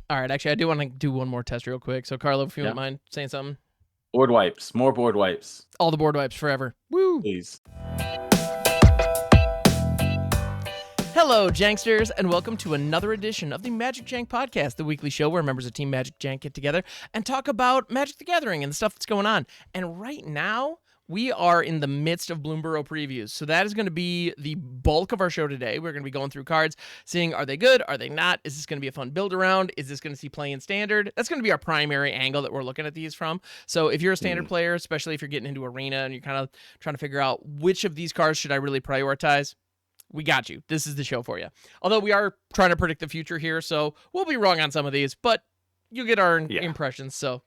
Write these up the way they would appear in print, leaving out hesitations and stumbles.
All right, actually, I do want to do one more test real quick. So, Carlo, if you Yeah. wouldn't mind saying something. Board wipes. More board wipes. All the board wipes forever. Woo! Please. Hello, Janksters, and welcome to another edition of the MagicJank podcast, the weekly show where members of Team MagicJank get together and talk about Magic the Gathering and the stuff that's going on. And right now, we are in the midst of Bloomburrow previews. So that is going to be the bulk of our show today. We're going to be going through cards, seeing are they good, are they not? Is this going to be a fun build around? Is this going to see play in standard? That's going to be our primary angle that we're looking at these from. So if you're a standard player, especially if you're getting into Arena and you're kind of trying to figure out which of these cards should I really prioritize, we got you. This is the show for you. Although we are trying to predict the future here, so we'll be wrong on some of these, but you get our impressions. So,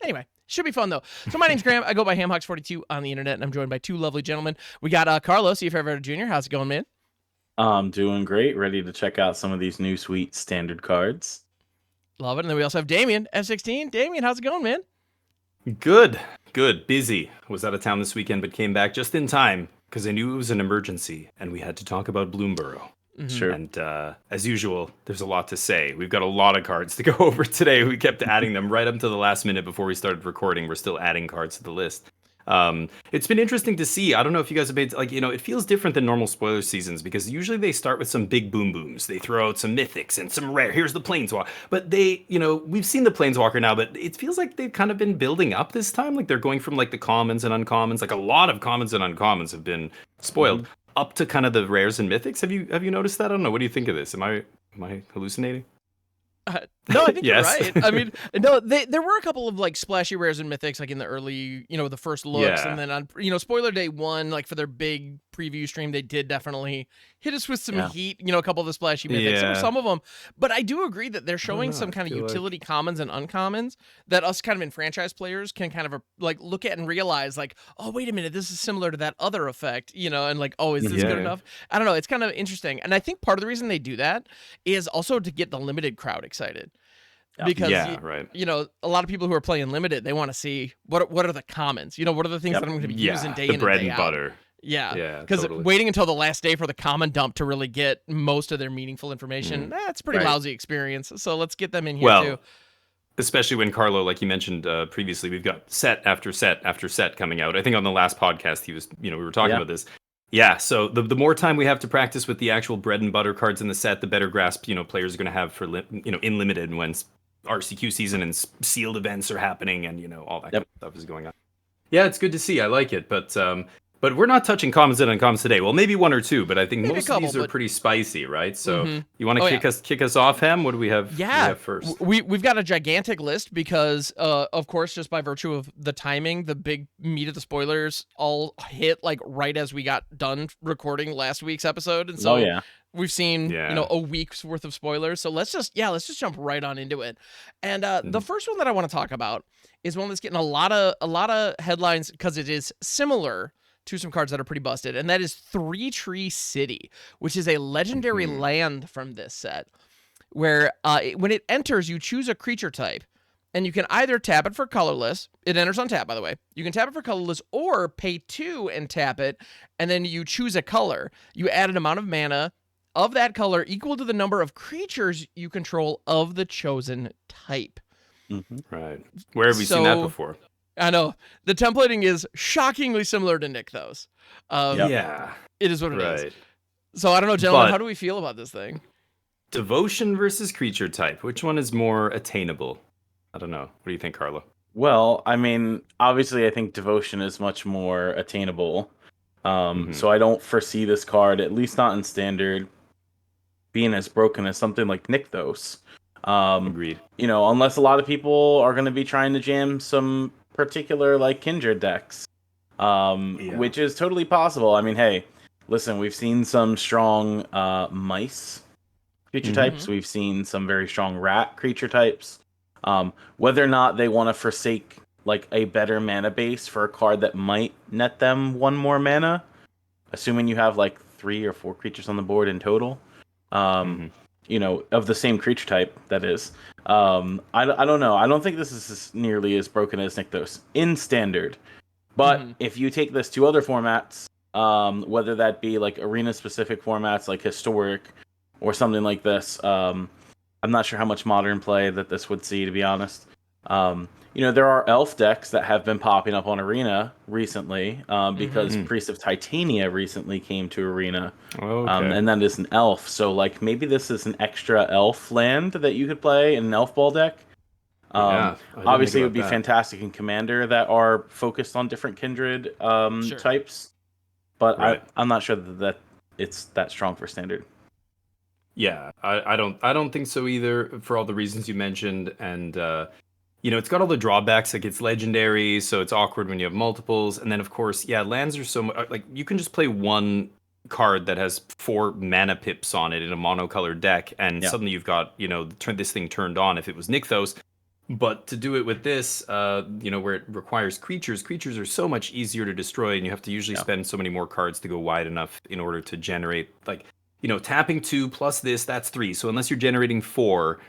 anyway, should be fun though. So my name's Graham. I go by HamHawks42 on the internet, and I'm joined by two lovely gentlemen. We got Carlos, CF Everett Jr. How's it going, man? I'm doing great. Ready to check out some of these new sweet standard cards. Love it. And then we also have Damien, F16. Damien, how's it going, man? Good. Busy. Was out of town this weekend, but came back just in time because I knew it was an emergency and we had to talk about Bloomburrow. Sure. And as usual, there's a lot to say. We've got a lot of cards to go over today. We kept adding them right up to the last minute before we started recording. We're still adding cards to the list. It's been interesting to see. I don't know if you guys have made, it feels different than normal spoiler seasons because usually they start with some big boom booms. They throw out some mythics and some rare. Here's the Planeswalker. But we've seen the Planeswalker now, but it feels like they've kind of been building up this time. Like they're going from like the commons and uncommons. Like a lot of commons and uncommons have been spoiled up to kind of the rares and mythics. Have you noticed that? I don't know. What do you think of this? Am I hallucinating? No, I think Yes. you're right. I mean, no, there were a couple of like splashy rares and mythics like in the early, the first looks, and then on, spoiler day one, like for their big preview stream, they did definitely hit us with some heat. A couple of the splashy mythics. There were some of them, but I do agree that they're showing some kind of utility commons and uncommons that us kind of enfranchised players can kind of like look at and realize like, oh, wait a minute, this is similar to that other effect, and like, oh, is this good enough? I don't know. It's kind of interesting, and I think part of the reason they do that is also to get the limited crowd excited. Because a lot of people who are playing limited, they want to see what are the commons, what are the things that I'm going to be using day in and day out. The bread and butter. Yeah, because waiting until the last day for the common dump to really get most of their meaningful information, that's a pretty lousy experience. So let's get them in here too. Especially when Carlo, like you mentioned previously, we've got set after set after set coming out. I think on the last podcast we were talking about this. Yeah, so the more time we have to practice with the actual bread and butter cards in the set, the better grasp players are going to have for in limited when RCQ season and sealed events are happening and all that kind of stuff is going on. Yeah, it's good to see. I like it, but we're not touching commons and uncommons today. Well, maybe one or two, but I think maybe most of these are pretty spicy, right? So you want to kick us off, Hem? What do we have? First? We've got a gigantic list because, of course, just by virtue of the timing, the big meat of the spoilers all hit like right as we got done recording last week's episode, and so we've seen a week's worth of spoilers. So let's just jump right on into it. And the first one that I want to talk about is one that's getting a lot of headlines because it is similar to some cards that are pretty busted, and that is Three Tree City, which is a legendary land from this set, where when it enters, you choose a creature type, and you can either tap it for colorless. It enters on tap, by the way. You can tap it for colorless, or pay 2 and tap it, and then you choose a color. You add an amount of mana of that color equal to the number of creatures you control of the chosen type. Right. Where have we seen that before? I know. The templating is shockingly similar to Nykthos. It is what it is. So I don't know, gentlemen, how do we feel about this thing? Devotion versus creature type. Which one is more attainable? I don't know. What do you think, Carlo? Well, I mean, obviously I think Devotion is much more attainable. So I don't foresee this card, at least not in Standard, being as broken as something like Nykthos. Agreed. Unless a lot of people are going to be trying to jam some particular like Kindred decks, which is totally possible. I mean, hey, listen, we've seen some strong mice creature types. We've seen some very strong rat creature types. Whether or not they want to forsake like a better mana base for a card that might net them 1 more mana, assuming you have like 3 or 4 creatures on the board in total. Of the same creature type, that is. I don't know. I don't think this is nearly as broken as Nykthos in Standard. But if you take this to other formats, whether that be like arena-specific formats like Historic or something like this, I'm not sure how much modern play that this would see, to be honest. There are elf decks that have been popping up on Arena recently because Priest of Titania recently came to Arena. Okay. And that is an elf. So, like, maybe this is an extra elf land that you could play in an elf ball deck. Obviously, it would be fantastic in Commander that are focused on different kindred types. But I'm not sure that it's that strong for Standard. Yeah, I don't think so either, for all the reasons you mentioned. And it's got all the drawbacks. Like, it's legendary, so it's awkward when you have multiples. And then, of course, lands are so much, like, you can just play one card that has 4 mana pips on it in a monocolored deck, and suddenly you've got this thing turned on if it was Nykthos. But to do it with this, where it requires creatures are so much easier to destroy, and you have to usually spend so many more cards to go wide enough in order to generate, like, tapping 2 plus this, that's 3. So unless you're generating 4,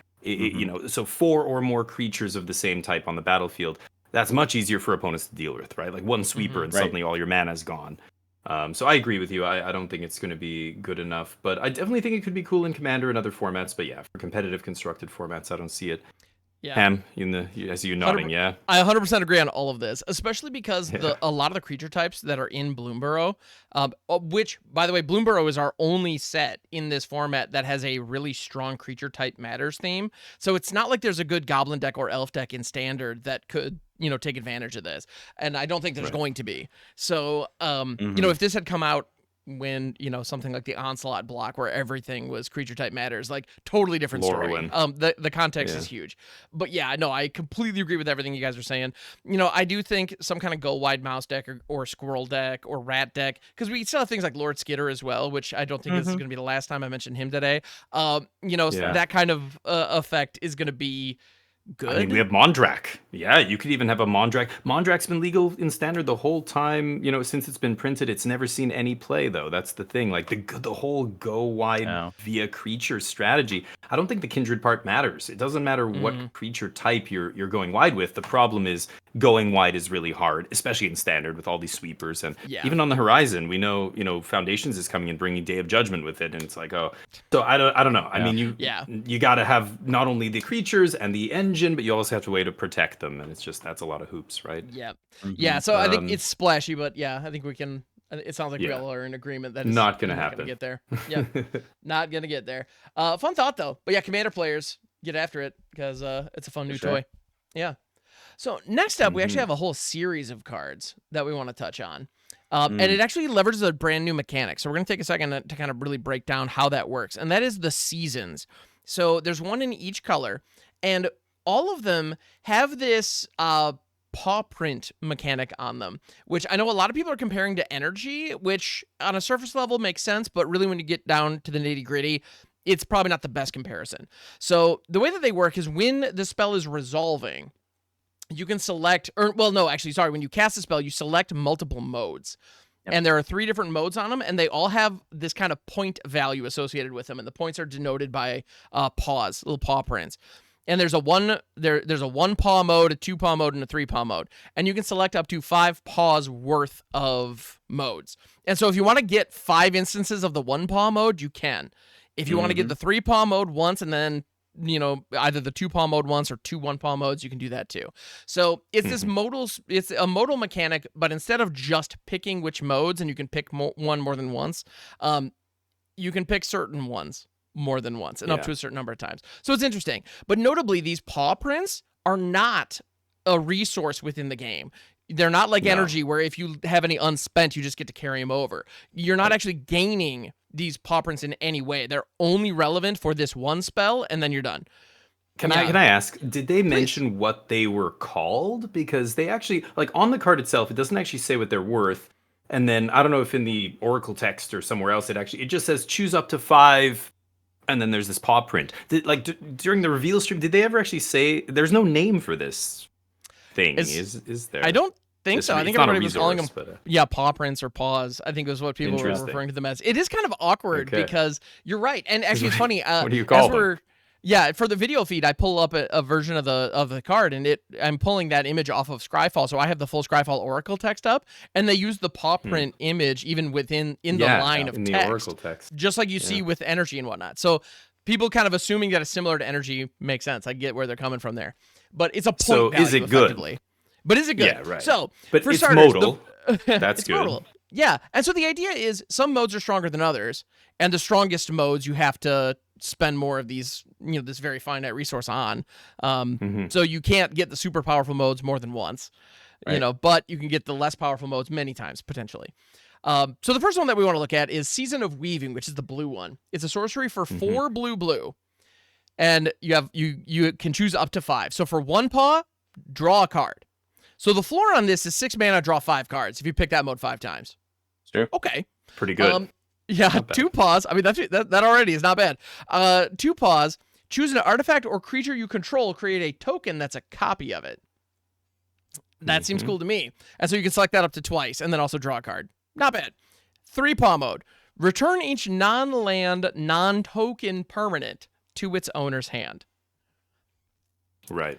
so 4 or more creatures of the same type on the battlefield, that's much easier for opponents to deal with, right? Like one sweeper and suddenly all your mana is gone. So I agree with you. I don't think it's going to be good enough, but I definitely think it could be cool in Commander and other formats. But yeah, for competitive constructed formats, I don't see it. Yeah. Ham, as you nodding, yeah. I 100% agree on all of this, especially because a lot of the creature types that are in Bloomburrow, which, by the way, Bloomburrow is our only set in this format that has a really strong creature type matters theme. So it's not like there's a good Goblin deck or Elf deck in Standard that could, take advantage of this. And I don't think there's going to be. So, if this had come out when something like the Onslaught block where everything was creature type matters, like, totally different story. The context is huge. But yeah, no, I completely agree with everything you guys are saying. I do think some kind of go wide mouse deck or squirrel deck or rat deck, because we still have things like Lord Skitter as well, which I don't think this is going to be the last time I mention him today. That kind of effect is going to be good. I mean, we have Mondrak. Yeah, you could even have a Mondrak. Mondrak's been legal in Standard the whole time, since it's been printed. It's never seen any play, though. That's the thing. Like, the whole go wide via creature strategy. I don't think the kindred part matters. It doesn't matter what creature type you're going wide with. The problem is going wide is really hard, especially in Standard with all these sweepers. And even on the horizon, we know, Foundations is coming and bringing Day of Judgment with it. And it's like, oh. So I don't know. I mean, you got to have not only the creatures and the engine, but you also have to way to protect them, and that's a lot of hoops, right? So I think it's splashy, but I think we can. It sounds like we all are in agreement that it's not gonna happen. Gonna get there. Not gonna get there. Fun thought though, but Commander players, get after it, because it's a fun new toy. So next up, we actually have a whole series of cards that we want to touch on. And it actually leverages a brand new mechanic. So we're going to take a second to kind of really break down how that works. And that is the seasons. So there's one in each color, and all of them have this paw print mechanic on them, which I know a lot of people are comparing to energy, which on a surface level makes sense, but really when you get down to the nitty gritty, it's probably not the best comparison. So the way that they work is when the spell is resolving, you can select, when you cast a spell, you select multiple modes. And there are 3 different modes on them, and they all have this kind of point value associated with them, and the points are denoted by paws, little paw prints. And there's a 1 paw mode, a 2 paw mode, and a 3 paw mode. And you can select up to 5 paws worth of modes. And so if you want to get 5 instances of the 1 paw mode, you can. If you want to get the 3 paw mode once and then either the 2 paw mode once or 2 1 paw modes, you can do that too. So it's this it's a modal mechanic, but instead of just picking which modes, and you can pick one more than once, you can pick certain ones more than once and up to a certain number of times. So it's interesting. But notably, these paw prints are not a resource within the game. They're not like energy, where if you have any unspent, you just get to carry them over. You're not actually gaining these paw prints in any way. They're only relevant for this one spell, and then you're done. Can I ask, did they mention what they were called? Because they actually, like, on the card itself, it doesn't actually say what they're worth. And then I don't know if in the Oracle text or somewhere else, it just says choose up to 5. And then there's this paw print. During the reveal stream, did they ever actually say there's no name for this thing? Is there? I don't think so. I think everybody was calling them paw prints or paws. I think was what people were referring to them as. It is kind of awkward because you're right. And actually it's funny. What do you call them? For the video feed, I pull up a version of the card, and I'm pulling that image off of Scryfall, so I have the full Scryfall Oracle text up, and they use the paw print image even in the line of text, the Oracle text, just like you see with energy and whatnot. So people kind of assuming that it's similar to energy makes sense. I get where they're coming from there, but it's a point So value is it good? effectively. But is it good? Yeah, right. So, but for it's starters, modal. That's it's good. modal. Yeah, and so the idea is some modes are stronger than others, and the strongest modes you have to spend more of these, this very finite resource on. So you can't get the super powerful modes more than once, but you can get the less powerful modes many times potentially. So the first one that we want to look at is Season of Weaving, which is the blue one. It's a sorcery for 4 blue, and you can choose up to 5. So for 1 paw, draw a card. So the floor on this is 6 mana, draw 5 cards if you pick that mode 5 times. Sure. Okay. Pretty good. Yeah, 2 paws. I mean, that already is not bad. 2 paws, choose an artifact or creature you control, create a token that's a copy of it. That seems cool to me. And so you can select that up to twice and then also draw a card. Not bad. 3 paw mode. Return each non-land, non-token permanent to its owner's hand. Right.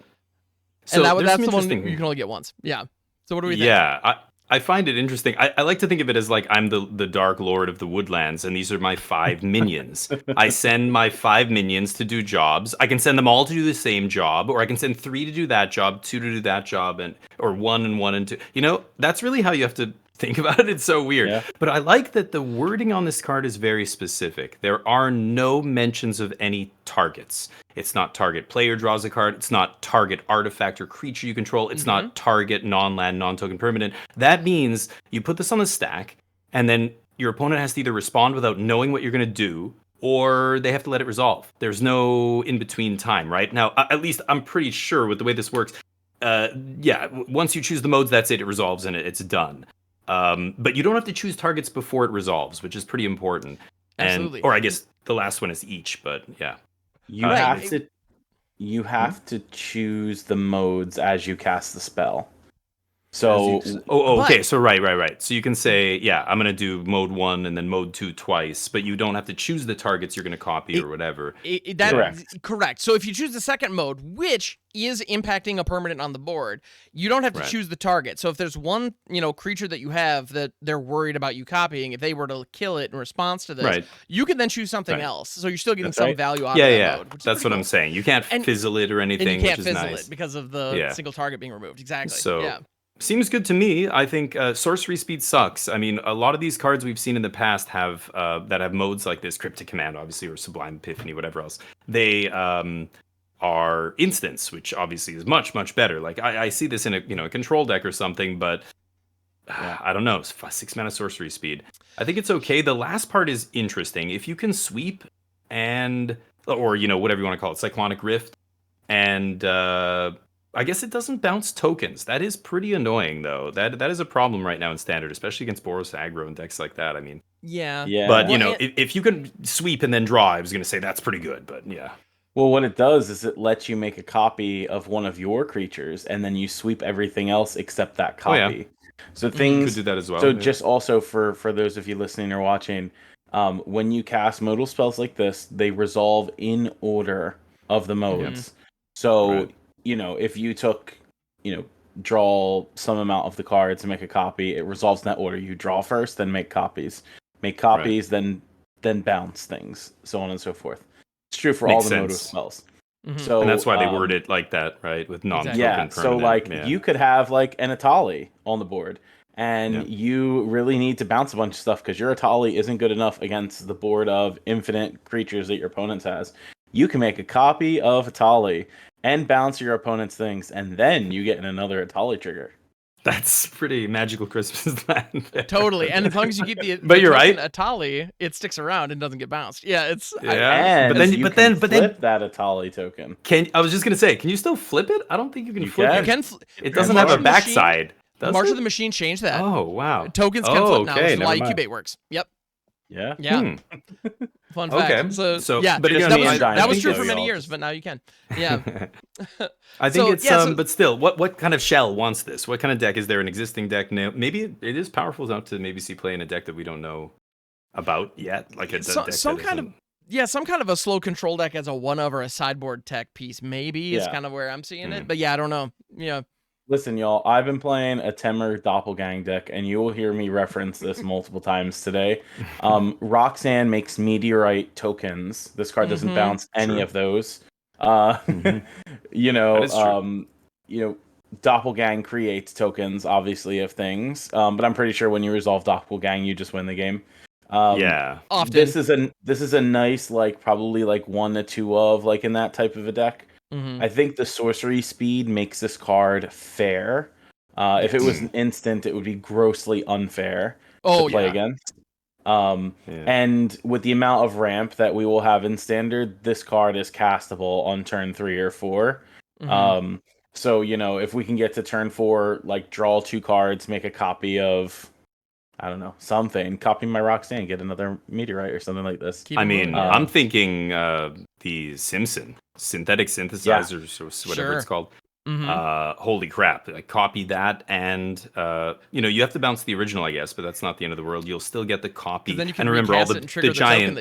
So and that's the one you can only get once. Yeah. So what do we think? Yeah, I find it interesting. I like to think of it as like I'm the Dark Lord of the Woodlands, and these are my 5 minions. I send my 5 minions to do jobs. I can send them all to do the same job, or I can send 3 to do that job, 2 to do that job, or 1 and 1 and 2. That's really how you have to think about it. It's so weird. Yeah. But I like that the wording on this card is very specific. There are no mentions of any targets. It's not target player draws a card. It's not target artifact or creature you control. It's not target non-land, non-token permanent. That means you put this on the stack, and then your opponent has to either respond without knowing what you're going to do, or they have to let it resolve. There's no in-between time, right? Now, at least I'm pretty sure with the way this works, once you choose the modes, that's it. It resolves, and it's done. But you don't have to choose targets before it resolves, which is pretty important. Absolutely. Or I guess the last one is each, but yeah. You have to choose the modes as you cast the spell. So okay. So right. So you can say, I'm going to do mode 1 and then mode 2 twice, but you don't have to choose the targets you're going to copy or whatever. Correct. So if you choose the second mode, which is impacting a permanent on the board, you don't have to choose the target. So if there's one, creature that you have that they're worried about you copying, if they were to kill it in response to this, you can then choose something else. So you're still getting some value out of that mode. That's what I'm saying. You can't fizzle it or anything, and you can't which is fizzle nice. It because of the single target being removed. Exactly. So, seems good to me. I think sorcery speed sucks. I mean, a lot of these cards we've seen in the past have that have modes like this, Cryptic Command, obviously, or Sublime Epiphany, whatever else. They are instants, which obviously is much, much better. Like I see this in a control deck or something, but I don't know. 6 mana sorcery speed. I think it's okay. The last part is interesting. If you can sweep or whatever you want to call it, Cyclonic Rift, and I guess it doesn't bounce tokens. That is pretty annoying, though. That is a problem right now in Standard, especially against Boros aggro and decks like that. I mean, yeah. But if you can sweep and then draw, I was going to say that's pretty good. But yeah. Well, what it does is it lets you make a copy of one of your creatures, and then you sweep everything else except that copy. Oh, yeah. So things could do that as well. So just also for those of you listening or watching, when you cast modal spells like this, they resolve in order of the modes. So. If you took, draw some amount of the cards and make a copy, it resolves in that order. You draw first, then make copies. Make copies, then bounce things, so on and so forth. It's true for all the modal spells. So, and that's why they word it like that, right? With non-token permanent. So you could have like an Atali on the board, and you really need to bounce a bunch of stuff because your Atali isn't good enough against the board of infinite creatures that your opponent has. You can make a copy of Atali and bounce your opponent's things, and then you get another Atali trigger. That's pretty magical Christmas land. Totally, and as long as you keep the but you're right, Atali, it sticks around and doesn't get bounced. Yeah, it's but then flip that Atali token. I was just gonna say, can you still flip it? I don't think you can flip it. You can. It doesn't have a backside. March of the Machine changed that. Oh wow, tokens can flip now. Which is why Incubate works. Yep. Yeah. Fun fact. Okay. So yeah, but that was true for many years, but now you can. Yeah. I think but still, what kind of shell wants this? What kind of deck is there? An existing deck now? Maybe it is powerful enough to maybe see play in a deck that we don't know about yet, like some kind of a slow control deck as a one of or a sideboard tech piece. Maybe is kind of where I'm seeing it, but I don't know. Yeah. Listen, y'all, I've been playing a Temur Doppelgang deck, and you will hear me reference this multiple times today. Roxanne makes meteorite tokens. This card doesn't bounce any of those. You That is true. know, Doppelgang creates tokens, obviously, of things. But I'm pretty sure when you resolve Doppelgang, you just win the game. Yeah. Often. This is a nice, like, probably like 1 to 2 of, like, in that type of a deck. I think the sorcery speed makes this card fair. If it was an instant, it would be grossly unfair to play against. And with the amount of ramp that we will have in standard, this card is castable on turn 3 or 4. So, if we can get to turn 4, like, draw 2 cards, make a copy of, I don't know, something, copy my Roxanne, get another meteorite or something like this. I'm thinking the Simpson synthetic synthesizers, or whatever it's called. Holy crap! Like, copy that, and you have to bounce the original, I guess, but that's not the end of the world. You'll still get the copy. Then you can and remember, all the giant,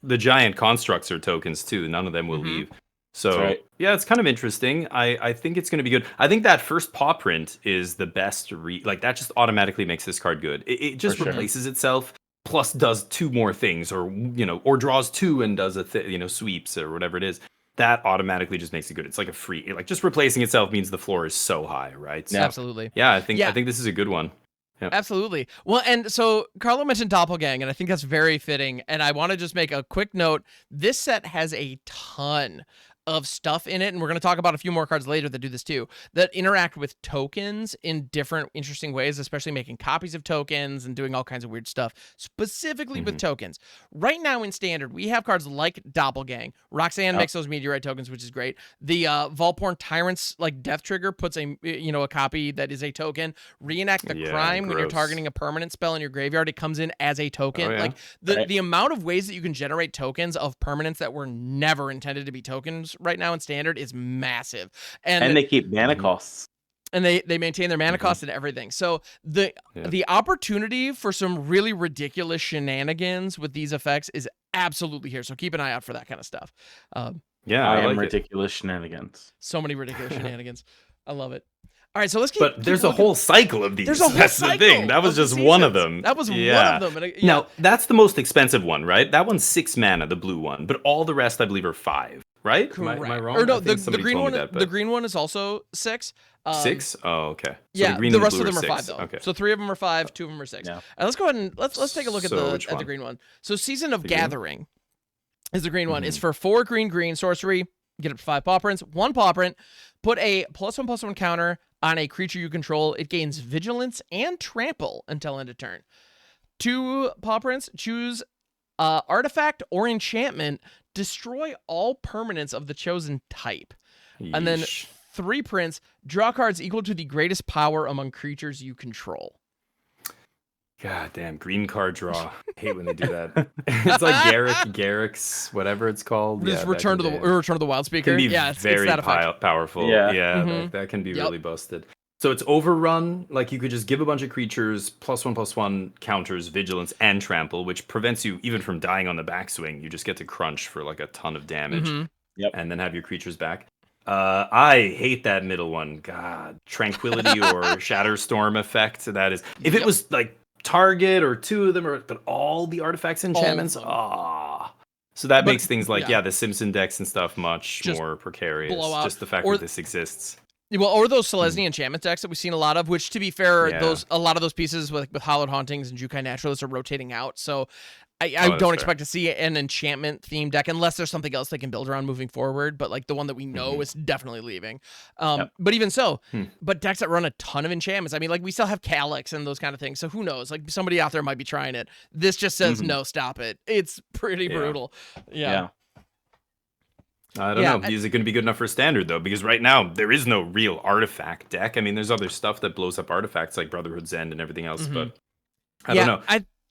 the giant constructs are tokens too. None of them will leave. So yeah, it's kind of interesting. I think it's going to be good. I think that first paw print is the best. Like, that just automatically makes this card good. It just replaces itself, plus does 2 more things, or draws 2 and does sweeps or whatever it is. That automatically just makes it good. It's like a free, like, just replacing itself means the floor is so high, right? So, absolutely. Yeah, I think this is a good one. Yep. Absolutely. Well, and so Carlo mentioned Doppelgang, and I think that's very fitting. And I want to just make a quick note. This set has a ton of stuff in it, and we're going to talk about a few more cards later that do this too, that interact with tokens in different interesting ways, especially making copies of tokens and doing all kinds of weird stuff, specifically with tokens. Right now in Standard, we have cards like Doppelgang. Roxanne makes those meteorite tokens, which is great. The Volporn Tyrant's, like, Death Trigger puts a copy that is a token. Reenact the Crime, when you're targeting a permanent spell in your graveyard, it comes in as a token. Like, the amount of ways that you can generate tokens of permanents that were never intended to be tokens right now in Standard is massive, and they keep mana costs, and they maintain their mana costs and everything. So the opportunity for some really ridiculous shenanigans with these effects is absolutely here. So keep an eye out for that kind of stuff. I am ridiculous shenanigans. So many ridiculous shenanigans. I love it. All right, so let's keep. But there's a whole cycle of these. That's the thing. That was just one of them. That was one of them. Now, that's the most expensive one, right? That one's 6 mana, the blue one, but all the rest, I believe, are 5. Right? Am I wrong? Or no, the green one. The green one is also 6. 6? Oh, okay. So the rest of them are 5 though. Okay. So 3 of them are 5, 2 of them are 6. And let's go ahead and let's take a look at the green one. So Season of Gathering is the green one. It's for 4 green sorcery. Get up to 5 paw prints. 1 paw print. Put a +1/+1 counter on a creature you control. It gains Vigilance and Trample until end of turn. 2 paw prints. Choose artifact or enchantment. Destroy all permanents of the chosen type. And then 3 prints. Draw cards equal to the greatest power among creatures you control. God damn, green card draw. I hate when they do that. It's like Garrick's, whatever it's called. Just Return to the Wild Speaker. Can be very powerful. Yeah, that can be really busted. So it's overrun. Like, you could just give a bunch of creatures +1/+1 counters, Vigilance, and Trample, which prevents you even from dying on the backswing. You just get to crunch for like a ton of damage, and then have your creatures back. I hate that middle one. God, Tranquility or Shatterstorm effect. That is, if it was like target or 2 of them, but all the artifacts and enchantments. So that makes things like the Simpson decks and stuff much more precarious. Just the fact that this exists. Well, or those Selesnya enchantment decks that we've seen a lot of, which, to be fair, a lot of those pieces with Hallowed Hauntings and Jukai Naturalists are rotating out. So I don't expect to see an enchantment themed deck unless there's something else they can build around moving forward. But like the one that we know is definitely leaving. But even so, but decks that run a ton of enchantments. I mean, like, we still have Calyx and those kind of things. So who knows? Like, somebody out there might be trying it. This just says no, stop it. It's pretty brutal. Yeah. I don't know. Is it going to be good enough for Standard, though? Because right now, there is no real artifact deck. I mean, there's other stuff that blows up artifacts, like Brotherhood's End and everything else, but I don't know.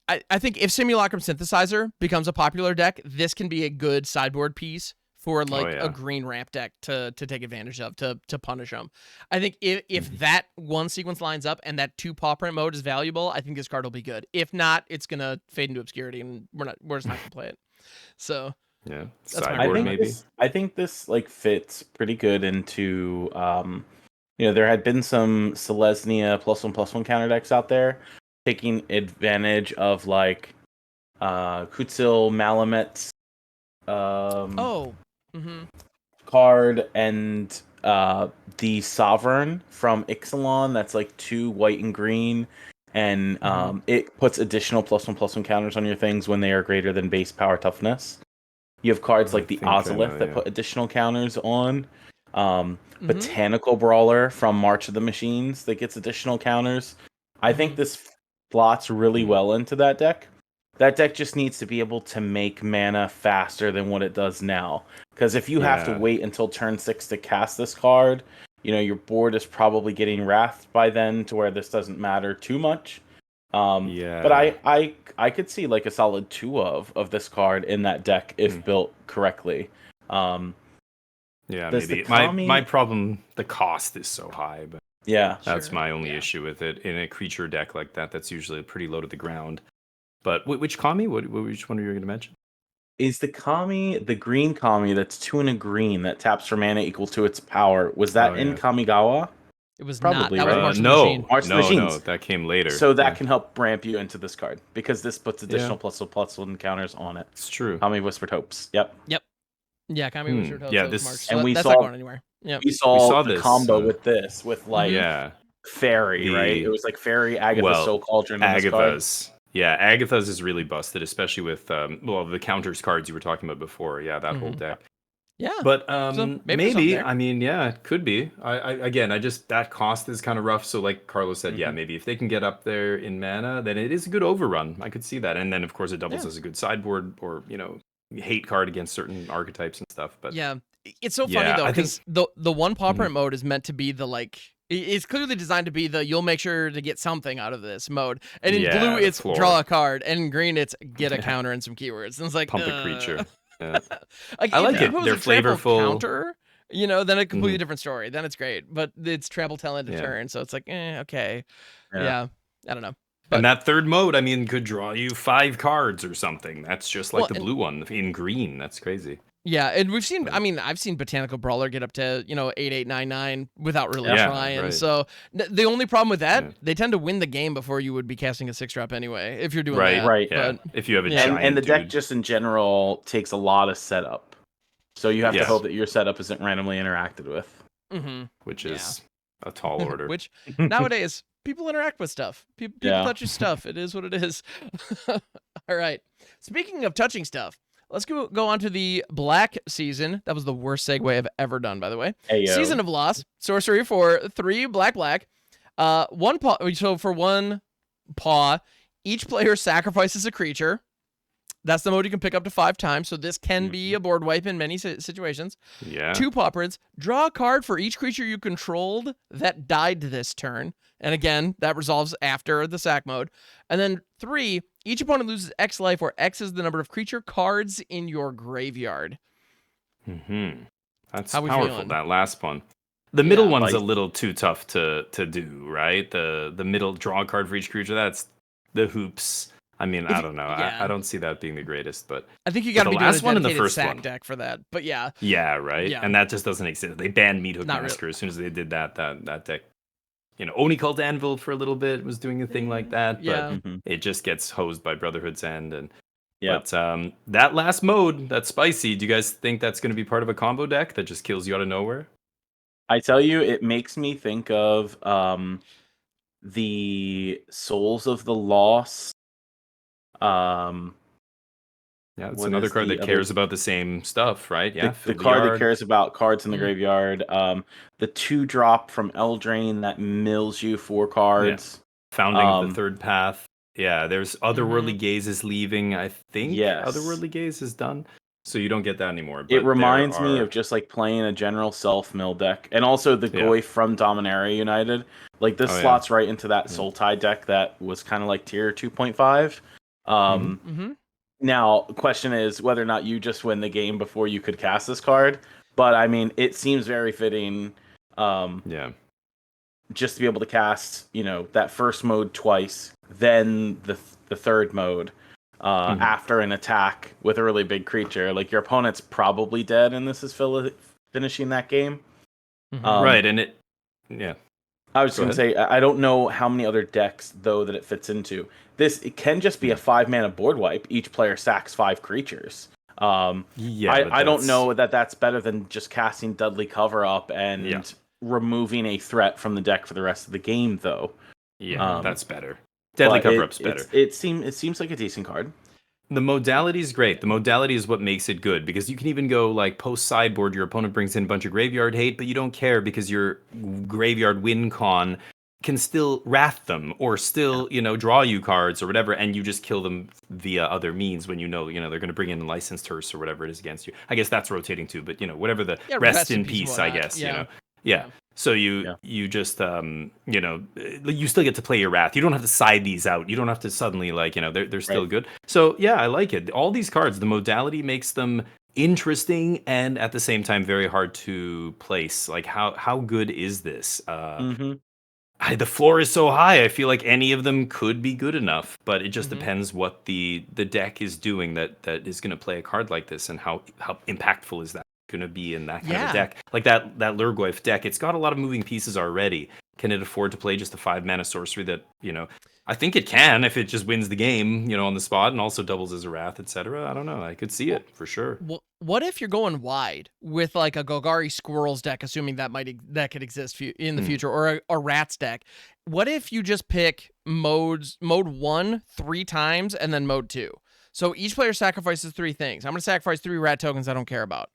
I think if Simulacrum Synthesizer becomes a popular deck, this can be a good sideboard piece for, like, a green ramp deck to take advantage of, to punish them. I think if that one sequence lines up and that 2 paw print mode is valuable, I think this card will be good. If not, it's going to fade into obscurity, and we're just not going to play it. So... Yeah, sideboard maybe. I think this like fits pretty good into there had been some Selesnya +1/+1 counter decks out there taking advantage of like Kutsil Malamet's card and the Sovereign from Ixalan that's like 2 white and green, and it puts additional +1/+1 counters on your things when they are greater than base power toughness. You have cards like the Ozolith that put additional counters on. Botanical Brawler from March of the Machines that gets additional counters. I think this slots really well into that deck. That deck just needs to be able to make mana faster than what it does now. Because if you have to wait until turn 6 to cast this card, your board is probably getting wrathed by then to where this doesn't matter too much. But I could see like a solid 2 of this card in that deck if built correctly. Maybe. My problem, the cost is so high, but that's my only issue with it. In a creature deck like that, that's usually pretty low to the ground. But which Kami? Which one are you going to mention? Is the Kami, the green Kami that's 2 and a green that taps for mana equal to its power? Was that in Kamigawa? It was probably not. That right? was March of the Machines. No, that came later. So that can help ramp you into this card because this puts additional +1/+1 counters on it. It's true. Kami Whispered Hopes. Yep. Yeah, Kami Whispered Hopes. Yeah, March. And that's not going anywhere. Yep. We saw the combo with this with like Fairy, right? It was like Fairy, Agatha's Soul Cauldron. Agatha's. Yeah, Agatha's is really busted, especially with the counters cards you were talking about before. Yeah, that whole deck. Yeah, but so maybe I mean, it could be. I just that cost is kind of rough. So like Carlos said, maybe if they can get up there in mana, then it is a good overrun. I could see that, and then of course it doubles as a good sideboard or hate card against certain archetypes and stuff. But it's so funny though because the one paw print mode is meant to be the like. It's clearly designed to be the you'll make sure to get something out of this mode. And in blue, it's draw a card. And in green, it's get a counter and some keywords. And it's like, pump a creature. Like, I like it. They're flavorful. Counter, then a completely different story. Then it's great. But it's trample talent to turn. So it's like, okay. Yeah. I don't know. But, and that third mode, I mean, could draw you 5 cards or something. That's just like the blue one in green. That's crazy. Yeah, and we've seen. I mean, I've seen Botanical Brawler get up to 8899 without really trying. Right. So the only problem with that, they tend to win the game before you would be casting a 6-drop anyway. If you're doing that, right. But, if you have a giant and the deck just in general takes a lot of setup, so you have to hope that your setup isn't randomly interacted with, which is a tall order. Which nowadays people interact with stuff. People touch your stuff. It is what it is. All right. Speaking of touching stuff. Let's go on to the Black Season. That was the worst segue I've ever done, by the way. Ayo. Season of Loss. Sorcery for 3 black. One paw. So for 1 paw, each player sacrifices a creature. That's the mode you can pick up to 5 times. So this can be a board wipe in many situations. Yeah. 2 paw prints. Draw a card for each creature you controlled that died this turn. And again, that resolves after the sack mode. And then 3, each opponent loses X life, where X is the number of creature cards in your graveyard. That's powerful, that last one. The middle one's a little too tough to do, right? The middle draw a card for each creature, that's the hoops. I mean, I don't know. I don't see that being the greatest, but I think you got to be doing last one and the first sack one deck for that. But yeah, right. Yeah. And that just doesn't exist. They banned Meat Hook Massacre as soon as they did that deck. Oni Cult Anvil for a little bit was doing a thing like that, but it just gets hosed by Brotherhood's End. And but that last mode, that's spicy. Do you guys think that's going to be part of a combo deck that just kills you out of nowhere? I tell you, it makes me think of the Souls of the Lost. It's another card that cares about the same stuff, right? Yeah, the card that cares about cards in the graveyard. The 2-drop from Eldraine that mills you 4 cards. Founding of the Third Path. Yeah, there's Otherworldly Gaze is leaving, I think. Yes. Otherworldly Gaze is done. So you don't get that anymore. But it reminds me of just like playing a general self-mill deck. And also the Goy from Dominaria United. Like this slots right into that Soul Tide deck that was kind of like tier 2.5. Now, question is whether or not you just win the game before you could cast this card. But I mean, it seems very fitting. Just to be able to cast, that first mode twice, then the third mode after an attack with a really big creature. Like your opponent's probably dead, and this is finishing that game. Right, and Yeah. I was going to say, I don't know how many other decks, though, that it fits into. It can just be a 5-mana board wipe. Each player sacks 5 creatures. I don't know that that's better than just casting Deadly Cover-Up and removing a threat from the deck for the rest of the game, though. Yeah, that's better. Deadly Cover-Up's better. It seems like a decent card. The modality is great. The modality is what makes it good, because you can even go like post sideboard, your opponent brings in a bunch of graveyard hate, but you don't care because your graveyard win con can still wrath them or still, draw you cards or whatever, and you just kill them via other means when they're going to bring in licensed hearse or whatever it is against you. I guess that's rotating too, but whatever the rest in peace, I guess, Yeah. So you just you still get to play your wrath. You don't have to side these out. You don't have to suddenly they're still good. So yeah, I like it. All these cards, the modality makes them interesting and at the same time very hard to place. Like how good is this? The floor is so high. I feel like any of them could be good enough, but it just depends what the deck is doing that is going to play a card like this, and how impactful is that going to be in that kind of a deck. Like that Lurgoyf deck, it's got a lot of moving pieces already. Can it afford to play just a 5-mana sorcery that, I think it can if it just wins the game, on the spot, and also doubles as a wrath, etc. I don't know. I could see it for sure. What if you're going wide with like a Golgari Squirrels deck, assuming that could exist in the future, or a Rats deck? What if you just pick mode 1 3 times and then mode 2? So each player sacrifices 3 things. I'm going to sacrifice 3 rat tokens I don't care about.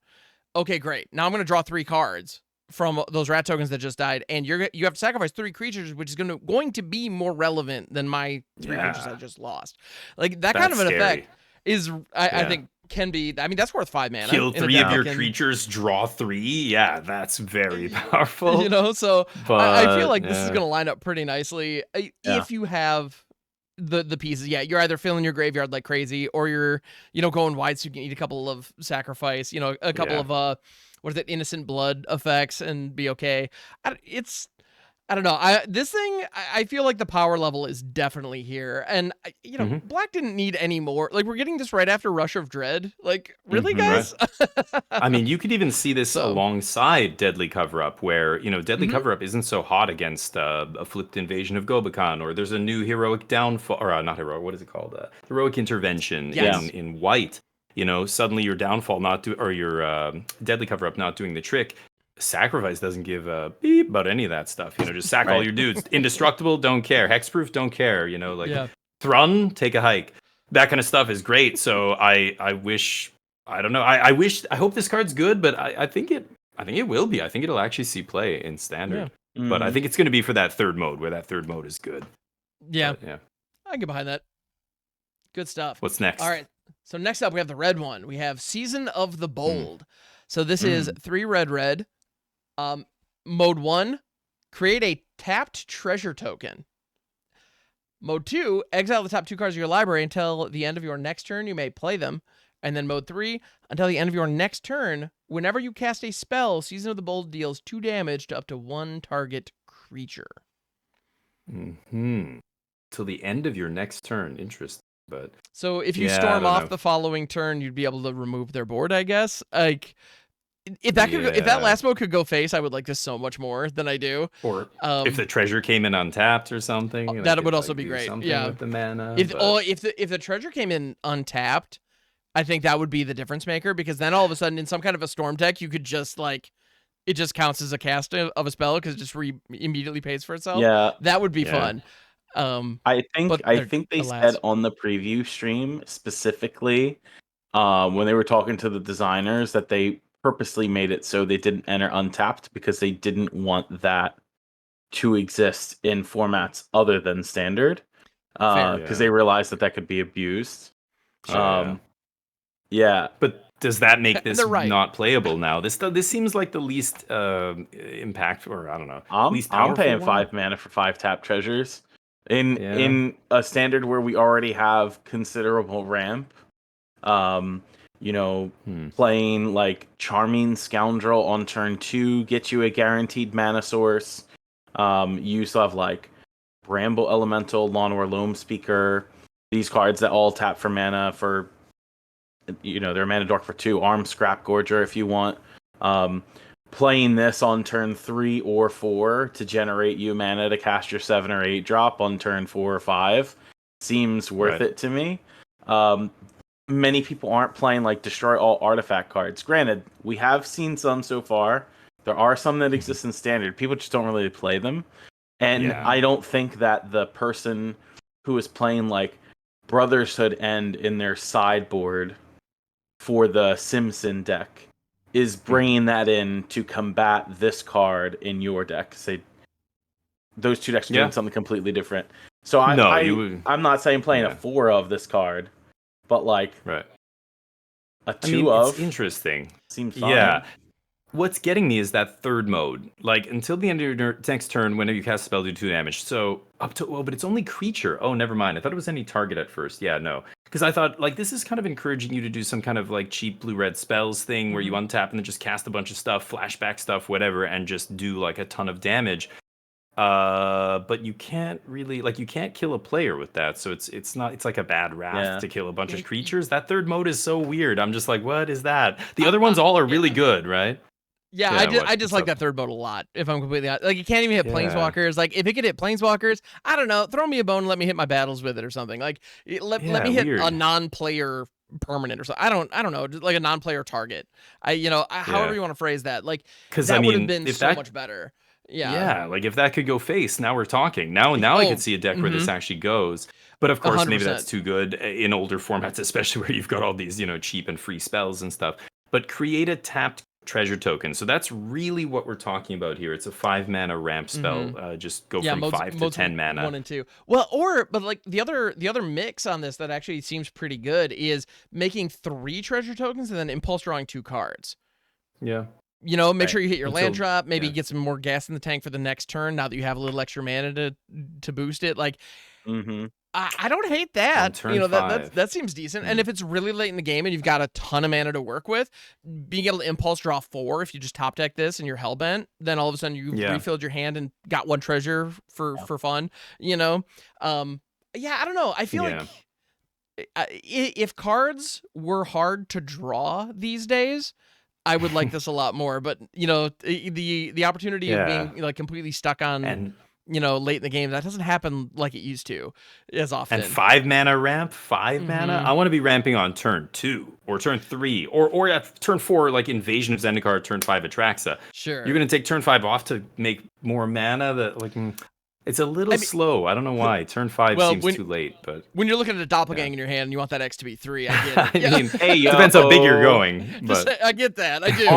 Okay, great. Now I'm going to draw 3 cards from those rat tokens that just died, and you have to sacrifice 3 creatures, which is going to be more relevant than my 3 creatures I just lost. Like that's kind of an effect is I think can be. I mean, that's worth 5 mana. Kill 3 of your creatures, draw 3. Yeah, that's very powerful. So I feel like this is going to line up pretty nicely if you have the pieces. You're either filling your graveyard like crazy, or you're going wide so you can eat a couple of sacrifice, a couple of what is it, innocent blood effects, and be okay. I don't know. I feel like the power level is definitely here, and Black didn't need any more. Like, we're getting this right after Rush of Dread. Like, really, guys? Right. I mean, you could even see this alongside Deadly Cover-Up, where Deadly Cover-Up isn't so hot against a flipped invasion of Gobakan, or there's a new heroic downfall, or not heroic. What is it called? Heroic intervention in white. Suddenly your downfall or your Deadly Cover-Up not doing the trick. Sacrifice doesn't give a beep about any of that stuff. Just sack all your dudes. Indestructible, don't care. Hexproof, don't care. Thrun, take a hike. That kind of stuff is great. So I wish, I don't know. I hope this card's good, but I think it will be. I think it'll actually see play in standard. Yeah. But I think it's going to be for that third mode, where that third mode is good. Yeah. But, I can get behind that. Good stuff. What's next? All right. So next up, we have the red one. We have Season of the Bold. So this is 3 red. Mode 1, create a tapped treasure token. Mode 2, exile the top 2 cards of your library until the end of your next turn. You may play them. And then mode 3, until the end of your next turn, whenever you cast a spell, Season of the Bold deals 2 damage to up to 1 target creature. Till the end of your next turn. Interesting. But so if you storm off the following turn, you'd be able to remove their board, I guess. Like, if that last mode could go face, I would like this so much more than I do. Or if the treasure came in untapped or something, that would also be great. With the mana. If the treasure came in untapped, I think that would be the difference maker, because then all of a sudden in some kind of a storm deck, you could just it just counts as a cast of a spell because it just immediately pays for itself. Yeah, that would be fun. I think they said on the preview stream specifically when they were talking to the designers that they purposely made it so they didn't enter untapped, because they didn't want that to exist in formats other than standard, because they realized that could be abused. But does that make this not playable now? This seems like the least impact, or I don't know. I'm paying 5 mana for 5 tap treasures in a standard where we already have considerable ramp. Playing like Charming Scoundrel on turn 2 gets you a guaranteed mana source. You still have like Bramble Elemental, Lawnmower Loam Speaker. These cards that all tap for mana for, they're mana dork for 2. Arm Scrap Gorger if you want. playing this on turn 3 or 4 to generate you mana to cast your 7 or 8 drop on turn 4 or 5 seems worth it to me. Many people aren't playing like destroy all artifact cards. Granted, we have seen some so far. There are some that exist in standard. People just don't really play them. And I don't think that the person who is playing like Brotherhood End in their sideboard for the Simpson deck is bringing that in to combat this card in your deck. Say those two decks are doing something completely different. So I'm not saying playing a 4 of this card, but like a 2 of. It's interesting. Seems fine. Yeah. What's getting me is that third mode. Like, until the end of your next turn, whenever you cast a spell, do 2 damage. So, but it's only creature. Oh, never mind. I thought it was any target at first. Yeah, no. Because I thought, like, this is kind of encouraging you to do some kind of, like, cheap blue-red spells thing where you untap and then just cast a bunch of stuff, flashback stuff, whatever, and just do, like, a ton of damage. But you can't really, like, you can't kill a player with that. So it's like a bad wrath to kill a bunch of creatures. That third mode is so weird. I'm just like, what is that? The other ones all are really good, right? Yeah, I just like that third mode a lot, if I'm completely honest. Like, you can't even hit Planeswalkers. Like, if it could hit Planeswalkers, I don't know, throw me a bone and let me hit my battles with it or something. Like, let me hit a non-player permanent or something. I don't know, just like a non-player target. However you want to phrase that. Like, that would have been so much better. Yeah, like if that could go face, now we're talking. Now I could see a deck where this actually goes. But of course, 100%. Maybe that's too good in older formats, especially where you've got all these, cheap and free spells and stuff. But create a tapped treasure token. So that's really what we're talking about here. It's a 5 mana ramp spell. Just go from 5 to 10 mana. 1 and 2. Well, but like the other mix on this that actually seems pretty good is making 3 treasure tokens and then impulse drawing 2 cards. Yeah. Make sure you hit your land drop, maybe get some more gas in the tank for the next turn now that you have a little extra mana to boost it. Like, I don't hate that. That seems decent. And if it's really late in the game and you've got a ton of mana to work with, being able to impulse draw 4 if you just top deck this and you're hellbent, then all of a sudden you've refilled your hand and got 1 treasure for fun. I don't know. I feel like if cards were hard to draw these days, I would like this a lot more, but the opportunity of being like completely stuck on late in the game, that doesn't happen like it used to as often. And 5 mana ramp, 5 mana. I want to be ramping on turn 2 or turn 3 or at turn 4, like Invasion of Zendikar, turn 5 Atraxa. Sure, you're gonna take turn 5 off to make more mana. That like. It's a little slow. I don't know why. Turn 5 seems too late, but when you're looking at a doppelganger in your hand and you want that X to be 3, I get it. I mean, depends how big you're going. But I get that. I do.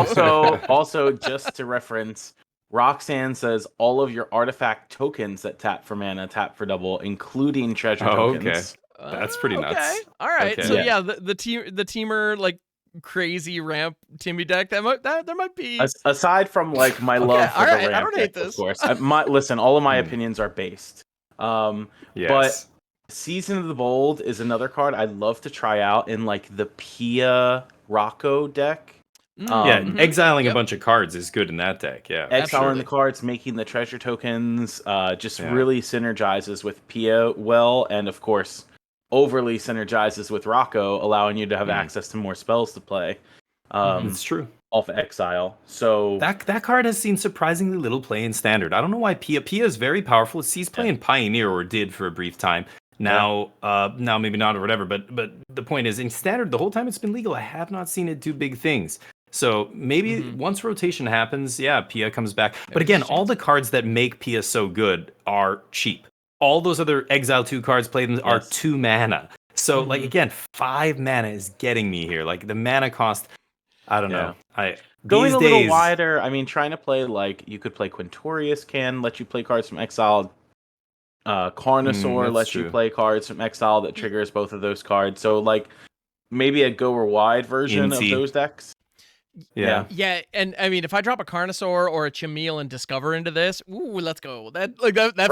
Also, just to reference, Roxanne says all of your artifact tokens that tap for mana tap for double, including treasure tokens. Okay, that's pretty nuts. Okay, all right. Okay. So the teamer like crazy ramp Timmy deck there might be aside from like my love for the ramp I don't hate this, of course. Listen, all of my opinions are based, but Season of the Bold is another card I'd love to try out in like the Pia Rocco deck. Exiling a bunch of cards is good in that deck. Exiling the cards, making the treasure tokens really synergizes with Pia well, and of course overly synergizes with Rocco, allowing you to have access to more spells to play. It's true. Off Exile. So that card has seen surprisingly little play in Standard. I don't know why Pia is very powerful. It sees play in Pioneer, or did for a brief time. Now maybe not or whatever. But the point is, in Standard, the whole time it's been legal, I have not seen it do big things. So maybe once rotation happens, Pia comes back. But again, all the cards that make Pia so good are cheap. All those other Exile 2 cards played are 2 mana. So, like, again, 5 mana is getting me here. Like, the mana cost, I don't know. Going a little wider, I mean, trying to play, like, you could play Quintorius can let you play cards from Exile. Carnosaur lets you play cards from Exile that triggers both of those cards. So, like, maybe a go or wide version of those decks. Yeah, and I mean, if I drop a Carnosaur or a Chameel and Discover into this, let's go. That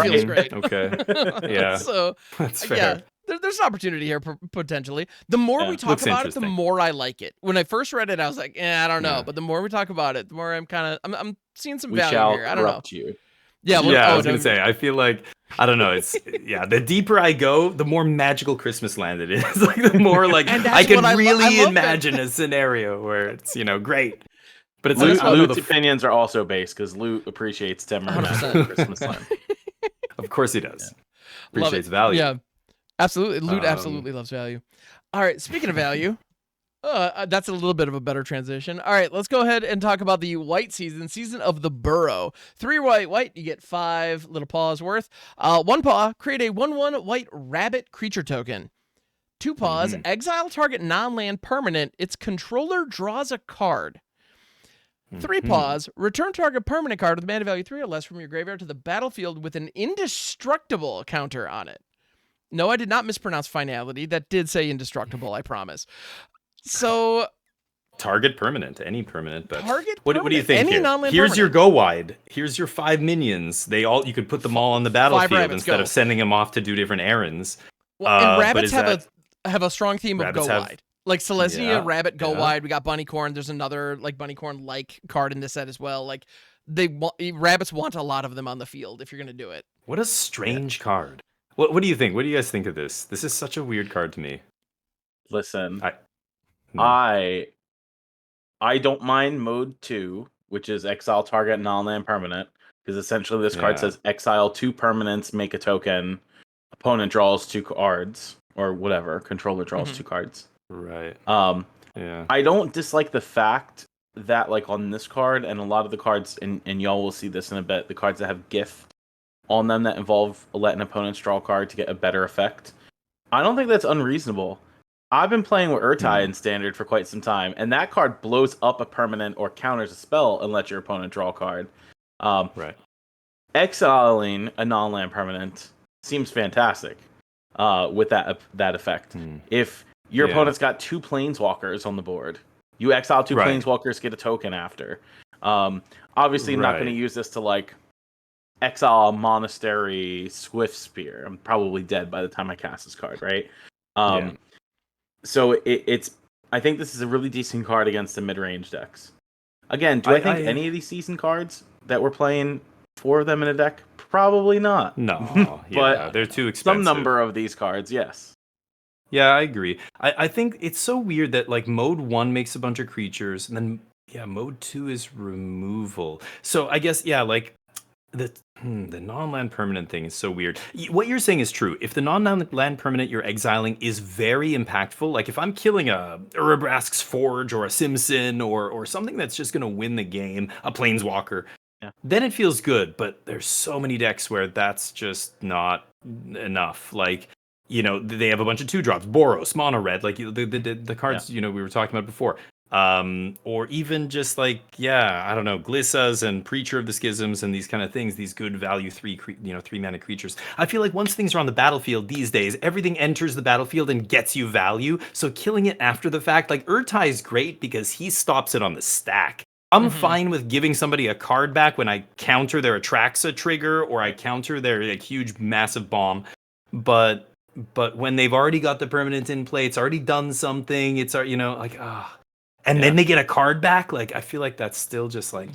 feels great. Okay, so that's fair. There's an opportunity here potentially. The more we talk about it, the more I like it. When I first read it, I was like, I don't know. But the more we talk about it, the more I'm seeing some value here. I don't know. You. I was gonna say, I feel like, I don't know, it's the deeper I go, the more magical Christmas Land it is. Like, the more like I can really imagine a scenario where it's great. But it's Loot's opinions are also based because Loot appreciates Temur at Christmas time. Of course he does. Yeah. Appreciates value. Yeah, absolutely. Loot absolutely loves value. All right, speaking of value, that's a little bit of a better transition. All right, let's go ahead and talk about the white season of the Burrow. 3 white, you get 5 little paws worth. 1 paw, create a 1/1 white rabbit creature token. 2 paws, exile target non-land permanent. Its controller draws a card. 3 paws, return target permanent card with mana value 3 or less from your graveyard to the battlefield with an indestructible counter on it. No, I did not mispronounce finality. That did say indestructible, I promise. So... Target permanent, any permanent. But what do you think here? Here's your go wide. Here's your 5 minions. You could put them all on the battlefield instead of sending them off to do different errands. Well, and rabbits have a strong theme of go wide. Like Selesnya, Rabbit, go wide. We got Bunnycorn. There's another like Bunnycorn-like card in this set as well. Like rabbits want a lot of them on the field if you're gonna do it. What a strange card. What do you think? What do you guys think of this? This is such a weird card to me. Listen, I don't mind mode 2, which is exile target non-land permanent, because essentially this card says exile 2 permanents, make a token, opponent draws 2 cards, or whatever, controller draws 2 cards. Right. I don't dislike the fact that like on this card and a lot of the cards, and y'all will see this in a bit, the cards that have gift on them that involve letting opponents draw a card to get a better effect. I don't think that's unreasonable. I've been playing with Urtai in Standard for quite some time, and that card blows up a permanent or counters a spell and lets your opponent draw a card. Right. Exiling a non-land permanent seems fantastic with that effect. If your opponent's got 2 planeswalkers on the board, you exile 2 planeswalkers, get a token after. Obviously, I'm not going to use this to like exile a monastery Swift Spear. I'm probably dead by the time I cast this card, right? So it's. I think this is a really decent card against the mid-range decks. Again, do I think any of these season cards that we're playing 4 of them in a deck? Probably not. No, but they're too expensive. Some number of these cards, yes. Yeah, I agree. I think it's so weird that like mode 1 makes a bunch of creatures, and then mode 2 is removal. So I guess like the non-land permanent thing is so weird. What you're saying is true. If the non-land permanent you're exiling is very impactful, like if I'm killing a Urabrask's Forge or a Simpson or something that's just gonna win the game, a Planeswalker, then it feels good. But there's so many decks where that's just not enough. Like, they have a bunch of 2-drops, Boros, mono red, like the cards we were talking about before. Or even just like, I don't know, Glissas and Preacher of the Schisms and these kind of things, these good value 3 mana creatures. I feel like once things are on the battlefield these days, everything enters the battlefield and gets you value. So killing it after the fact, like Urtai is great because he stops it on the stack. I'm fine with giving somebody a card back when I counter their Atraxa trigger or I counter their like huge massive bomb. But when they've already got the permanent in play, it's already done something. It's then they get a card back. Like I feel like that's still just like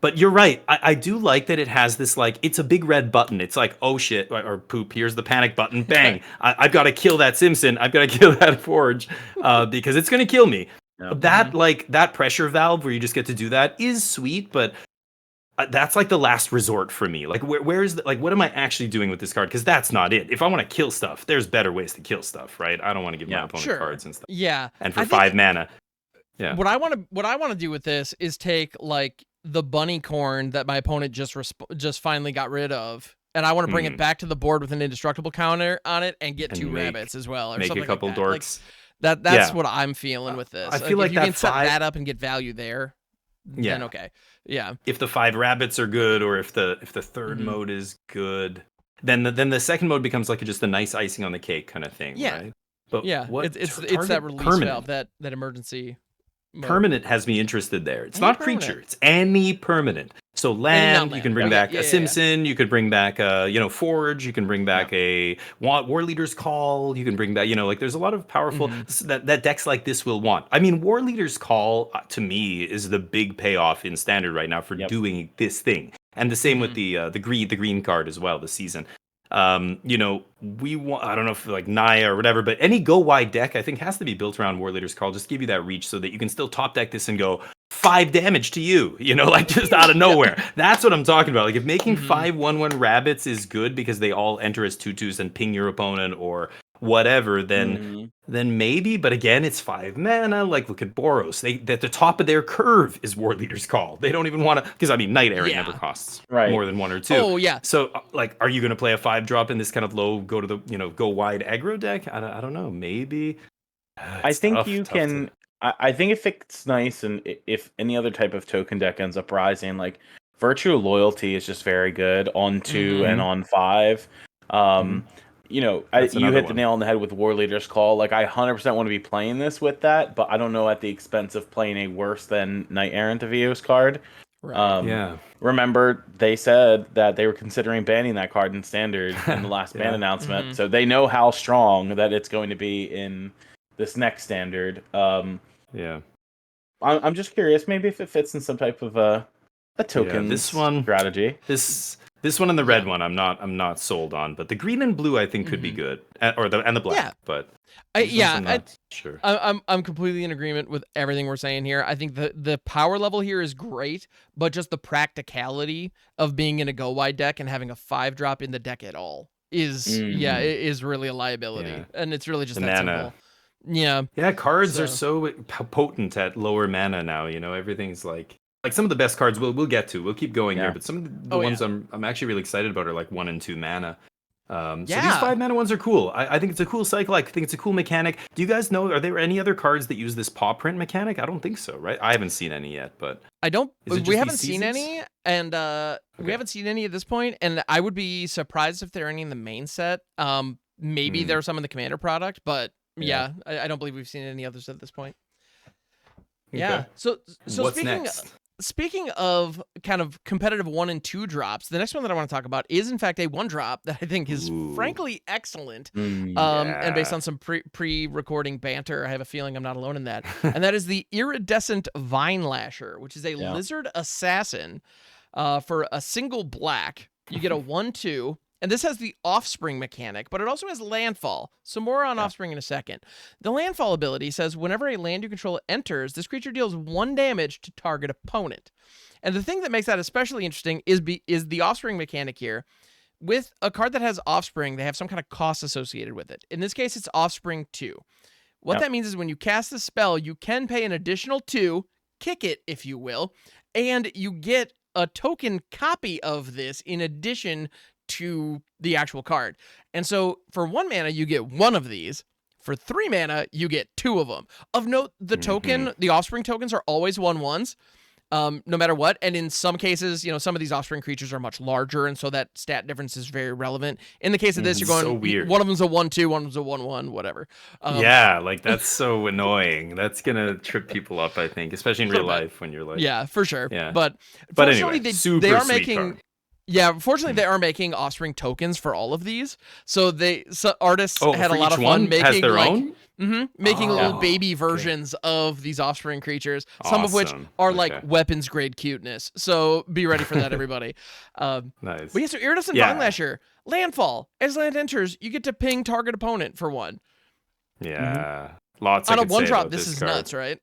But you're right. I do like that it has this like it's a big red button. It's like oh shit or poop. Here's the panic button. Bang! I've got to kill that Simpson. I've got to kill that Forge because it's gonna kill me. That like that pressure valve where you just get to do that is sweet, but that's like the last resort for me. Like where is what am I actually doing with this card? Because that's not it. If I want to kill stuff, there's better ways to kill stuff, right? I don't want to give my opponent cards and stuff. Yeah, and for 5 mana. Yeah. What I want to do with this is take like the Bunnycorn that my opponent just finally got rid of, and I want to bring it back to the board with an indestructible counter on it and get 2 rabbits as well, or make something a couple like dorks. That's what I'm feeling with this. I feel like if you can set that up and get value there, then okay. Yeah. If the 5 rabbits are good, or if the third mode is good, then the second mode becomes like just a nice icing on the cake kind of thing. Yeah. Right? But it's that release valve, that emergency. Permanent has me interested there. It's not creature. It's any permanent. So land, you can bring back a Simpson. You could bring back a Forge. You can bring back a War Leader's Call. You can bring back like there's a lot of powerful that decks like this will want. I mean, War Leader's Call to me is the big payoff in Standard right now for doing this thing. And the same with the green card as well this season. We want, I don't know if like Naya or whatever, but any go wide deck I think has to be built around War Leader's Call. Just give you that reach so that you can still top deck this and go 5 damage to you, like just out of nowhere. That's what I'm talking about. Like if making 5/1/1 rabbits is good because they all enter as 2/2s and ping your opponent or whatever, then maybe. But again, it's 5 mana. Like look at Boros. At the top of their curve is War Leader's Call. They don't even want to, because I mean Knight Errant never costs more than 1 or 2. Oh yeah. So like, are you going to play a 5-drop in this kind of low, go to the go wide aggro deck? I don't know. Maybe. I think you can. I think if it's nice, and if any other type of token deck ends up rising, like Virtue of Loyalty is just very good on 2 and on 5. You hit the nail on the head with War Leader's Call. Like I 100% want to be playing this with that, but I don't know at the expense of playing a worse than Knight Errant of Eos card. Right. Remember, they said that they were considering banning that card in Standard in the last ban announcement, so they know how strong that it's going to be in this next Standard. I'm just curious, maybe if it fits in some type of a token strategy. This one and the red one, I'm not sold on, but the green and blue I think could be good, and the black. Yeah. But I'm not sure. I'm completely in agreement with everything we're saying here. I think the power level here is great, but just the practicality of being in a go wide deck and having a 5-drop in the deck at all is is really a liability, and it's really just the that mana. Simple. Yeah, cards are so potent at lower mana now. Everything's like some of the best cards we'll get to. We'll keep going here, but some of the ones I'm actually really excited about are like 1 and 2 mana. So these 5 mana ones are cool. I think it's a cool cycle. I think it's a cool mechanic. Do you guys know, are there any other cards that use this paw print mechanic? I don't think so, right? I haven't seen any yet, but I don't. We haven't seen seasons? any, and we haven't seen any at this point. And I would be surprised if there are any in the main set. Maybe there are some in the Commander product, but I don't believe we've seen any others at this point. Yeah. So what's next? Speaking of kind of competitive 1 and 2 drops, the next one that I want to talk about is in fact a 1-drop that I think is frankly excellent. And based on some pre-recording banter, I have a feeling I'm not alone in that. And that is the Iridescent Vine Lasher, which is a lizard assassin for a single black. You get a 1/2. And this has the Offspring mechanic, but it also has Landfall. So more on Offspring in a second. The Landfall ability says whenever a land you control enters, this creature deals 1 damage to target opponent. And the thing that makes that especially interesting is the Offspring mechanic here. With a card that has Offspring, they have some kind of cost associated with it. In this case, it's Offspring 2. What that means is when you cast the spell, you can pay an additional 2, kick it, if you will, and you get a token copy of this in addition to the actual card. And so for 1 mana, you get 1 of these. For 3 mana, you get 2 of them. Of note, the token, the Offspring tokens are always 1/1s, no matter what. And in some cases, some of these Offspring creatures are much larger, and so that stat difference is very relevant. In the case of this, you're going, so weird. One of them's a 1/2, one of them's a 1/1, whatever. That's so annoying. That's gonna trip people up, I think, especially in real life when you're like, for sure. But anyway, they are making. Yeah, fortunately, they are making Offspring tokens for all of these. So artists had a lot of fun making their own? Making little baby versions of these Offspring creatures, some of which are like weapons grade cuteness. So be ready for that, everybody. Nice. But so Iridescent Vine Lasher, Landfall. As land enters, you get to ping target opponent for 1. Yeah. Lots on I a could say 1-drop. about This is card. nuts, right?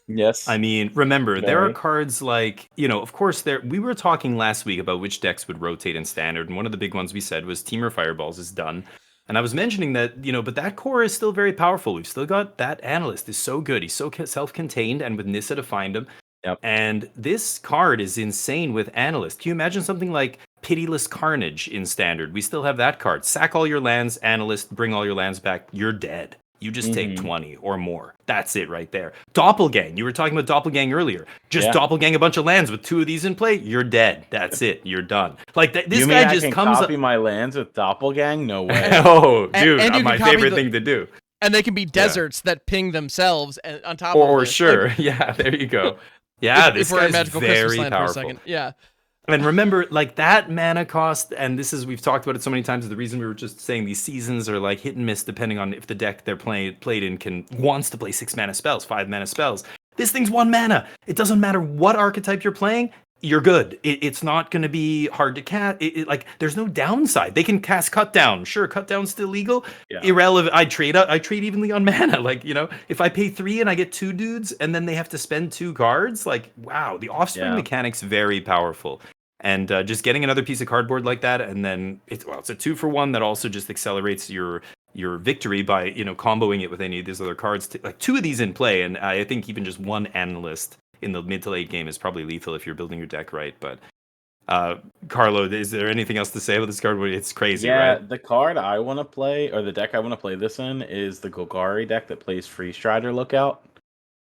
Yes. I mean, remember, there are cards like, of course, we were talking last week about which decks would rotate in Standard, and one of the big ones we said was Temur Fireballs is done. And I was mentioning that, but that core is still very powerful. We've still got that Analyst is so good. He's so self-contained, and with Nissa to find him. Yep. And this card is insane with Analyst. Can you imagine something like Pitiless Carnage in Standard? We still have that card. Sack all your lands, Analyst, bring all your lands back. You're dead. You just take 20 or more. That's it right there. Doppelgang. You were talking about Doppelgang earlier. Just Doppelgang a bunch of lands with 2 of these in play. You're dead. That's it. You're done. Like this guy just can comes copy my lands with Doppelgang? No way. Oh, dude, and my favorite thing to do. And they can be deserts that ping themselves on top of Or this. sure. Yeah, there you go. Yeah, this guy's Magical very Land powerful. For a second. Yeah. And remember, like that mana cost, and we've talked about it so many times. The reason we were just saying these seasons are like hit and miss, depending on if the deck they're played in wants to play 6 mana spells, 5 mana spells. This thing's 1 mana. It doesn't matter what archetype you're playing. you're good. It's not going to be hard to cast. Like, there's no downside. They can cast cut down. Sure, cut down's still legal. Yeah. Irrelevant. I trade evenly on mana. Like, if I pay 3 and I get 2 dudes, and then they have to spend 2 cards. Like, wow, the offspring mechanic's very powerful. And just getting another piece of cardboard like that, and then it's a 2-for-1 that also just accelerates your victory by comboing it with any of these other cards. Like 2 of these in play, and I think even just 1 analyst in the mid to late game is probably lethal if you're building your deck right. But Carlo, is there anything else to say about this card? It's crazy, right? The card I want to play, or the deck I want to play this in, is the Golgari deck that plays Free Strider Lookout.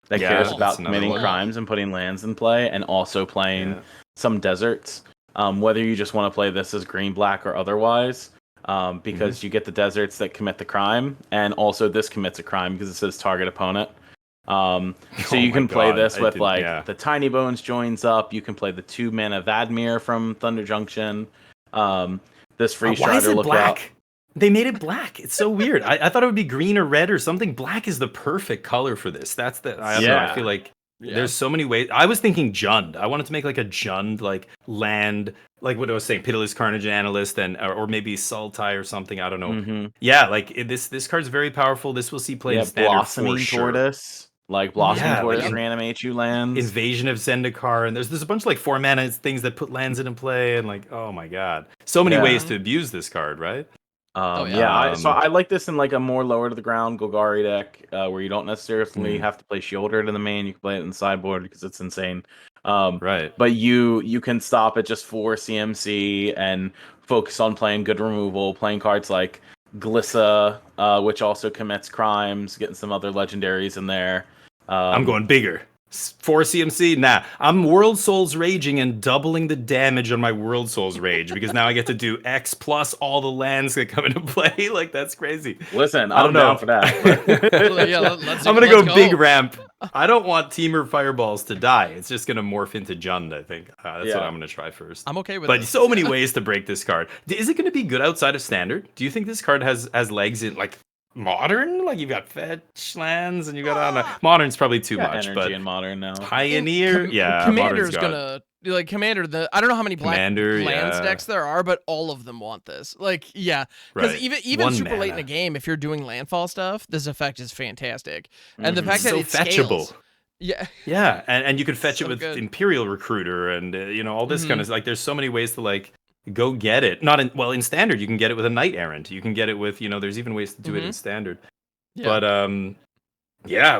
That cares about committing crimes and putting lands in play, and also playing some deserts. Whether you just want to play this as green, black, or otherwise, because you get the deserts that commit the crime, and also this commits a crime because it says target opponent. So you can play this with the Tiny Bones joins up. You can play the 2 mana Vadmir from Thunder Junction. This Free Strider Lookout. Black? They made it black. It's so weird. I thought it would be green or red or something. Black is the perfect color for this. I don't know. I feel like there's so many ways. I was thinking Jund. I wanted to make like a Jund land, like what I was saying, Pitiless Carnage Analyst, or maybe Sultai or something. I don't know. Yeah, like this card's very powerful. This will see play in standard Blossoming for sure. Tortoise. Like Blossoming Tortoise reanimate you lands. Invasion of Zendikar, and there's a bunch of like 4 mana things that put lands into play, and like, oh my god, so many ways to abuse this card, right? So I like this in like a more lower to the ground Golgari deck, where you don't necessarily have to play Shielder to the main. You can play it in the sideboard because it's insane. Right. But you can stop at just 4 CMC and focus on playing good removal, playing cards like Glissa, which also commits crimes, getting some other legendaries in there. I'm going bigger. 4 CMC? Nah. I'm World Souls Raging and doubling the damage on my World Souls Rage because now I get to do X plus all the lands that come into play. Like, that's crazy. Listen, I'm down for that. I'm going to go big ramp. I don't want Teamer Fireballs to die. It's just going to morph into Jund, I think. That's what I'm going to try first. I'm okay with it. But so many ways to break this card. Is it going to be good outside of Standard? Do you think this card has legs in, like, Modern? Like, you've got fetch lands and you got Modern's probably too much, energy but in Modern now. Pioneer, Commander's gonna Commander. I don't know how many black lands decks there are, but all of them want this. Like, because even super late in the game, if you're doing landfall stuff, this effect is fantastic, and the fact that it's fetchable. Scales, yeah, and you could fetch it with Imperial Recruiter and all this kind of, like, there's so many ways to like go get it. In Standard you can get it with a Knight Errant. You can get it with there's even ways to do it in Standard. But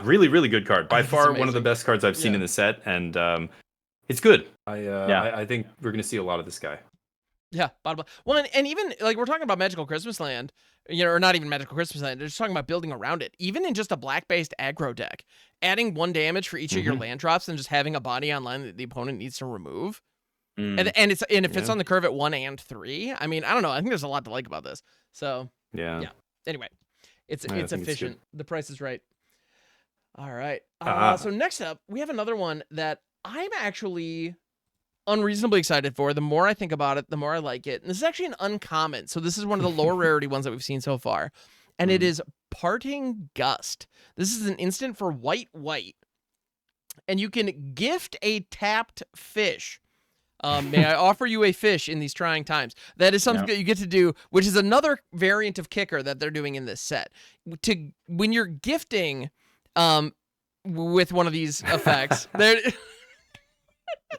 really, really good card. By far one of the best cards I've seen in the set, and it's good. I think we're gonna see a lot of this guy. Yeah, bottom line. Well, and even like we're talking about Magical Christmas Land, or not even Magical Christmas Land. They're just talking about building around it. Even in just a black-based aggro deck, adding 1 damage for each of your land drops and just having a body online that the opponent needs to remove. And if it's on the curve at 1 and 3, I mean, I don't know. I think there's a lot to like about this. So yeah. Anyway, it's efficient. The price is right. All right. So next up, we have another one that I'm actually unreasonably excited for. The more I think about it, the more I like it. And this is actually an uncommon. So this is one of the lower rarity ones that we've seen so far. And it is Parting Gust. This is an instant for white. And you can gift a tapped fish. May I offer you a fish in these trying times? That is something that you get to do, which is another variant of kicker that they're doing in this set. When you're gifting with one of these effects,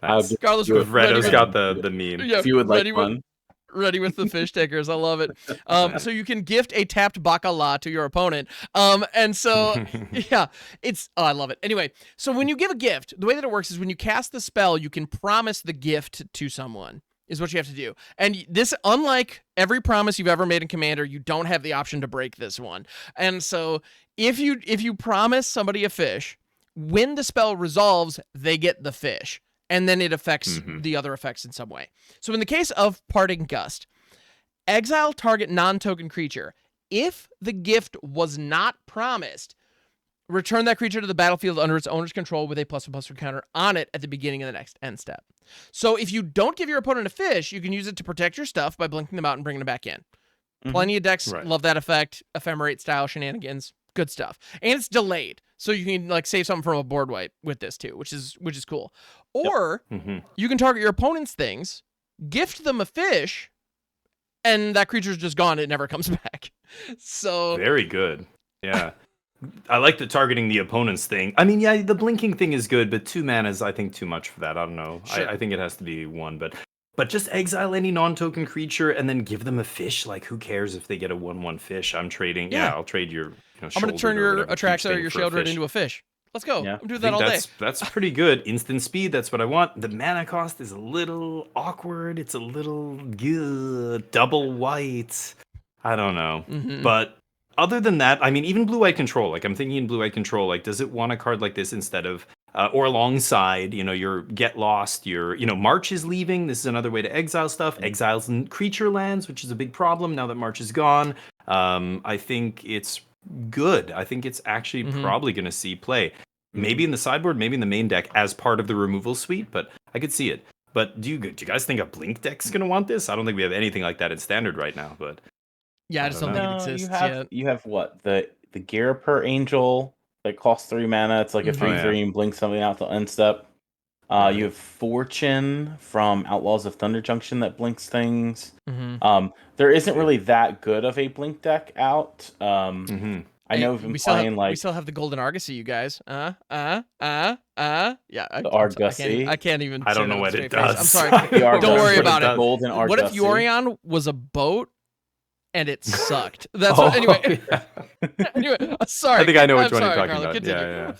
Carlos Redo's got the meme. If you would like one. Ready with the fish takers. I love it. So you can gift a tapped bacala to your opponent. And so, I love it. Anyway, so when you give a gift, the way that it works is when you cast the spell, you can promise the gift to someone, is what you have to do. And this, unlike every promise you've ever made in Commander, you don't have the option to break this one. And so if you promise somebody a fish, when the spell resolves, they get the fish. And then it affects the other effects in some way. So in the case of Parting Gust, exile target non-token creature. If the gift was not promised, return that creature to the battlefield under its owner's control with a +1/+1 counter on it at the beginning of the next end step. So if you don't give your opponent a fish, you can use it to protect your stuff by blinking them out and bringing them back in. Plenty of decks love that effect. Ephemerate style shenanigans. Good stuff. And it's delayed. So you can like save something from a board wipe with this too, which is cool. Or Yep. you can target your opponent's things, gift them a fish, and that creature's just gone. It never comes back. So very good. Yeah. I like the targeting the opponent's thing. I mean, yeah, the blinking thing is good, but 2 mana is, I think, too much for that. I don't know. Sure. I think it has to be 1, but just exile any non-token creature and then give them a fish. Like, who cares if they get a 1/1 fish? I'm trading. Yeah, I'll trade your. I'm going to turn your Atraxa or your Sheoldred into a fish. Let's go. I'm doing that all day. That's pretty good. Instant speed. That's what I want. The mana cost is a little awkward. It's a little double white. I don't know, but. Other than that, I mean, even blue-white control, like I'm thinking in blue-white control, like does it want a card like this instead of, or alongside, your Get Lost, your, March is leaving. This is another way to exile stuff. Exiles and creature lands, which is a big problem now that March is gone. I think it's good. I think it's actually probably going to see play. Maybe in the sideboard, maybe in the main deck as part of the removal suite, but I could see it. But do you guys think a Blink deck's going to want this? I don't think we have anything like that in Standard right now, but... Yeah, I just don't think it exists. You have what? The Garroper Angel that costs 3 mana. It's like a 3/3 and blinks something out to end step. You have Fortune from Outlaws of Thunder Junction that blinks things. There isn't really that good of a blink deck out. I know we've been playing we still have the Golden Argosy, you guys. Yeah, the Argosy. I can't even. I don't know what it does. I'm sorry. Don't worry about it. Golden Argosy. What if Yorion was a boat? And it sucked. That's what, anyway. Anyway, sorry. I think I know which one you're talking Carlo, about. Continue.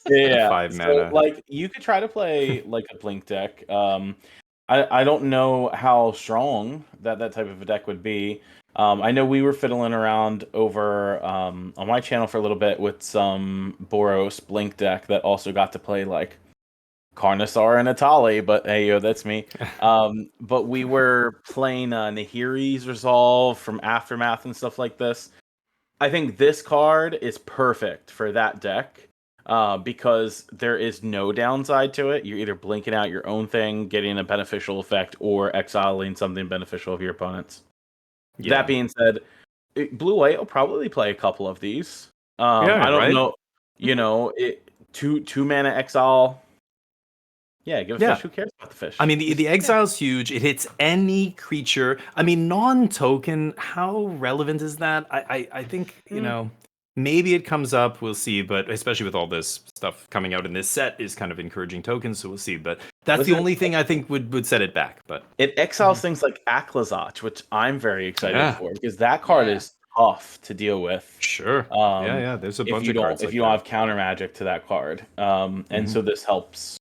Yeah. 5 mana. So, like, you could try to play like a blink deck. I don't know how strong that type of a deck would be. I know we were fiddling around over on my channel for a little bit with some Boros blink deck that also got to play like Carnosaur and Atali, but hey, yo, that's me. But we were playing Nahiri's Resolve from Aftermath and stuff like this. I think this card is perfect for that deck because there is no downside to it. You're either blinking out your own thing, getting a beneficial effect, or exiling something beneficial of your opponents. Yeah. That being said, Blue-White will probably play a couple of these. I don't know. Two mana exile. Yeah, give a fish. Who cares about the fish? I mean, the exile's huge. It hits any creature. I mean, non-token, how relevant is that? I think, maybe it comes up. We'll see. But especially with all this stuff coming out in this set is kind of encouraging tokens. So we'll see. But that's the only thing I think would set it back. But it exiles things like Aklazach, which I'm very excited for because that card is tough to deal with. Sure. There's a bunch of cards. If you don't have counter magic to that card. And so this helps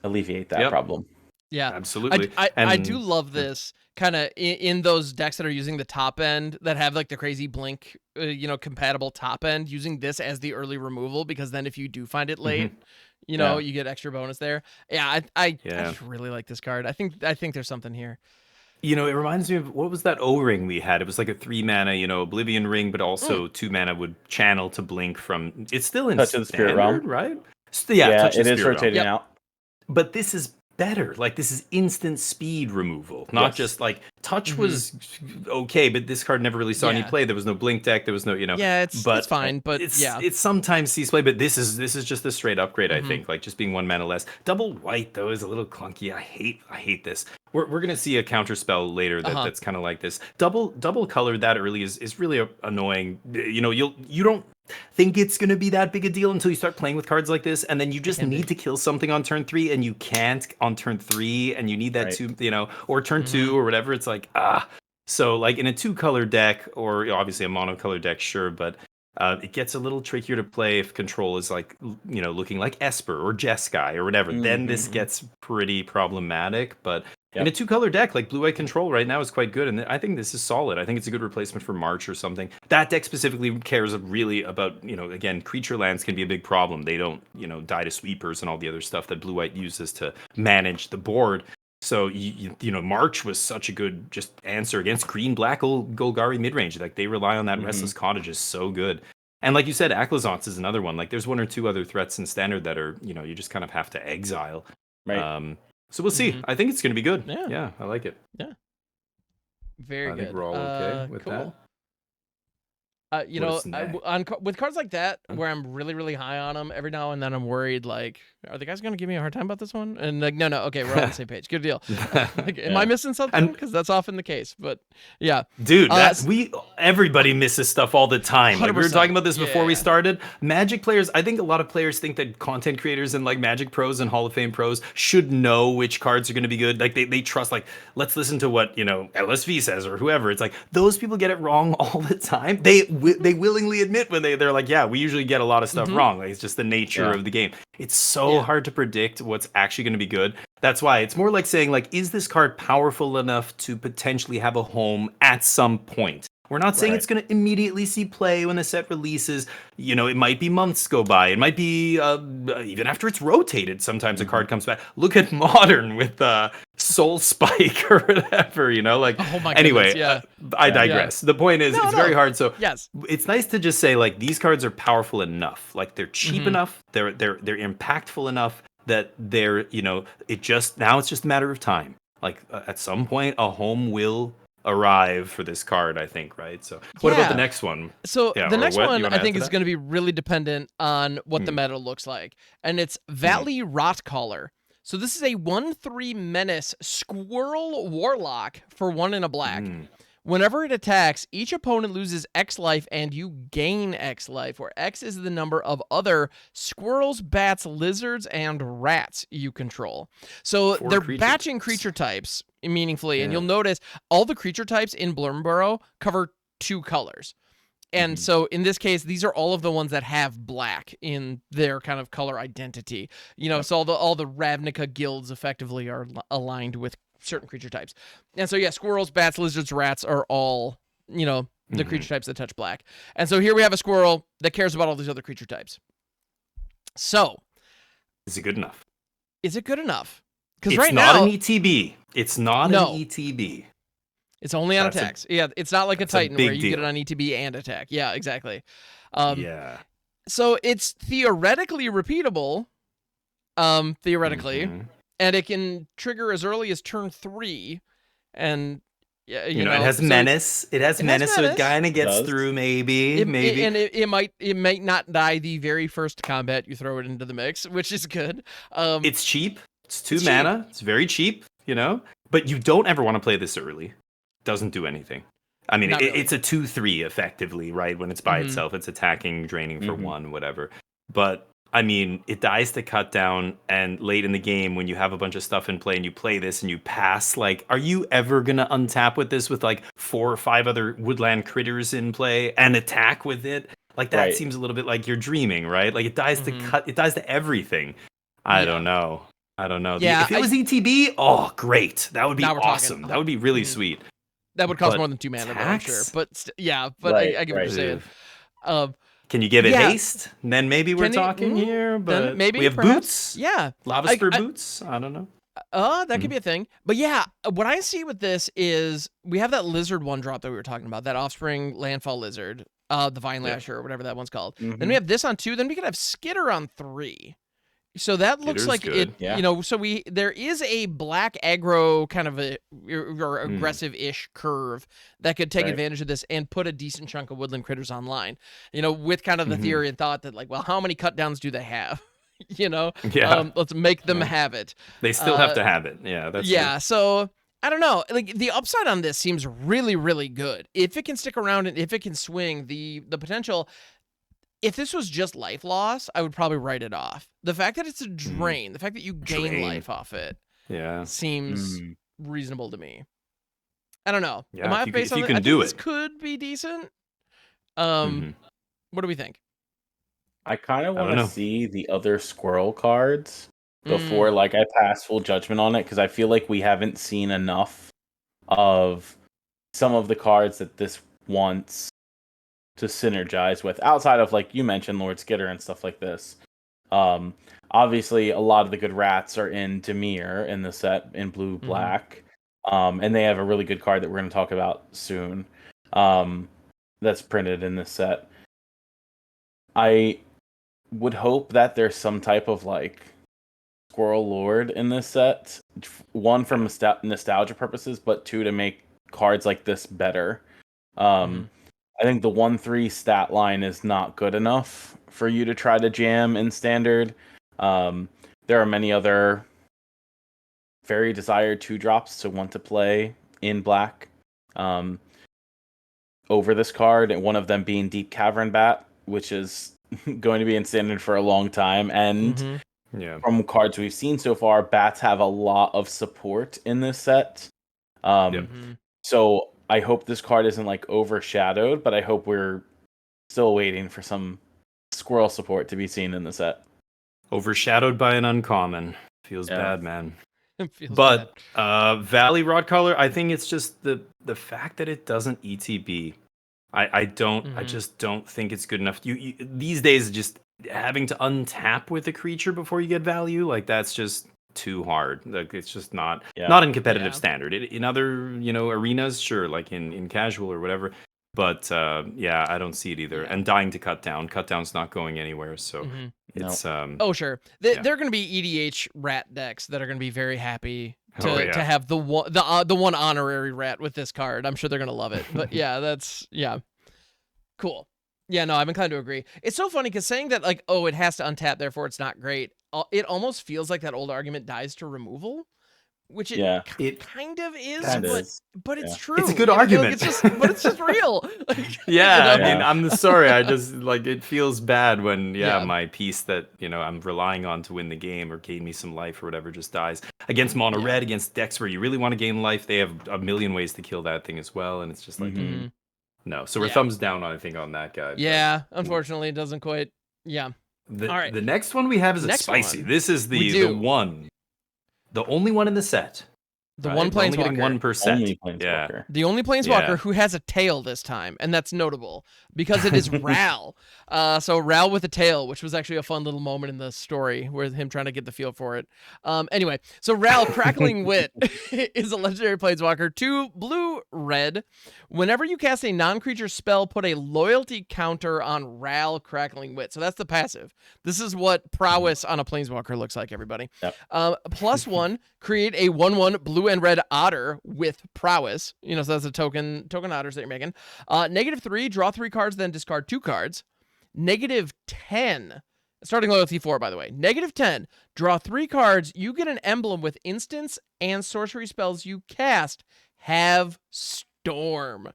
alleviate that problem. Yeah, absolutely. I do love this kind of in those decks that are using the top end that have like the crazy blink, compatible top end, using this as the early removal because then if you do find it late, you get extra bonus there. Yeah, I just really like this card. I think there's something here. It reminds me of what was that O-ring we had? It was like a 3 mana, Oblivion Ring, but also 2 mana would channel to blink from. It's still in Touch of the Spirit Realm, right? Touch it is rotating out. But this is better. Like, this is instant speed removal, not just like touch was okay, but this card never really saw any play. There was no blink deck. There was no, Yeah, it's fine, but it sometimes sees play. But this is just a straight upgrade. I think, like just being 1 mana less. Double white though is a little clunky. I hate this. We're gonna see a counter spell later that's kind of like this. Double color that early is really annoying. You don't think it's going to be that big a deal until you start playing with cards like this, and then you just need to kill something on turn 3 and you can't on turn 3 and you need that or turn 2 or whatever. It's like so like in a 2-color deck or obviously a monocolor deck, sure, but it gets a little trickier to play if control is like looking like Esper or Jeskai or whatever. Then this gets pretty problematic. But in a 2-color deck, like blue-white control right now is quite good, and I think this is solid. I think it's a good replacement for March or something. That deck specifically cares really about, again, creature lands can be a big problem. They don't, die to sweepers and all the other stuff that blue-white uses to manage the board. So, March was such a good just answer against green-black Golgari midrange. Like, they rely on that Restless Cottage is so good. And like you said, Aklazach is another one. Like, there's 1 or 2 other threats in Standard that are, you just kind of have to exile. Right. So we'll see. I think it's going to be good. Yeah, I like it. Yeah. Very good. I think we're all okay with that. With cards like that, where I'm really, really high on them, every now and then I'm worried, like, are the guys going to give me a hard time about this one? And like, no, okay, we're on the same page. Good deal. Like, am I missing something? Because that's often the case. But yeah, dude, everybody misses stuff all the time. Like we were talking about this before we started. Magic players, I think a lot of players think that content creators and like Magic pros and Hall of Fame pros should know which cards are going to be good. Like they trust, like, let's listen to what LSV says or whoever. It's like those people get it wrong all the time. They willingly admit when they're like, yeah, we usually get a lot of stuff wrong. Like it's just the nature of the game. It's so hard to predict what's actually going to be good. That's why it's more like saying, like, is this card powerful enough to potentially have a home at some point? We're not saying it's going to immediately see play when the set releases. It might be months go by. It might be even after it's rotated. Sometimes a card comes back. Look at Modern with Soul Spike or whatever. Oh my anyway. Goodness, I digress. The point is, it's very hard. So yes, it's nice to just say, like, these cards are powerful enough. Like they're cheap enough. They're impactful enough that they're it's just a matter of time. Like at some point, a home will arrive for this card, I think, right? So what about the next one? So the next one I think is going to be really dependent on what the meta looks like, and it's Valley Rotcaller. So this is a 1/3 menace squirrel warlock for 1 and a black. Whenever it attacks, each opponent loses X life and you gain X life, where X is the number of other squirrels, bats, lizards, and rats you control. So they're batching creature types meaningfully, and you'll notice all the creature types in Bloomburrow cover 2 colors. And so in this case, these are all of the ones that have black in their kind of color identity. So all the Ravnica guilds effectively are aligned with certain creature types. And so squirrels, bats, lizards, rats are all, the creature types that touch black. And so here we have a squirrel that cares about all these other creature types. So is it good enough? Is it good enough? Because right now, it's not an ETB. It's not an ETB. It's only on attacks. It's not like a Titan where you get it on ETB and attack. Yeah, exactly. So it's theoretically repeatable. Theoretically. And it can trigger as early as turn 3, and it has menace. It has menace, so it kind of gets through. Maybe. And it might not die the very first combat you throw it into the mix, which is good. It's cheap. It's 2 mana. It's very cheap. But you don't ever want to play this early. Doesn't do anything. I mean, it's a 2/3 effectively, right? When it's by itself, it's attacking, draining for 1, whatever. But I mean, it dies to cut down, and late in the game, when you have a bunch of stuff in play and you play this and you pass, like, are you ever gonna untap with this with like 4 or 5 other woodland critters in play and attack with it? Like that seems a little bit like you're dreaming, right? Like it dies to cut, it dies to everything. I don't know. Yeah, if it was ETB, oh great, that would be awesome. That would be really sweet. That would cost more than 2 mana, though, I'm sure. But I get what you're saying. Can you give it haste? Then maybe we're talking here. But maybe we have boots. Yeah, Lava Spur boots. I don't know. That could be a thing. But what I see with this is we have that lizard 1-drop that we were talking about, that Offspring Landfall Lizard, the Vine Lasher or whatever that one's called. Then we have this on 2. Then we could have Skitter on 3. So that looks like good. There is a black aggro kind of or aggressive-ish curve that could take advantage of this and put a decent chunk of woodland critters online. With kind of the theory and thought that, like, well, how many cut downs do they have? Let's make them have it. They still have to have it. Yeah, that's true. So I don't know. Like, the upside on this seems really, really good. If it can stick around and if it can swing, the potential. If this was just life loss, I would probably write it off. The fact that it's a drain, the fact that you gain life off it, seems reasonable to me. I don't know. Yeah, am I based on you I can think do this it. could be decent. What do we think? I kind of want to see the other squirrel cards before like I pass full judgment on it, because I feel like we haven't seen enough of some of the cards that this wants to synergize with, outside of, like you mentioned, Lord Skitter and stuff like this. Obviously a lot of the good rats are in Demir in the set in blue black, and they have a really good card that we're going to talk about soon, that's printed in this set. I would hope that there's some type of like Squirrel Lord in this set, 1 for nostalgia purposes, but 2 to make cards like this better. I think the 1/3 stat line is not good enough for you to try to jam in standard. There are many other very desired 2-drops to want to play in black over this card, and one of them being Deep Cavern Bat, which is going to be in standard for a long time. And from cards we've seen so far, bats have a lot of support in this set. So I hope this card isn't like overshadowed, but I hope we're still waiting for some squirrel support to be seen in the set. Overshadowed by an uncommon. Feels bad, man. But Valley Rodcaller, I think it's just the fact that it doesn't ETB. I just don't think it's good enough. You these days, just having to untap with a creature before you get value, like that's just too hard. Like it's just not in competitive standard. In other arenas, sure, like in casual or whatever. But I don't see it either. And dying to cut down's not going anywhere. So it's sure, they're going to be EDH rat decks that are going to be very happy to have the one honorary rat with this card. I'm sure they're going to love it. But that's cool. Yeah, no, I'm inclined to agree. It's so funny because saying that like, it has to untap, therefore it's not great. It almost feels like that old argument dies to removal, which it kind of is, but it's true. It's a good argument. But it's just real. I mean, I'm sorry. I just like it feels bad when my piece that I'm relying on to win the game or gain me some life or whatever just dies against mono red, against decks where you really want to gain life. They have a million ways to kill that thing as well, and it's just like no. So we're thumbs down on that guy. Yeah, unfortunately, it doesn't quite. Yeah. All right. The next one we have is a spicy. This is the only one in the set. The one planeswalker. 1%. The only planeswalker who has a tail this time, and that's notable because it is Ral. So Ral with a tail, which was actually a fun little moment in the story with him trying to get the feel for it. Anyway, so Ral, Crackling Wit, is a legendary planeswalker. 2 blue-red. Whenever you cast a non-creature spell, put a loyalty counter on Ral, Crackling Wit. So that's the passive. This is what prowess on a planeswalker looks like, everybody. Yep. +1, create a 1/1 blue and red otter with prowess. So that's a token otters that you're making. -3, draw 3 cards, then discard 2 cards. -10, starting loyalty 4, by the way. -10, draw 3 cards. You get an emblem with instants and sorcery spells you cast have Storm.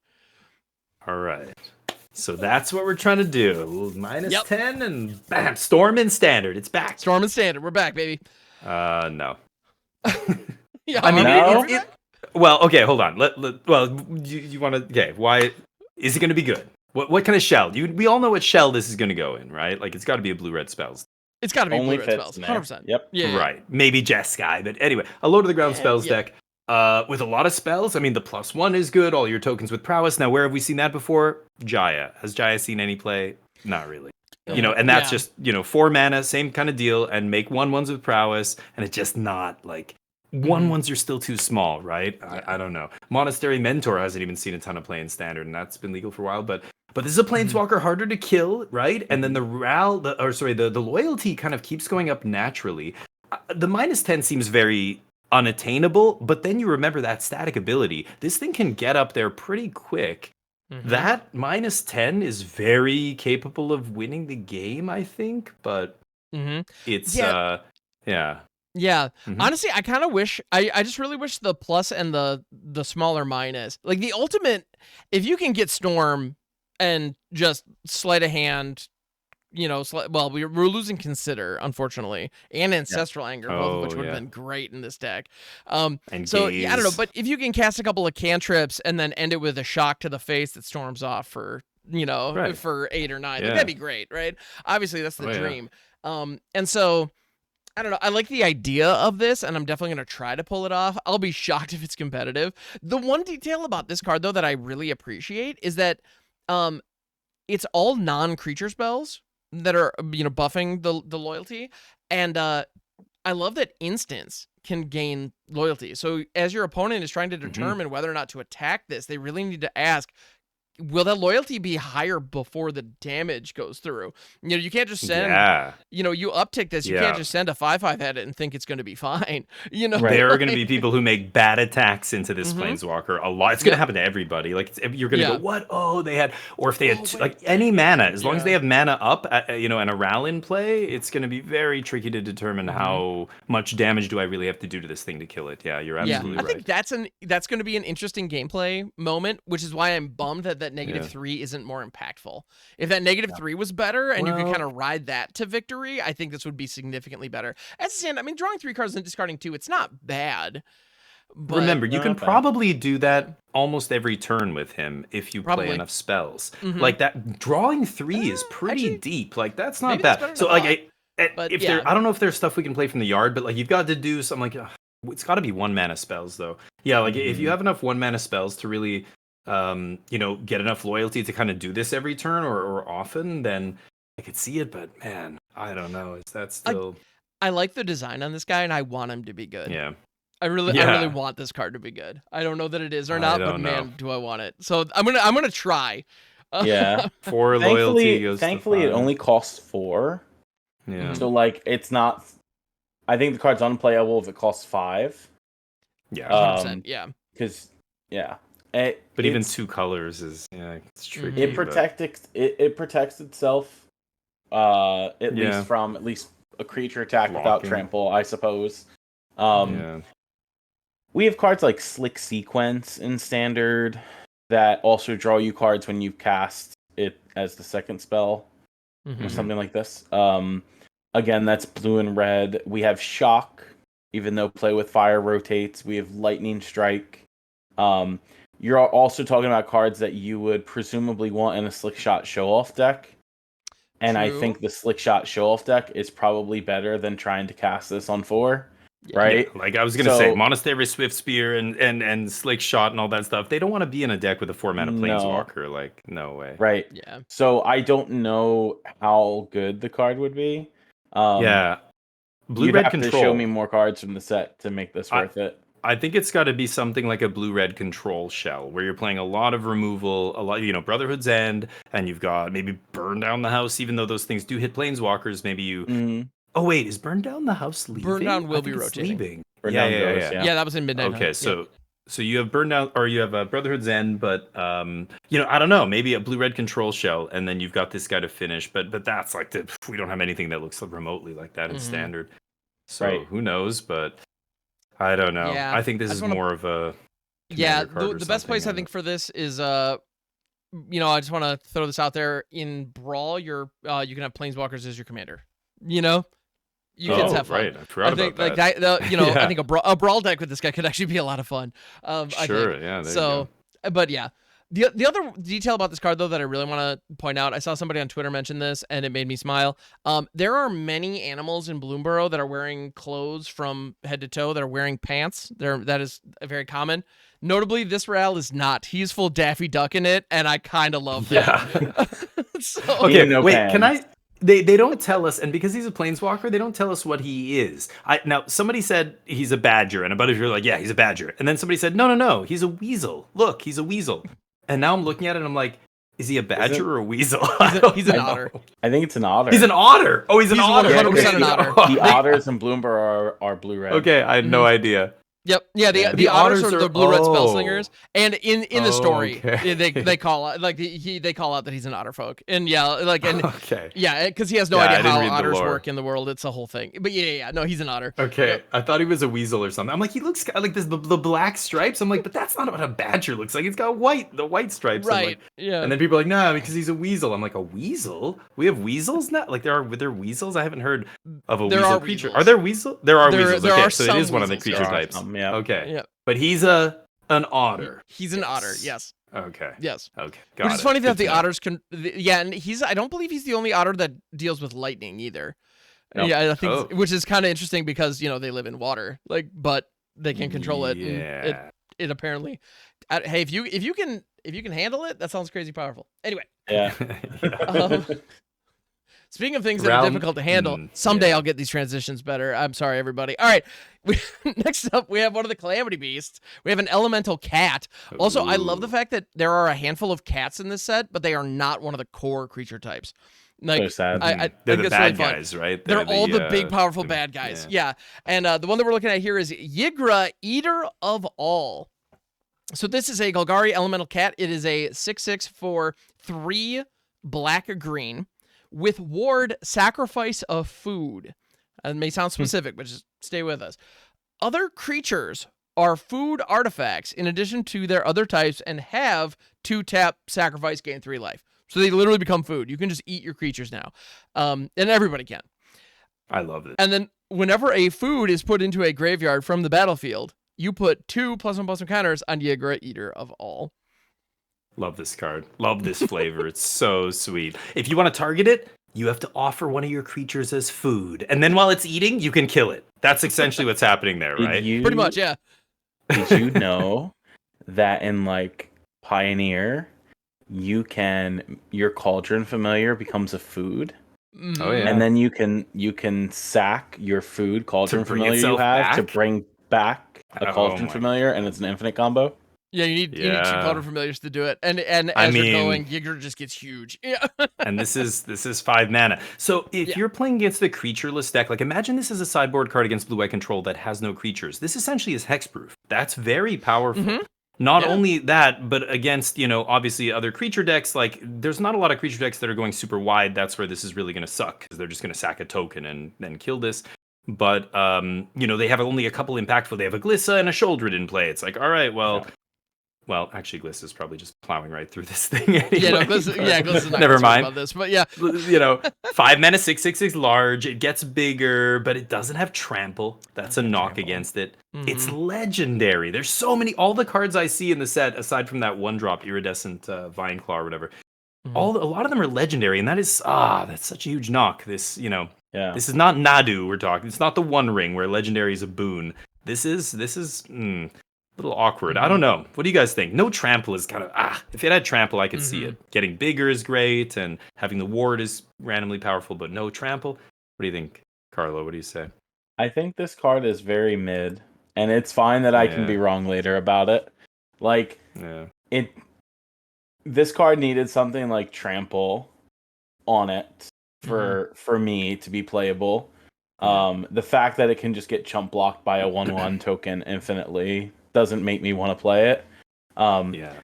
All right. So that's what we're trying to do. -10 and bam, Storm in standard. It's back. Storm in standard. We're back, baby. No. I mean, well, okay, hold on. You want to? Okay, why is it going to be good? What kind of shell? We all know what shell this is going to go in, right? Like it's got to be a blue-red spells. It's got to be blue-red spells. 100%. Yep. Yeah. Right. Maybe Jeskai, but anyway, a low to the ground spells deck. With a lot of spells. I mean, the +1 is good. All your tokens with prowess. Now, where have we seen that before? Jaya. Has Jaya seen any play? Not really. And that's just 4 mana, same kind of deal, and make 1/1s with prowess, and it's just not like 1/1s are still too small, right? I don't know. Monastery Mentor hasn't even seen a ton of play in standard, and that's been legal for a while, but this is a planeswalker harder to kill, right? And then the loyalty kind of keeps going up naturally. The -10 seems very unattainable, but then you remember that static ability. This thing can get up there pretty quick. That -10 is very capable of winning the game, I think, but it's Honestly, I kind of wish I just really wish the plus and the smaller minus, like the ultimate, if you can get Storm and just sleight of hand, we're losing Consider, unfortunately, and Ancestral Anger, both of which would have been great in this deck. And I don't know, but if you can cast a couple of cantrips and then end it with a shock to the face that storms off for for 8 or 9, that'd be great, right? Obviously, that's the dream. And so I don't know. I like the idea of this, and I'm definitely going to try to pull it off. I'll be shocked if it's competitive. The one detail about this card, though, that I really appreciate is that it's all non-creature spells that are buffing the loyalty, and I love that instants can gain loyalty. So as your opponent is trying to determine whether or not to attack this, they really need to ask, will that loyalty be higher before the damage goes through? You can't just send, you uptick this. You can't just send a 5/5 at it and think it's going to be fine. There are going to be people who make bad attacks into this Planeswalker a lot. It's going to happen to everybody. Like, you're going to go, what? Oh, they had, or if they had, any mana, as long as they have mana up, and a Ral in play, it's going to be very tricky to determine how much damage do I really have to do to this thing to kill it. Yeah, you're absolutely right. I think that's going to be an interesting gameplay moment, which is why I'm bummed that -3 isn't more impactful. If that -3 was better and you could kind of ride that to victory, I think this would be significantly better. As a stand, I mean, drawing 3 cards and discarding 2, it's not bad. But remember, you can probably do that almost every turn with him if you play enough spells. Like that, drawing 3 is pretty deep. Like, that's not bad. So like, I don't know if there's stuff we can play from the yard, but like, you've got to do something like, it's got to be 1 mana spells though. Yeah, like if you have enough 1 mana spells to really get enough loyalty to kind of do this every turn or often, then I could see it. But man, I don't know. Is that still? I like the design on this guy, and I want him to be good. Yeah, I really want this card to be good. I don't know that it is or not, but man, do I want it? So I'm gonna try. Yeah, 4 loyalty goes. Thankfully, it only costs 4. Yeah. So like, it's not. I think the card's unplayable if it costs 5. Yeah. 100%, yeah. Because but even 2 colors is it's tricky. It protects itself, at least from a creature attack without trample, I suppose. We have cards like Slick Sequence in Standard that also draw you cards when you cast it as the second spell, or something like this. Again, that's blue and red. We have Shock, even though Play with Fire rotates. We have Lightning Strike. You're also talking about cards that you would presumably want in a Slick Shot Show-Off deck. And I think the Slick Shot Show-Off deck is probably better than trying to cast this on 4, right? Yeah, like I was going to say, Monastery Swift Spear and Slick Shot and all that stuff, they don't want to be in a deck with a 4-mana Planeswalker. Like, no way. Right. Yeah. So I don't know how good the card would be. Blue-red control. To show me more cards from the set to make this worth it. I think it's got to be something like a blue-red control shell, where you're playing a lot of removal, a lot, Brotherhood's End, and you've got maybe Burn Down the House, even though those things do hit Planeswalkers. Maybe you. Oh wait, is Burn Down the House leaving? Burn Down will be rotating. Yeah. That was in Midnight. Okay, so you have Burn Down, or you have a Brotherhood's End, but I don't know, maybe a blue-red control shell, and then you've got this guy to finish. But that's like we don't have anything that looks remotely like that in Standard. So who knows? But I don't know. Yeah, I think this is more of a the best place I think for this is I just want to throw this out there. In Brawl, you can have Planeswalkers as your commander. You kids have fun. Right. I forgot think about that. I think a Brawl deck with this guy could actually be a lot of fun. Sure, yeah. There you go. But yeah. The other detail about this card, though, that I really want to point out, I saw somebody on Twitter mention this, and it made me smile. There are many animals in Bloomburrow that are wearing clothes from head to toe, that are wearing pants. That is very common. Notably, this Ral is not. He's full Daffy Duck in it, and I kind of love that. Okay, wait, can I... They don't tell us, and because he's a Planeswalker, they don't tell us what he is. Now, somebody said he's a badger, and a bunch of you are like, yeah, he's a badger. And then somebody said, no, he's a weasel. Look, he's a weasel. And now I'm looking at it and I'm like, is he a badger or a weasel? He's an otter. I think it's an otter. He's an otter. Oh, he's an otter. 100% an otter. The otters in Bloomburrow are blue-red. Okay, I had no idea. Yep. Yeah. The otters are the blue-red spellslingers, and in the story, they call out they call out that he's an otter folk, and because he has no idea how otters work in the world. It's a whole thing. But no, he's an otter. Okay, yep. I thought he was a weasel or something. I'm like, he looks like this the black stripes. I'm like, but that's not what a badger looks like. It's got the white stripes. Right. Yeah. And then people are like, no, because he's a weasel. I'm like, a weasel? We have weasels now? Like there weasels? I haven't heard of a weasel creature. Are there weasels? There are weasels. Okay, so it is one of the creature types. Yeah. Okay. Yeah. But he's an otter. He's an otter, yes. Okay. Yes. Okay. Which is funny that the otters can. And I don't believe he's the only otter that deals with lightning either. Nope. Yeah, I think, which is kind of interesting because they live in water, but they can control it. Yeah. And it apparently. Hey, if you can handle it, that sounds crazy powerful. Anyway. Yeah. Speaking of things that are difficult to handle, someday I'll get these transitions better. I'm sorry, everybody. All right. Next up, we have one of the Calamity Beasts. We have an Elemental Cat. Also, I love the fact that there are a handful of cats in this set, but they are not one of the core creature types. Like, so sad. They're the bad guys, right? They're all the big, powerful bad guys. Yeah. And the one that we're looking at here is Ygra, Eater of All. So this is a Golgari Elemental Cat. It is a 6/6 for 3 black-green with ward Sacrifice of Food. It may sound specific, but just stay with us. Other creatures are food artifacts in addition to their other types and have 2-tap sacrifice, gain 3 life. So they literally become food. You can just eat your creatures now. And everybody can. I love it. And then whenever a food is put into a graveyard from the battlefield, you put 2 +1/+1 counters on Ygra, Eater of All. Love this card. Love this flavor. It's so sweet. If you want to target it, you have to offer one of your creatures as food. And then while it's eating, you can kill it. That's essentially what's happening there, right? Pretty much, yeah. Did you know that in like Pioneer, your Cauldron Familiar becomes a food? Oh yeah. And then you can sack your food Cauldron Familiar you have to bring back a Cauldron Familiar, and it's an infinite combo. Yeah, you need 2 Cauldron Familiars to do it, and as you're going, Ygra just gets huge. Yeah. And this is 5 mana. So if you're playing against a creatureless deck, like imagine this is a sideboard card against blue-white control that has no creatures. This essentially is hexproof. That's very powerful. Not only that, but against, obviously other creature decks, like there's not a lot of creature decks that are going super wide. That's where this is really going to suck, because they're just going to sack a token and then kill this. But, they have only a couple impactful. They have a Glissa and a Shouldered in play. It's like, all right, well... Well, actually, Gliss is probably just plowing right through this thing anyway. Gliss is not never mind about this, but yeah. 5 mana, 6/6 large. It gets bigger, but it doesn't have trample. That's a knock against it. It's legendary. There's so many. All the cards I see in the set, aside from that 1-drop iridescent Vine Claw or whatever, a lot of them are legendary, and that's such a huge knock. This, this is not Nadu we're talking. It's not the One Ring where legendary is a boon. This is. A little awkward. I don't know. What do you guys think? No trample is kind of if it had trample, I could see it. Getting bigger is great, and having the ward is randomly powerful, but no trample. What do you think, Carlo? What do you say? I think this card is very mid, and it's fine that I can be wrong later about it. Like this card needed something like trample on it for me to be playable. The fact that it can just get chump blocked by a 1/1 token infinitely doesn't make me want to play it.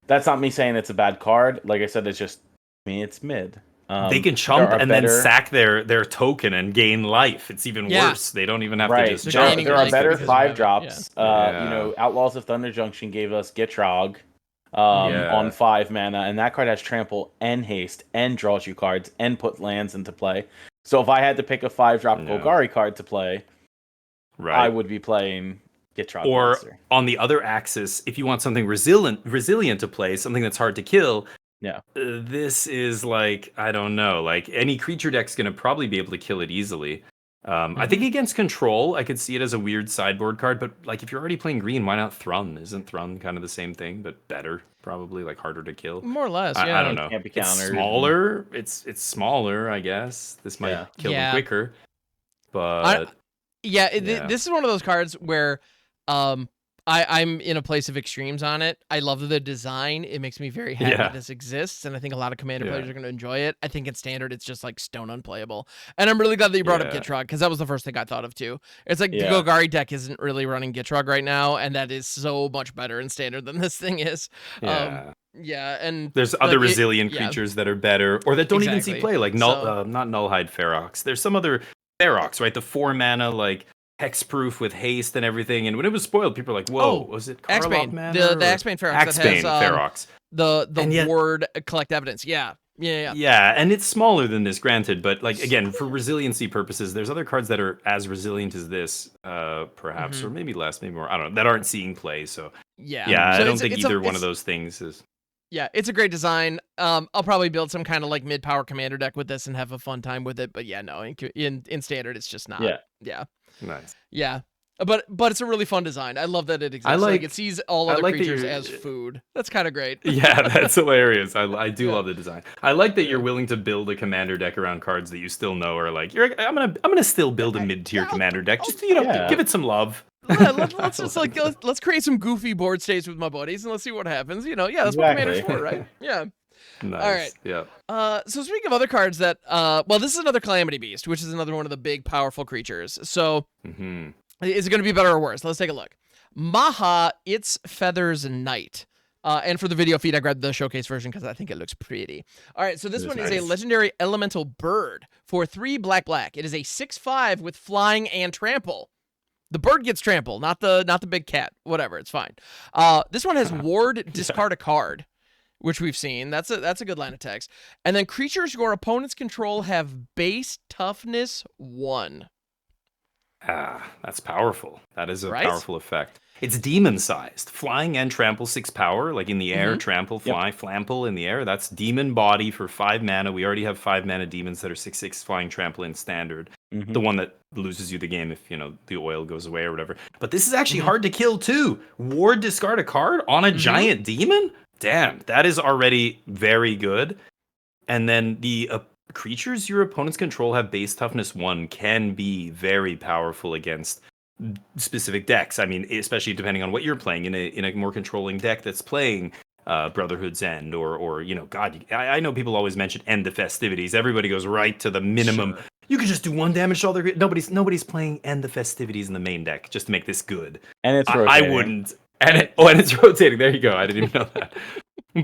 That's not me saying it's a bad card. Like I said, it's just it's mid. They can chump and then sack their token and gain life. It's even worse. They don't even have to just jump. There are better 5-drops. Outlaws of Thunder Junction gave us Gitrog on 5 mana, and that card has trample and haste and draws you cards and put lands into play. So if I had to pick a 5-drop Golgari card to play, I would be playing Gitrog. Or Monster. On the other axis, if you want something resilient to play, something that's hard to kill, this is like, I don't know, like any creature deck's going to probably be able to kill it easily. I think against control, I could see it as a weird sideboard card, but like if you're already playing green, why not Thrun? Isn't Thrun kind of the same thing, but better? Probably like harder to kill. More or less, I don't know. Can't be it's smaller. It's smaller, I guess. This might kill them quicker. But this is one of those cards where I'm in a place of extremes on it. I love the design. It makes me very happy that this exists, and I think a lot of Commander players are going to enjoy it. I think in Standard, it's just like stone unplayable. And I'm really glad that you brought up Gitrog, because that was the first thing I thought of too. It's like the Golgari deck isn't really running Gitrog right now, and that is so much better in Standard than this thing is. And there's other resilient creatures that are better, or that don't even see play, like not Nullhide Ferox. There's some other Ferox, right? The 4 mana, like hexproof with haste and everything, and when it was spoiled, people were like, "Whoa, was it Axebane? The Axebane Ferox that has Ferox. The word collect evidence." Yeah, and it's smaller than this, granted, but like again, for resiliency purposes, there's other cards that are as resilient as this, perhaps, or maybe less, maybe more. I don't know, that aren't seeing play. So so I don't think either one of those things is. Yeah, it's a great design. I'll probably build some kind of like mid-power commander deck with this and have a fun time with it. But in Standard, it's just not. Yeah. Nice. Yeah. But it's a really fun design. I love that it exists. Like it sees all other creatures as food. That's kind of great. Yeah, that's hilarious. I do love the design. I like that you're willing to build a commander deck around cards that you still know are like I'm gonna still build a mid-tier commander deck. Just give it some love. Let's just let's create some goofy board states with my buddies and let's see what happens. That's what commander's for, right? Yeah. Nice. All right. Yeah. So speaking of other cards that this is another Calamity Beast, which is another one of the big powerful creatures. So is it going to be better or worse? Let's take a look. Maha, Its Feathers Knight. And for the video feed, I grabbed the showcase version because I think it looks pretty. All right, so this one is a legendary elemental bird for 3 black. It is a 6/5 with flying and trample. The bird gets trample, not the big cat. Whatever, it's fine. This one has ward, discard a card, which we've seen. That's a good line of text. And then creatures your opponents control have base toughness 1. That's powerful. That is a powerful effect. It's demon-sized. Flying and trample 6 power, like in the air, trample, fly, flample in the air. That's demon body for 5 mana. We already have 5 mana demons that are 6/6 flying trample in standard. The one that loses you the game if, the oil goes away or whatever. But this is actually hard to kill too. Ward, discard a card on a giant demon? Damn, that is already very good. And then the creatures your opponents control have base toughness 1 can be very powerful against specific decks. I mean, especially depending on what you're playing in a more controlling deck that's playing Brotherhood's End or God, I know people always mention End the Festivities. Everybody goes right to the minimum. Sure. You could just do 1 damage to all their... Nobody's playing End the Festivities in the main deck just to make this good. And it's rotating. I wouldn't. And it's rotating. There you go. I didn't even know that.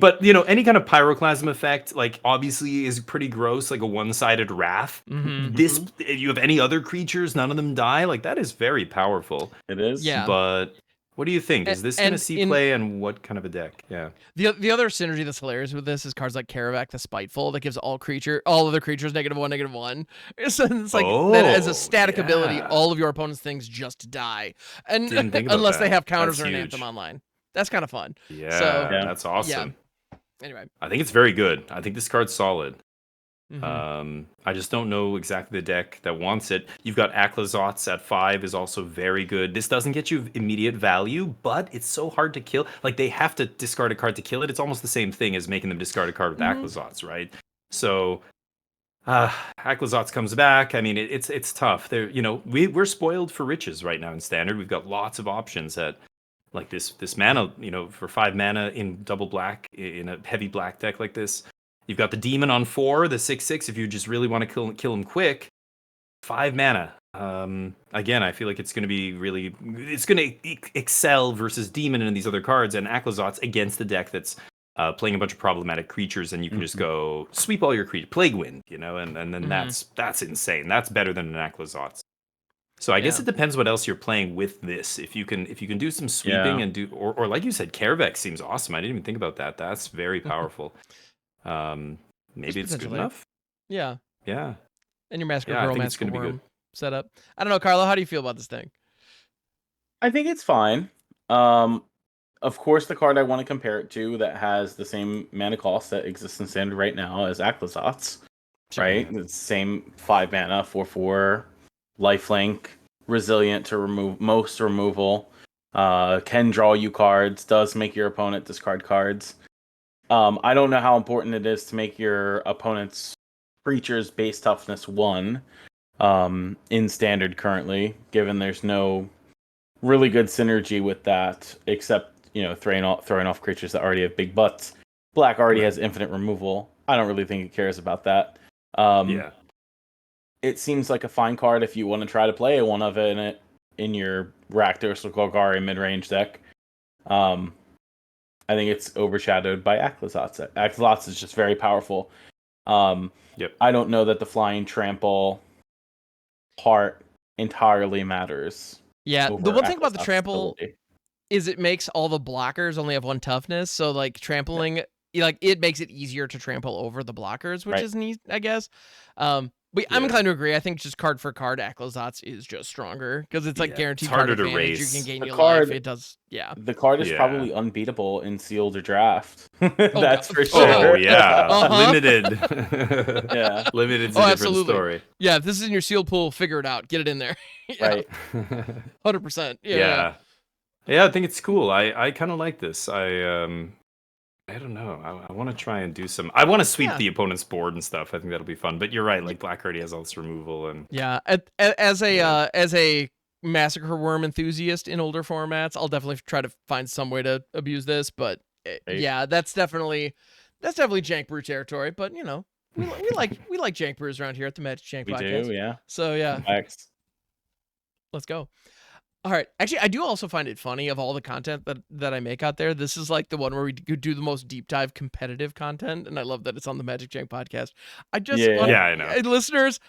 But, any kind of pyroclasm effect, like, obviously is pretty gross, like a one-sided wrath. This, if you have any other creatures, none of them die, like, that is very powerful. It is. Yeah. But what do you think? Is this going to see play, and what kind of a deck? Yeah. The other synergy that's hilarious with this is cards like Karavak the Spiteful that gives all other creatures -1/-1. It's like that as a static ability, all of your opponent's things just die. And unless they have counters or an Anthem online. That's kind of fun. Yeah, so, that's awesome. Yeah. Anyway, I think it's very good. I think this card's solid. I just don't know exactly the deck that wants it. You've got Aklazotz at 5 is also very good. This doesn't get you immediate value, but it's so hard to kill. Like, they have to discard a card to kill it. It's almost the same thing as making them discard a card with Aklazotz, right? So Aklazotz comes back. I mean, it's tough. We're spoiled for riches right now in Standard. We've got lots of options at like this mana, for 5 mana in double black in a heavy black deck like this. You've got the demon on 4, the 6/6 if you just really want to kill him quick. 5 mana. Again, I feel like it's going to excel versus demon and these other cards and Aklazotz against the deck that's playing a bunch of problematic creatures, and you can just go sweep all your creatures, Plague Wind, and then that's insane. That's better than an Aklazotz. So I guess it depends what else you're playing with this. If you can do some sweeping and do or like you said, Karavak seems awesome. I didn't even think about that. That's very powerful. Maybe it's good enough. Yeah. Yeah. And your Master Girl, Master Worm setup. I don't know, Carlo. How do you feel about this thing? I think it's fine. Of course, the card I want to compare it to that has the same mana cost that exists in Standard right now as Aklazotz, right? It's the same 5 mana, 4/4. Lifelink, resilient to remove most removal, can draw you cards, does make your opponent discard cards. I don't know how important it is to make your opponent's creatures base toughness 1 in Standard currently, given there's no really good synergy with that, except throwing off creatures that already have big butts. Black already has infinite removal. I don't really think it cares about that. It seems like a fine card if you want to try to play one of it in your Rakdos or Golgari mid-range deck. I think it's overshadowed by Aklazotz. Aklazotz is just very powerful. I don't know that the flying trample part entirely matters. Yeah, the one thing about the trample is it makes all the blockers only have 1 toughness, so like trampling, it makes it easier to trample over the blockers, which is neat, I guess. But I'm inclined to agree. I think just card for card, Aclazotz is just stronger because it's like guaranteed it's harder card to advantage. race. You can gain The your card- life. It does, yeah. The card is probably unbeatable in sealed or draft. That's for sure. Oh yeah, limited. Yeah, limited's a different story. Yeah, if this is in your sealed pool, figure it out. Get it in there. Right. 100%. Yeah, I think it's cool. I kind of like this. I don't know. I want to try and do some. I want to sweep the opponent's board and stuff. I think that'll be fun. But you're right. Like Black already has all this removal and as a Massacre Worm enthusiast in older formats, I'll definitely try to find some way to abuse this. But that's definitely Jank Brew territory. But we like Jank Brews around here at the MagicJank podcast. We do, yeah. So yeah, Thanks. Let's go. All right. Actually, I do also find it funny of all the content that I make out there. This is like the one where we do the most deep dive competitive content, and I love that it's on the MagicJank podcast. I know. Listeners,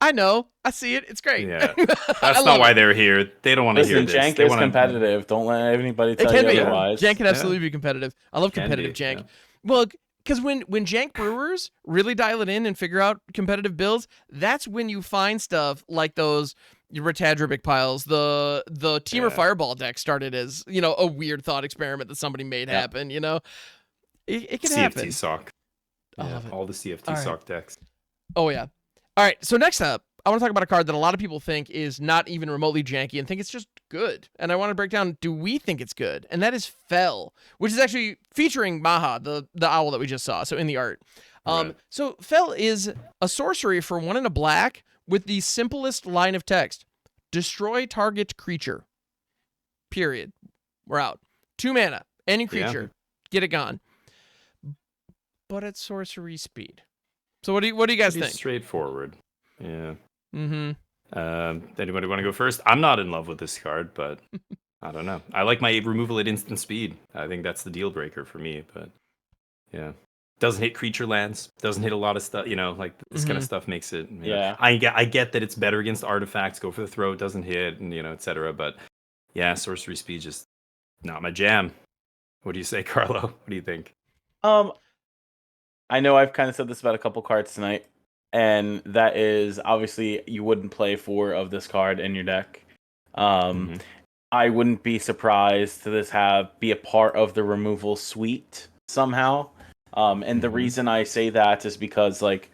I know. I see it. It's great. Yeah. That's not why they're here. They don't want to hear this. Jank is competitive. Don't let anybody tell you otherwise. Jank can absolutely be competitive. I love competitive Jank. Yeah. Well, because when Jank brewers really dial it in and figure out competitive builds, that's when you find stuff like those Retadribic piles. The Teamer Fireball deck started as a weird thought experiment that somebody made happen. It can happen. CFT sock. All the CFT sock decks. Oh yeah. All right. So next up, I want to talk about a card that a lot of people think is not even remotely janky and think it's just good. And I want to break down, do we think it's good? And that is Fell, which is actually featuring Maha, the owl that we just saw. So in the art. So Fell is a sorcery for 1 and a black with the simplest line of text. Destroy target creature. Period. We're out. 2 mana. Any creature. Get it gone. But at sorcery speed. So what do you guys think? Straightforward. Yeah. Mm-hmm. Anybody want to go first? I'm not in love with this card, but I don't know. I like my removal at instant speed. I think that's the deal breaker for me, but yeah. Doesn't hit creature lands, doesn't hit a lot of stuff, like this kind of stuff makes it. I get that it's better against artifacts, go for the throat, doesn't hit, and etc. But yeah, sorcery speed just not my jam. What do you say, Carlo? What do you think? I know I've kind of said this about a couple cards tonight, and that is obviously you wouldn't play 4 of this card in your deck. I wouldn't be surprised to this be a part of the removal suite somehow. And the reason I say that is because, like,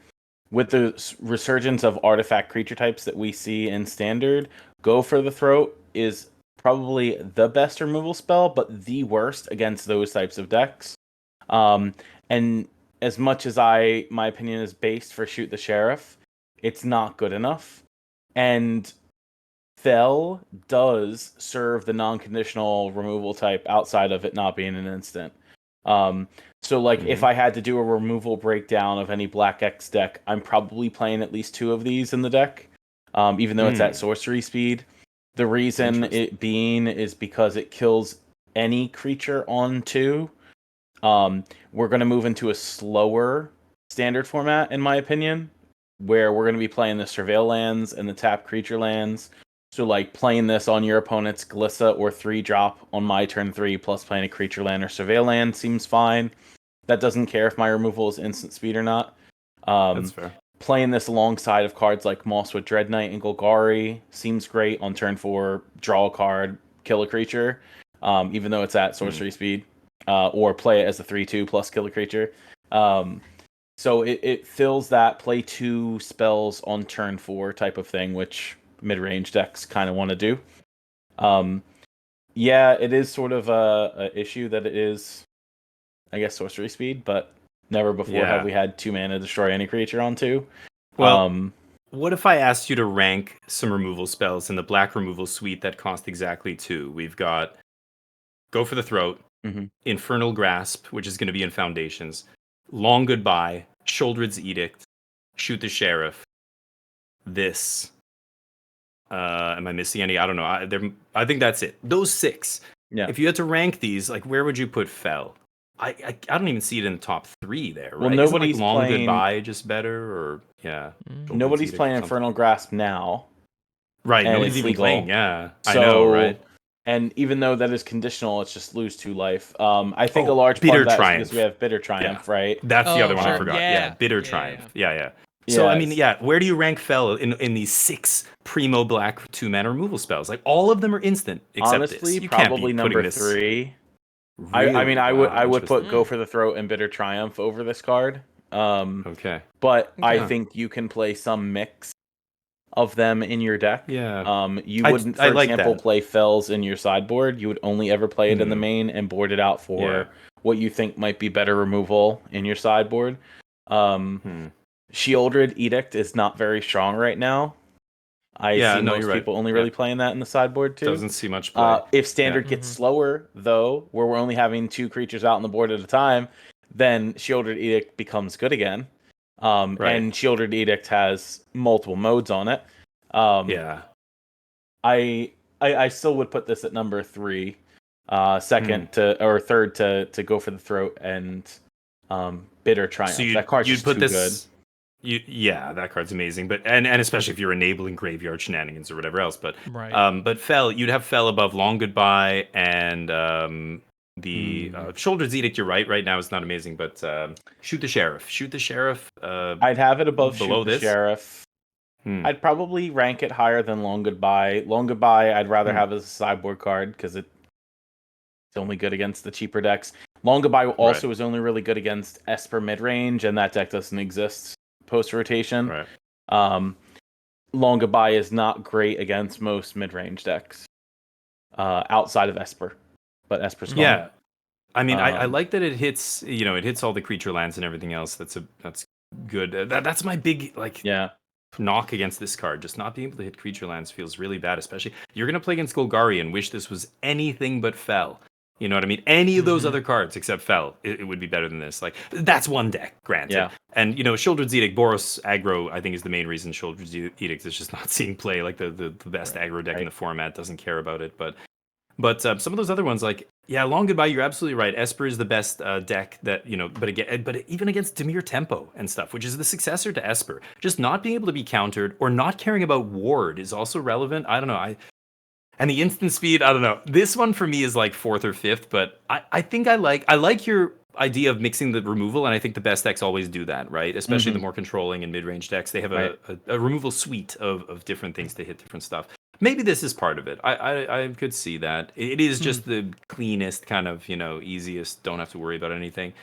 with the resurgence of artifact creature types that we see in Standard, Go for the Throat is probably the best removal spell, but the worst against those types of decks. And as much as my opinion is based for Shoot the Sheriff, it's not good enough. And Fell does serve the non-conditional removal type outside of it not being an instant. So, like, if I had to do a removal breakdown of any Black X deck, I'm probably playing at least 2 of these in the deck, even though it's at sorcery speed. The reason it being is because it kills any creature on 2. We're going to move into a slower Standard format, in my opinion, where we're going to be playing the Surveil lands and the tap creature lands. So, like, playing this on your opponent's Glissa or 3-drop on my turn 3, plus playing a creature land or Surveil land seems fine. That doesn't care if my removal is instant speed or not. That's fair. Playing this alongside of cards like Mosswood Dread Knight and Golgari seems great on turn 4. Draw a card, kill a creature, even though it's at sorcery speed. Or play it as a 3/2 plus kill a creature. So it fills that play 2 spells on turn 4 type of thing, which mid-range decks kind of want to do. It is sort of a issue that it is, I guess, sorcery speed, but never before have we had 2 mana destroy any creature on 2. Well, what if I asked you to rank some removal spells in the black removal suite that cost exactly 2? We've got Go for the Throat, Infernal Grasp, which is going to be in Foundations, Long Goodbye, Sholdred's Edict, Shoot the Sheriff, this. Am I missing any? I don't know. I think that's it. Those 6. Yeah. If you had to rank these, like, where would you put Fell? I don't even see it in the top 3 there. Right? Well, nobody's Long playing... Goodbye just better, or Nobody's playing Infernal Grasp now. Right. Nobody's even playing. Yeah. So, I know. Right. And even though that is conditional, it's just lose 2 life. I think a large part of that is because we have Bitter Triumph, right? That's the other one I forgot. Yeah, Bitter Triumph. Yeah. So I mean, where do you rank Fel in these 6 primo black 2-mana removal spells? Like all of them are instant, except honestly, this. You probably can't be number this... 3. Really? I mean, I would put Go Mm. for the Throat and Bitter Triumph over this card. Okay. But I think you can play some mix of them in your deck. Yeah. You wouldn't, for example, play Fells in your sideboard. You would only ever play it in the main and board it out for what you think might be better removal in your sideboard. Sheoldred Edict is not very strong right now. I see most people only really playing that in the sideboard too. Doesn't see much play. If Standard gets slower, though, where we're only having 2 creatures out on the board at a time, then Sheoldred Edict becomes good again. And Sheoldred Edict has multiple modes on it. I still would put this at number 3. Second or third to Go for the Throat and Bitter Triumph. So that card's just too good. That card's amazing, but and especially if you're enabling graveyard shenanigans or whatever else. But but Fel, you'd have Fel above Long Goodbye and the Shoulder's Edict. You're right. Right now it's not amazing, but Shoot the Sheriff. I'd have it above Shoot the Sheriff. I'd probably rank it higher than Long Goodbye. Long Goodbye, I'd rather have as a sideboard card because it's only good against the cheaper decks. Long Goodbye also is only really good against Esper midrange, and that deck doesn't exist post-rotation. Long Goodbye is not great against most mid-range decks outside of Esper, but Esper's gone. Yeah, I mean, I like that it hits. It hits all the creature lands and everything else. That's good. That's my big knock against this card. Just not being able to hit creature lands feels really bad. Especially you're gonna play against Golgari and wish this was anything but Fel. You know what I mean? Any of those other cards except Fel, it would be better than this. Like that's one deck, granted. Yeah. And Sheoldred's Edict, Boros aggro, I think is the main reason Sheoldred's Edict is just not seeing play. Like the best aggro deck in the format doesn't care about it. But some of those other ones, like Long Goodbye, you're absolutely right. Esper is the best deck that but even against Dimir Tempo and stuff, which is the successor to Esper, just not being able to be countered or not caring about ward is also relevant. I don't know. And the instant speed, I don't know. This one for me is like 4th or 5th, but I think I like your idea of mixing the removal, and I think the best decks always do that, right? Especially the more controlling and mid-range decks. They have a removal suite of different things to hit different stuff. Maybe this is part of it. I could see that. It is just the cleanest, kind of, easiest, don't have to worry about anything.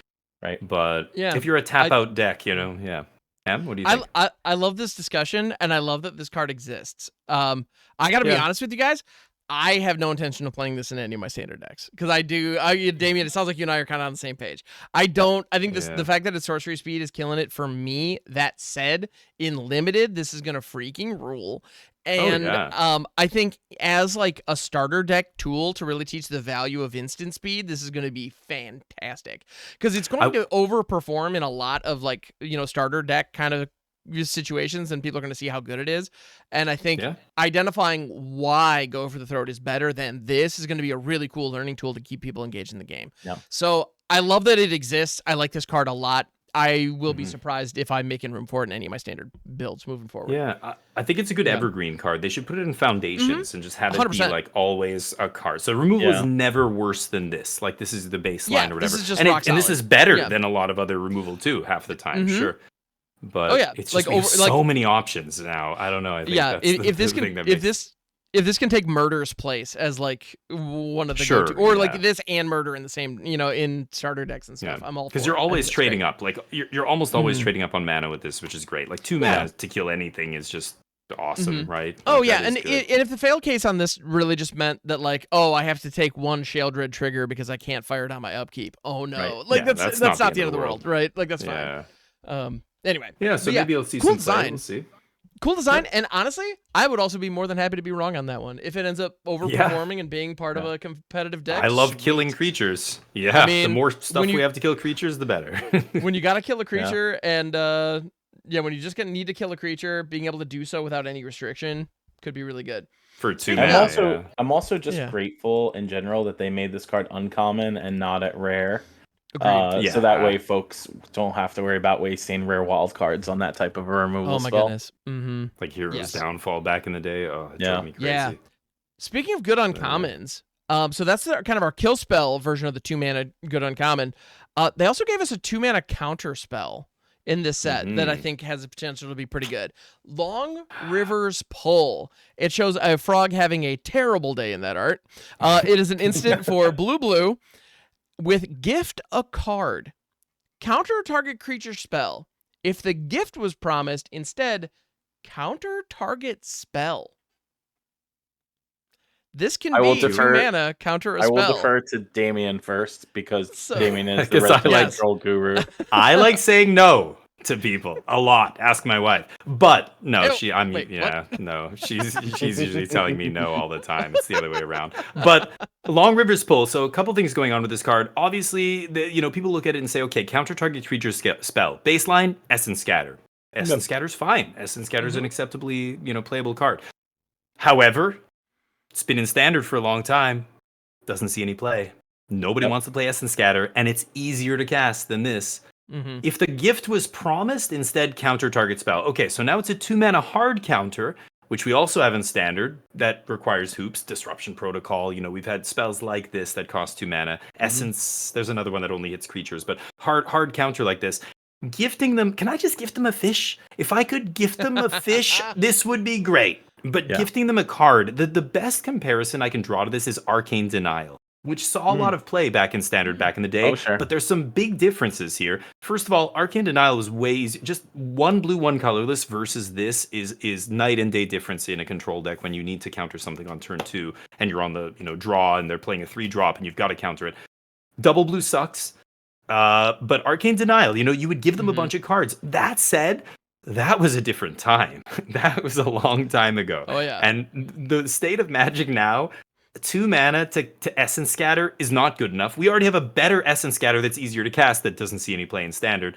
Right. But if you're a tap-out deck, Em, what do you think? I love this discussion, and I love that this card exists. I got to be honest with you guys. I have no intention of playing this in any of my standard decks because Damien, it sounds like you and I are kind of on the same page. I think the fact that its sorcery speed is killing it for me. That said, in limited, this is gonna freaking rule. And I think as like a starter deck tool to really teach the value of instant speed, this is going to be fantastic because it's going to overperform in a lot of like starter deck kind of situations, and people are going to see how good it is. And I think identifying why Go for the Throat is better than this is going to be a really cool learning tool to keep people engaged in the game. So I love that it exists. I like this card a lot. I will be surprised if I'm making room for it in any of my standard builds moving forward. Yeah, I think it's a good evergreen card. They should put it in foundations and just have it 100%. Be like always a card. So removal is never worse than this. Like this is the baseline or whatever. This is just and this is better than a lot of other removal too, half the time, sure. But it's just like so many options now. I don't know. I think that's if this can take Murder's place as like one of the go-to, or like this and Murder in the same, in starter decks and stuff, I'm all for it. Because you're always trading up. Like you're almost always trading up on mana with this, which is great. Like 2 mana to kill anything is just awesome, right? Like, and if the fail case on this really just meant that like, I have to take one Sheoldred trigger because I can't fire it on my upkeep. Oh no, like that's not the end of the world, right? Like that's fine. Anyway, so maybe you'll see cool some design. We'll see. Cool design, and honestly, I would also be more than happy to be wrong on that one if it ends up overperforming and being part of a competitive deck. I love killing creatures. Yeah, I mean, the more stuff we have to kill creatures, the better. When you gotta kill a creature, and when you just need to kill a creature, being able to do so without any restriction could be really good. For 2 I'm also just grateful in general that they made this card uncommon and not at rare. So that way folks don't have to worry about wasting rare wild cards on that type of a removal spell. Goodness. Like Hero's Downfall back in the day. Oh, it drove me crazy. Yeah. Speaking of good uncommons, so that's kind of our kill spell version of the 2 mana good uncommon. They also gave us a 2 mana counter spell in this set that I think has the potential to be pretty good. Long River's Pull. It shows a frog having a terrible day in that art. It is an instant for blue with gift a card. Counter target creature spell. If the gift was promised, instead, counter target spell. This can be 2 mana, counter a spell. I will defer to Damien first, because Damien is the resident control guru. I like saying no to people a lot. Ask my wife. But no, no. She's usually telling me no all the time. It's the other way around. But Long River's Pull. So a couple things going on with this card. Obviously, people look at it and say, okay, counter target creature spell. Baseline, Essence Scatter. Essence Scatter's fine. Essence Scatter's an acceptably, playable card. However, it's been in Standard for a long time. Doesn't see any play. Nobody wants to play Essence Scatter, and it's easier to cast than this. If the gift was promised, instead counter target spell. Okay, so now it's a 2-mana hard counter, which we also have in Standard, that requires hoops, Disruption Protocol. We've had spells like this that cost 2 mana. Essence, there's another one that only hits creatures, but hard counter like this. Gifting them, can I just gift them a fish? If I could gift them a fish, this would be great. But gifting them a card, the best comparison I can draw to this is Arcane Denial, which saw a lot of play back in Standard back in the day. But there's some big differences here. First of all, Arcane Denial was way easy. Just 1 blue, 1 colorless versus this is night and day difference in a control deck when you need to counter something on turn 2 and you're on the draw and they're playing a 3-drop and you've got to counter it. Double blue sucks. But Arcane Denial, you would give them a bunch of cards. That said, that was a different time. That was a long time ago. Oh, yeah. And the state of Magic now, 2 mana to Essence Scatter is not good enough. We already have a better Essence Scatter that's easier to cast that doesn't see any play in Standard.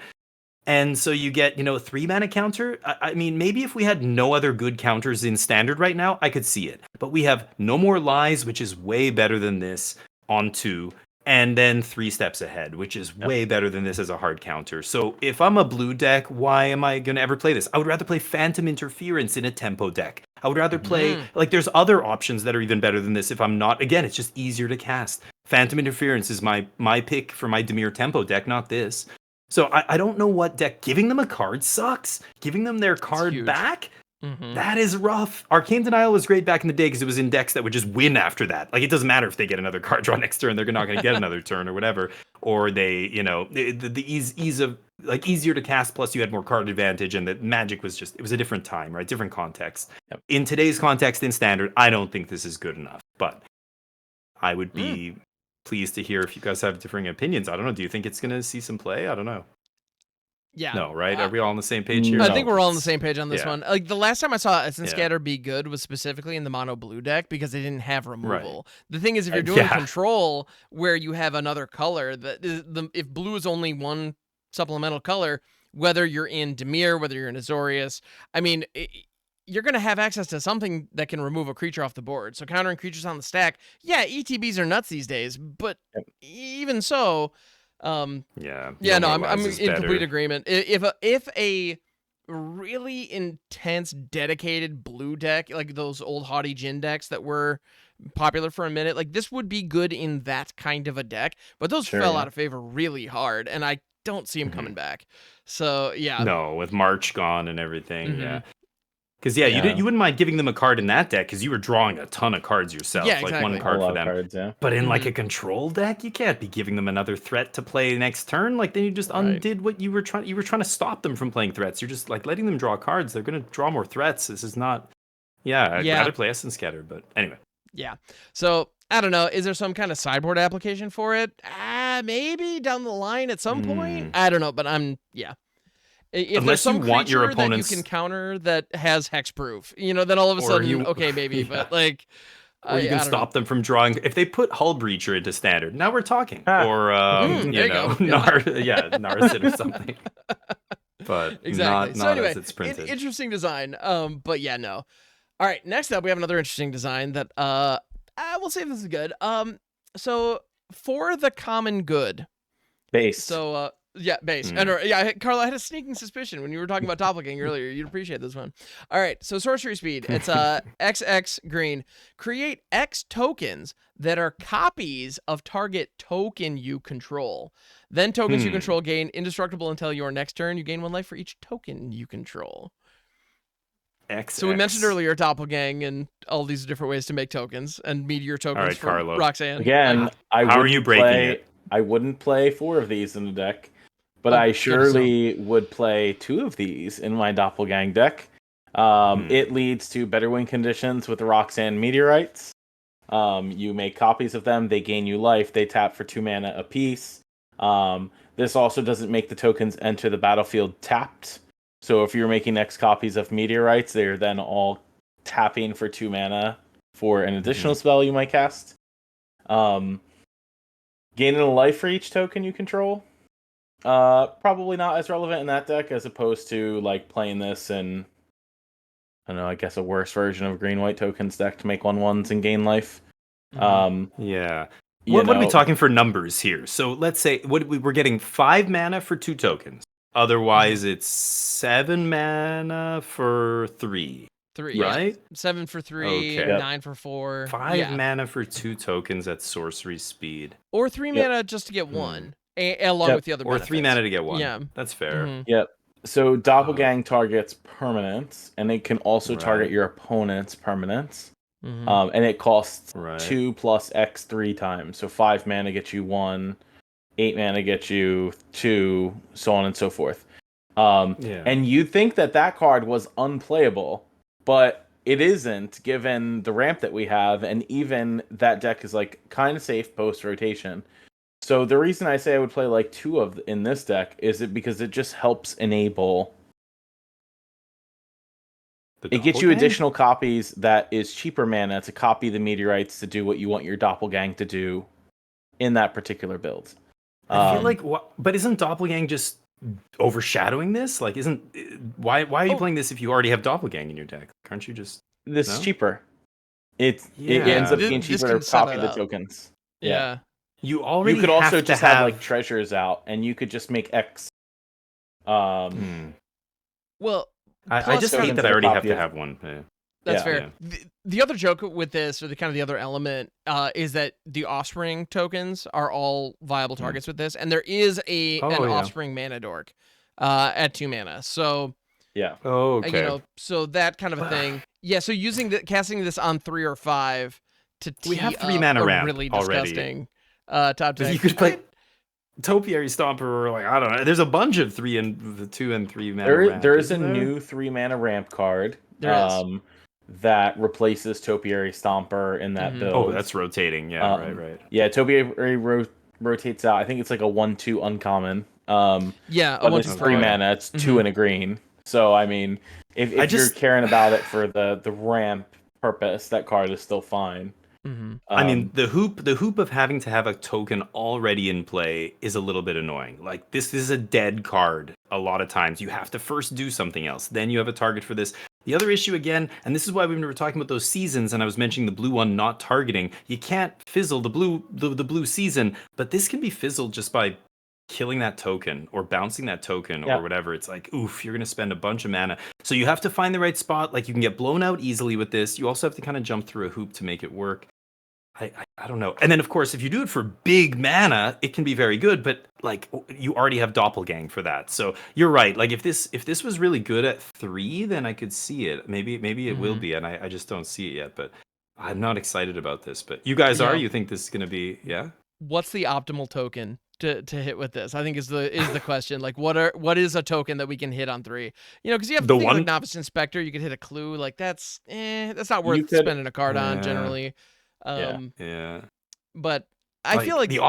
And so you get, a 3 mana counter. I mean, maybe if we had no other good counters in Standard right now, I could see it. But we have No More Lies, which is way better than this on 2. And then 3 steps ahead, which is way better than this as a hard counter. So if I'm a blue deck, why am I going to ever play this? I would rather play Phantom Interference in a tempo deck. I would rather play, there's other options that are even better than this if I'm not, again, it's just easier to cast. Phantom Interference is my pick for my Dimir tempo deck, not this. So I don't know what deck. Giving them a card sucks. Giving them their card back? That is rough. Arcane Denial was great back in the day because it was in decks that would just win after that. It doesn't matter if they get another card draw next turn, they're not going to get another turn or whatever. Or they, the ease of, easier to cast, plus you had more card advantage, and the Magic was it was a different time, right? Different context. In today's context, in Standard, I don't think this is good enough. But I would be pleased to hear if you guys have differing opinions. I don't know. Do you think it's going to see some play? I don't know. Yeah. No, right? Are we all on the same page here? I think we're all on the same page on this one. The last time I saw Essence Scatter be good was specifically in the mono blue deck because they didn't have removal. Right. The thing is, if you're doing control where you have another color, if blue is only 1 supplemental color, whether you're in Dimir, whether you're in Azorius, I mean, you're going to have access to something that can remove a creature off the board. So countering creatures on the stack, ETBs are nuts these days, but even so... I'm in complete agreement. If a really intense, dedicated blue deck, like those old haughty Jin decks that were popular for a minute, this would be good in that kind of a deck. But those fell out of favor really hard, and I don't see them coming back. So no, with March gone and everything, Because you wouldn't mind giving them a card in that deck because you were drawing a ton of cards yourself, one card for them. Cards, But in a control deck, you can't be giving them another threat to play next turn. Then you just undid what you were trying. You were trying to stop them from playing threats. You're just letting them draw cards. They're going to draw more threats. This is not. I'd rather play Essence Scatter, but anyway. Yeah. So I don't know. Is there some kind of sideboard application for it? Maybe down the line at some point. I don't know, but If Unless there's some you want your creature opponents that you can counter that has hexproof, then all of a sudden, maybe, but or you can stop them from drawing. If they put Hull Breacher into Standard, now we're talking. Or Narset or something. But exactly. not anyway, as it's printed. Interesting design. But no. All right, next up we have another interesting design that we'll see if this is good. So for the common good base. So Yeah, base. And Carl, I had a sneaking suspicion when you were talking about doppelganger earlier. You'd appreciate this one. All right, so sorcery speed. It's XX green. Create X tokens that are copies of target token you control. Then tokens you control gain indestructible until your next turn. You gain 1 life for each token you control. XX. So we mentioned earlier doppelgang and all these different ways to make tokens and meteor tokens for Carlo. Roxanne. Again, how are you breaking it? I wouldn't play 4 of these in the deck, but I surely would play 2 of these in my doppelgang deck. It leads to better win conditions with the Roxanne meteorites. You make copies of them, they gain you life, they tap for 2 mana apiece. This also doesn't make the tokens enter the battlefield tapped. So if you're making X copies of meteorites, they're then all tapping for 2 mana for an additional spell you might cast. Gaining a life for each token you control. Probably not as relevant in that deck as opposed to like playing this in, I don't know, I guess a worse version of green-white tokens deck to make 1/1s and gain life. Yeah. What are we talking for numbers here? So let's say we're getting 5 mana for 2 tokens. Otherwise, it's 7 mana for 3. 3, right? 7 for 3, Okay. 9 for 4. 5 mana for 2 tokens at sorcery speed. Or 3 mana just to get 1, along with the other benefits. Or 3 mana to get 1. Yeah. That's fair. Yep. So doppelgang targets permanents, and it can also target your opponent's permanents. And it costs 2 plus X 3 times. So 5 mana gets you 1, 8 mana gets you 2, so on and so forth. And you'd think that card was unplayable, but it isn't, given the ramp that we have, and even that deck is like kind of safe post rotation. So the reason I say I would play like 2 in this deck is because it just helps enable. It gets you additional copies that is cheaper mana to copy the meteorites to do what you want your doppelgang to do in that particular build. I feel like, but isn't doppelgang just overshadowing this? Like, why are you playing this if you already have doppelgang in your deck? Aren't you just is cheaper? It ends up being cheaper to copy the tokens. Yeah. You could also just have like treasures out, and you could just make X. Well, I just hate that I already have to have one. That's fair. Yeah. The other joke with this, or the other element, is that the offspring tokens are all viable targets with this, and there is an offspring mana dork at 2 mana. So so that kind of a thing. Yeah. So casting this on 3 or 5 to we have 3 mana ramp really disgusting top deck. You could play Topiary Stomper, or like, I don't know. There's a bunch of 2 and 3 mana ramp. There is a new 3 mana ramp card. That replaces Topiary Stomper in that build. Oh, that's rotating. Yeah, right. Yeah, Topiary rotates out. I think it's like a 1/2 uncommon. But it's 3 mana. It's 2 and a green. So I mean, if you're caring about it for the ramp purpose, that card is still fine. I mean, the hoop of having to have a token already in play is a little bit annoying. Like, this is a dead card a lot of times. You have to first do something else, then you have a target for this. The other issue, again, and this is why we were talking about those seasons, and I was mentioning the blue one not targeting. You can't fizzle the blue season, but this can be fizzled just by killing that token or bouncing that token or whatever. It's like, oof, you're going to spend a bunch of mana. So you have to find the right spot. Like, you can get blown out easily with this. You also have to kind of jump through a hoop to make it work. I don't know. And then, of course, if you do it for big mana, it can be very good, but like, you already have doppelgang for that. So you're right. Like, if this was really good at 3, then I could see it. Maybe it will be, and I just don't see it yet. But I'm not excited about this. But you guys are? You think this is going to be, What's the optimal token to hit with this? I think is the question. Like, what is a token that we can hit on 3? Because you have the like Novice Inspector, you could hit a clue. Like, that's not worth spending a card on generally. But I feel like the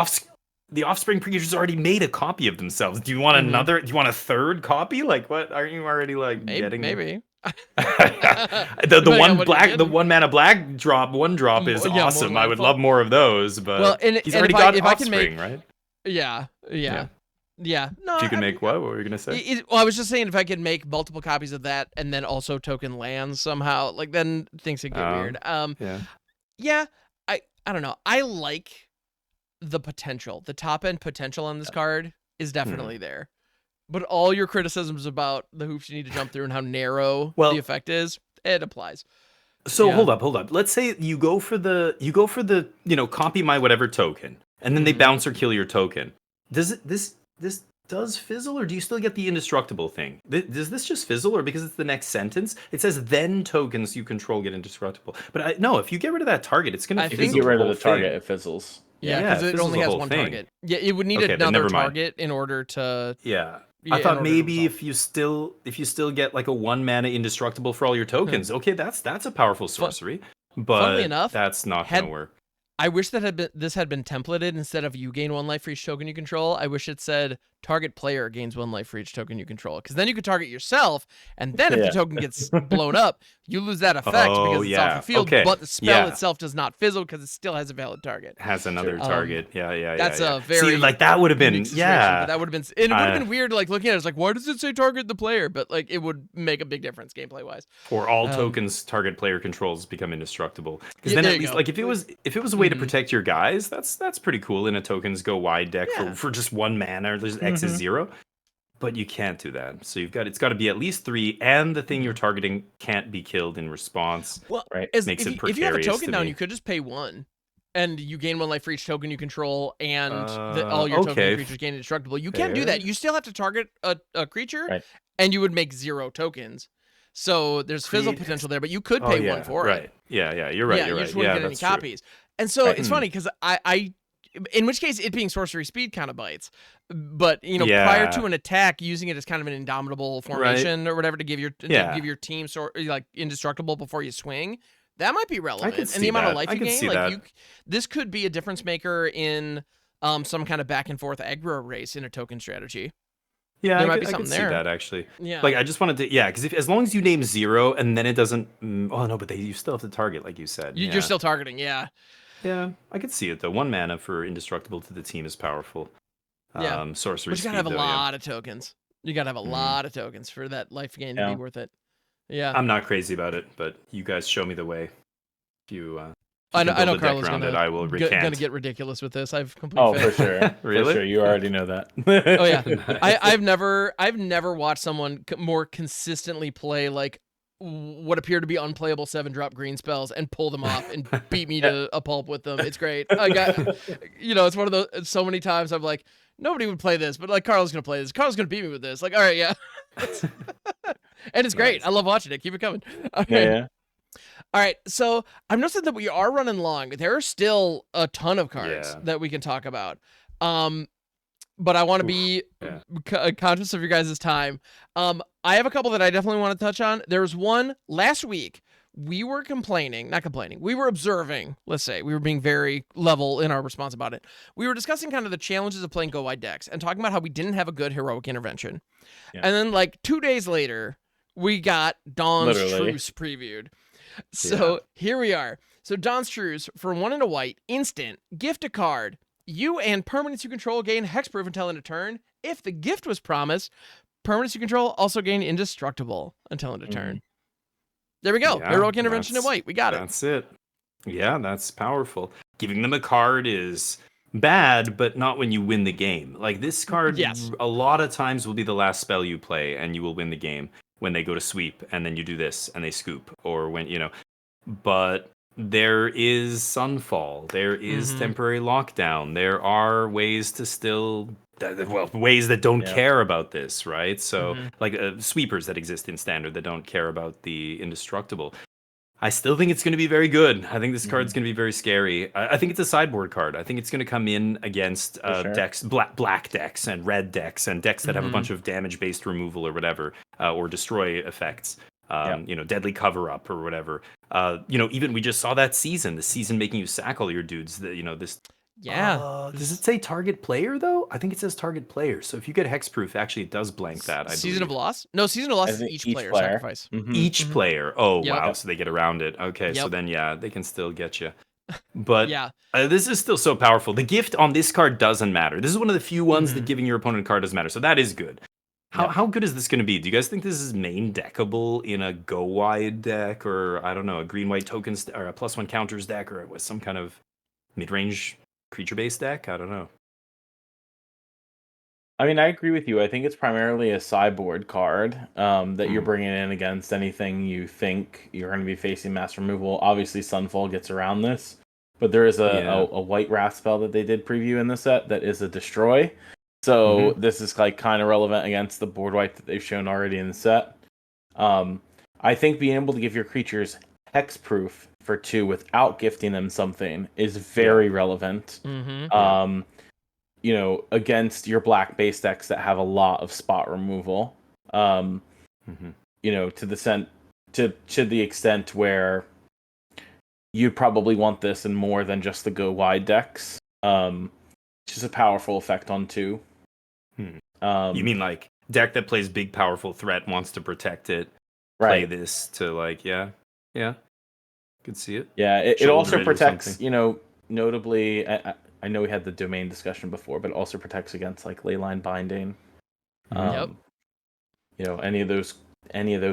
offspring creatures already made a copy of themselves. Do you want another? Do you want a third copy? Like, what? Aren't you already like getting? Maybe. the 1 mana black drop, 1 drop is awesome. I would love more of those. But he's already got offspring, right? Yeah. No, if you can make what were you gonna say? I was just saying, if I could make multiple copies of that and then also token lands somehow, like, then things would get weird. I don't know. I like the potential. The top end potential on this card is definitely there. But all your criticisms about the hoops you need to jump through and how narrow the effect is, it applies. So hold up. Let's say you go for the copy my whatever token, and then they bounce or kill your token. Does this does fizzle, or do you still get the indestructible thing? Does this just fizzle, or because it's the next sentence, it says then tokens you control get indestructible? But no, if you get rid of that target, it's gonna. If you get rid of the target, it fizzles. Yeah, because it only has one target. Yeah, it would need another target in order to. Yeah. I thought maybe if you still get like a 1 mana indestructible for all your tokens, okay, that's a powerful sorcery. But funnily enough, that's not gonna work. I wish that this had been templated instead of you gain 1 life for each token you control. I wish it said target player gains 1 life for each token you control, because then you could target yourself, and then if the token gets blown up, you lose that effect because it's off the field. But the spell itself does not fizzle because it still has a valid target. Has another target. That's a very like that would have been but that would have been it would have been weird like looking at it. It's like, why does it say target the player? But like it would make a big difference gameplay wise. For all tokens target player controls become indestructible. Because then at least like if it was a way to protect your guys, that's pretty cool in a tokens go wide deck for just 1 mana or just X is 0. But you can't do that. So it's got to be at least 3, and the thing you're targeting can't be killed in response. Well, right? Makes it precarious. If you have a token down, you could just pay 1, and you gain 1 life for each token you control, and all your token creatures gain indestructible. You can't do that. You still have to target a creature, and you would make 0 tokens. So there's fizzle potential there, but you could pay 1 for it. Yeah, you're right. You just wouldn't get any copies. And so it's funny because I in which case it being sorcery speed kind of bites, but prior to an attack, using it as kind of an indomitable formation or whatever to give your team like indestructible before you swing, that might be relevant. And the amount of life you gain, like this could be a difference maker in some kind of back and forth aggro race in a token strategy. Yeah, there might be something there. See that actually. Yeah, like I just wanted to because as long as you name 0 and then it doesn't. But you still have to target, like you said. You're still targeting. Yeah. Yeah, I could see it though. 1 mana for indestructible to the team is powerful. Sorcery. But you gotta have a lot of tokens. You gotta have a lot of tokens for that life gain to be worth it. Yeah. I'm not crazy about it, but you guys show me the way. If you I know Carlos I will recant. Gonna get ridiculous with this. I've completely for sure. Really? For sure. You already know that. Oh yeah. Nice. I've never watched someone more consistently play like what appear to be unplayable 7-drop green spells and pull them off and beat me to a pulp with them. It's great. I got, it's one of those. So many times I'm like, nobody would play this, but like Carlos gonna play this. Carlos gonna beat me with this. Like, all right, yeah. And it's great. Nice. I love watching it. Keep it coming. Okay. Yeah. All right, so I'm noticing that we are running long. There are still a ton of cards that we can talk about. But I want to be conscious of your guys' time. I have a couple that I definitely want to touch on. There's one last week. We were we were observing, let's say. We were being very level in our response about it. We were discussing kind of the challenges of playing go-wide decks and talking about how we didn't have a good heroic intervention. Yeah. And then like 2 days later, we got Dawn's Truce previewed. So here we are. So Dawn's Truce, for 1 and a white, instant, gift a card. You and permanents you control gain hexproof until end of turn. If the gift was promised, permanents you control also gain indestructible until end of turn. There we go. Heroic intervention in white. We got it. That's it. Yeah, that's powerful. Giving them a card is bad, but not when you win the game. Like this card, a lot of times will be the last spell you play, and you will win the game when they go to sweep, and then you do this, and they scoop, or when, But there is Sunfall. There is temporary lockdown. There are ways to still, ways that don't care about this, right? So, like sweepers that exist in standard that don't care about the indestructible. I still think it's going to be very good. I think this card's going to be very scary. I think it's a sideboard card. I think it's going to come in against decks, black decks and red decks and decks that have a bunch of damage-based removal or whatever, or destroy effects. Deadly cover-up or whatever. Even we just saw that the season making you sack all your dudes. This. Yeah. Does it say target player though? I think it says target player. So if you get hexproof, actually it does blank that. Season of Loss? No, Season of Loss is each player sacrifice. Each player. Oh wow, so they get around it. Okay, so then they can still get you. But this is still so powerful. The gift on this card doesn't matter. This is one of the few ones that giving your opponent a card doesn't matter. So that is good. How good is this going to be? Do you guys think this is main deckable in a go wide deck, or I don't know, a green white tokens or a +1 counters deck, or with some kind of mid range creature based deck? I don't know. I mean, I agree with you. I think it's primarily a sideboard card that you're bringing in against anything you think you're going to be facing mass removal. Obviously, Sunfall gets around this, but there is a white wrath spell that they did preview in the set that is a destroy. So this is like kind of relevant against the board wipe that they've shown already in the set. I think being able to give your creatures hexproof for 2 without gifting them something is very relevant. Against your black base decks that have a lot of spot removal. To the extent where you'd probably want this in more than just the go wide decks. It's just a powerful effect on 2. You mean like deck that plays big powerful threat wants to protect it? Play this to could see it. Yeah, it also protects. Notably, I know we had the domain discussion before, but it also protects against like leyline binding. Any of those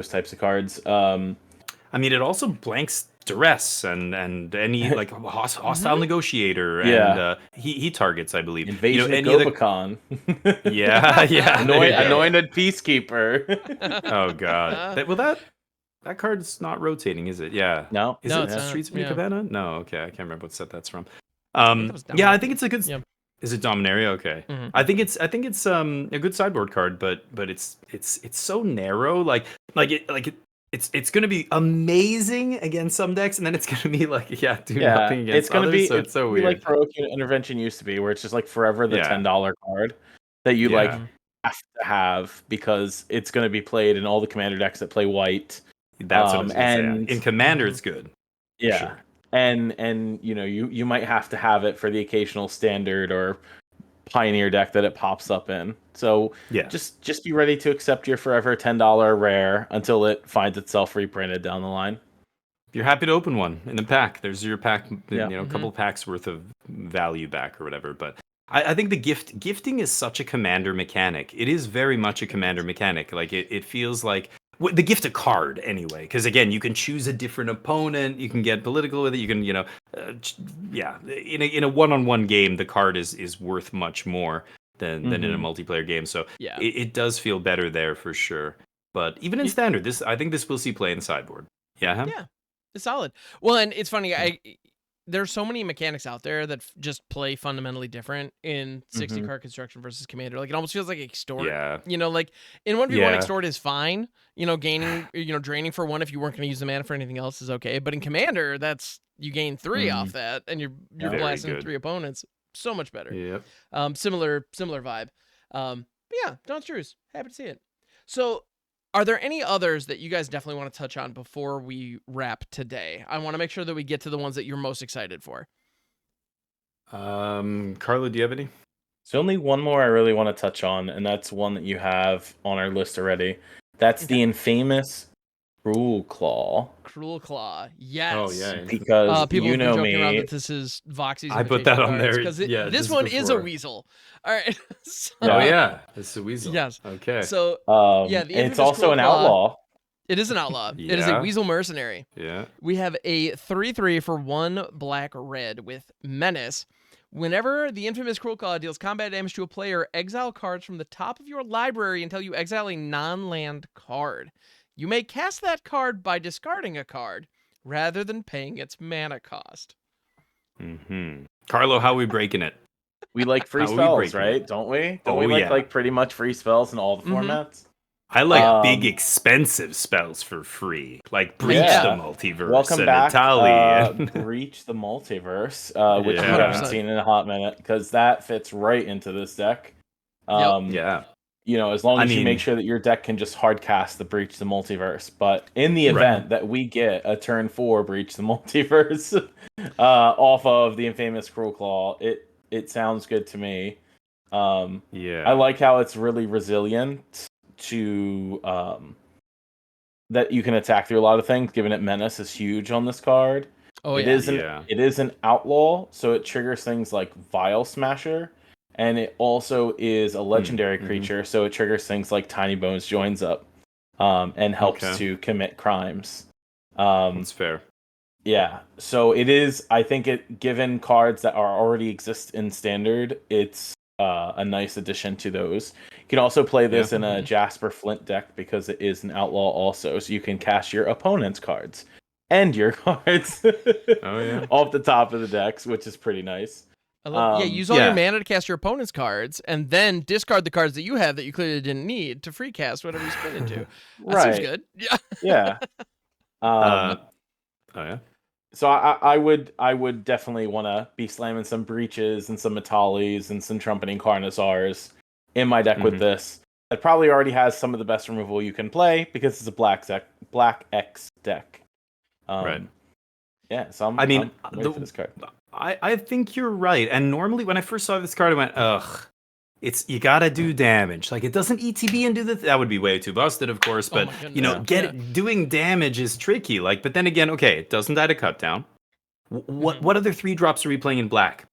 types of cards. I mean, it also blanks duress and any like hostile negotiator, and he targets, I believe, invasion of Gobakon. Anointed peacekeeper. Oh god, that card's not rotating, is it? Yeah, no, is it Streets of New Capenna? No, okay, I can't remember what set that's from. I think it's a good. Yep. Is it Dominaria? Okay, I think it's a good sideboard card, but it's so narrow. It's going to be amazing against some decks, and then it's going to be like nothing against it's going to be so it's so weird. Like Heroic Intervention used to be, where it's just like forever the $10 card that you like have to have because it's going to be played in all the commander decks that play white. That's what I was going to say. In Commander, it's good. Yeah, sure. And you might have to have it for the occasional standard or Pioneer deck that it pops up in. So just be ready to accept your forever $10 rare until it finds itself reprinted down the line. You're happy to open one in a pack. There's your pack, a couple packs worth of value back or whatever. But I think the gifting is such a Commander mechanic. It is very much a Commander mechanic. Like it feels like the gift a card anyway, because again, you can choose a different opponent. You can get political with it. You can, in a one-on-one game, the card is worth much more than in a multiplayer game. So it does feel better there for sure. But even in standard, I think this will see play in sideboard. Yeah, it's solid. Well, and it's funny. There's so many mechanics out there that just play fundamentally different in 60 card construction versus Commander. Like it almost feels like Extort. Yeah. Like in 1v1 Extort is fine. Gaining, draining for 1 if you weren't going to use the mana for anything else is okay. But in Commander, you gain 3 off that, and you're blasting 3 opponents. So much better. Yep. Similar vibe. Don't truce. Happy to see it. So, are there any others that you guys definitely want to touch on before we wrap today? I want to make sure that we get to the ones that you're most excited for. Carlo, do you have any? There's only one more I really want to touch on, and that's one that you have on our list already. That's the infamous Cruel Claw. Cruel Claw, yes. Oh yeah, because people have been joking around me. that this is Voxy's. I put that on there because this one is a weasel. All right. It's a weasel. Yes. Okay. So and it's also an outlaw. It is an outlaw. It is a weasel mercenary. Yeah. We have a 3/3 for 1 black red with menace. Whenever the infamous Cruel Claw deals combat damage to a player, exile cards from the top of your library until you exile a non-land card. You may cast that card by discarding a card rather than paying its mana cost. Carlo, how are we breaking it? We like free spells, right? Don't we? Don't we like pretty much free spells in all the formats? I like big, expensive spells for free, like Breach the Multiverse. Welcome back, Breach the Multiverse, which we haven't seen in a hot minute, because that fits right into this deck. As long as you make sure that your deck can just hard cast the Breach the Multiverse. But in the event that we get a turn 4 Breach the Multiverse off of the infamous Cruel Claw, it sounds good to me. I like how it's really resilient to that you can attack through a lot of things. Given it menace is huge on this card. It is an outlaw, so it triggers things like Vile Smasher. And it also is a legendary creature, so it triggers things like Tiny Bones Joins Up, and helps to commit crimes. That's fair. Yeah, so it is. I think given cards that already exist in Standard, it's a nice addition to those. You can also play this in a Jasper Flint deck because it is an outlaw also, so you can cast your opponent's cards and your cards off the top of the decks, which is pretty nice. I love, use all your mana to cast your opponent's cards, and then discard the cards that you have that you clearly didn't need to free cast whatever you spin into. That seems good. Yeah. So I would definitely want to be slamming some Breaches and some Metalis and some Trumpeting Carnosaurs in my deck with this. It probably already has some of the best removal you can play because it's a black X deck. Right. Yeah, so I'm waiting for this card. I think you're right. And normally when I first saw this card, I went, ugh, you gotta do damage. Like, it doesn't ETB and do that would be way too busted, of course. But doing damage is tricky. Like, but then again, okay, it doesn't die to cut down. What other 3-drops are we playing in black?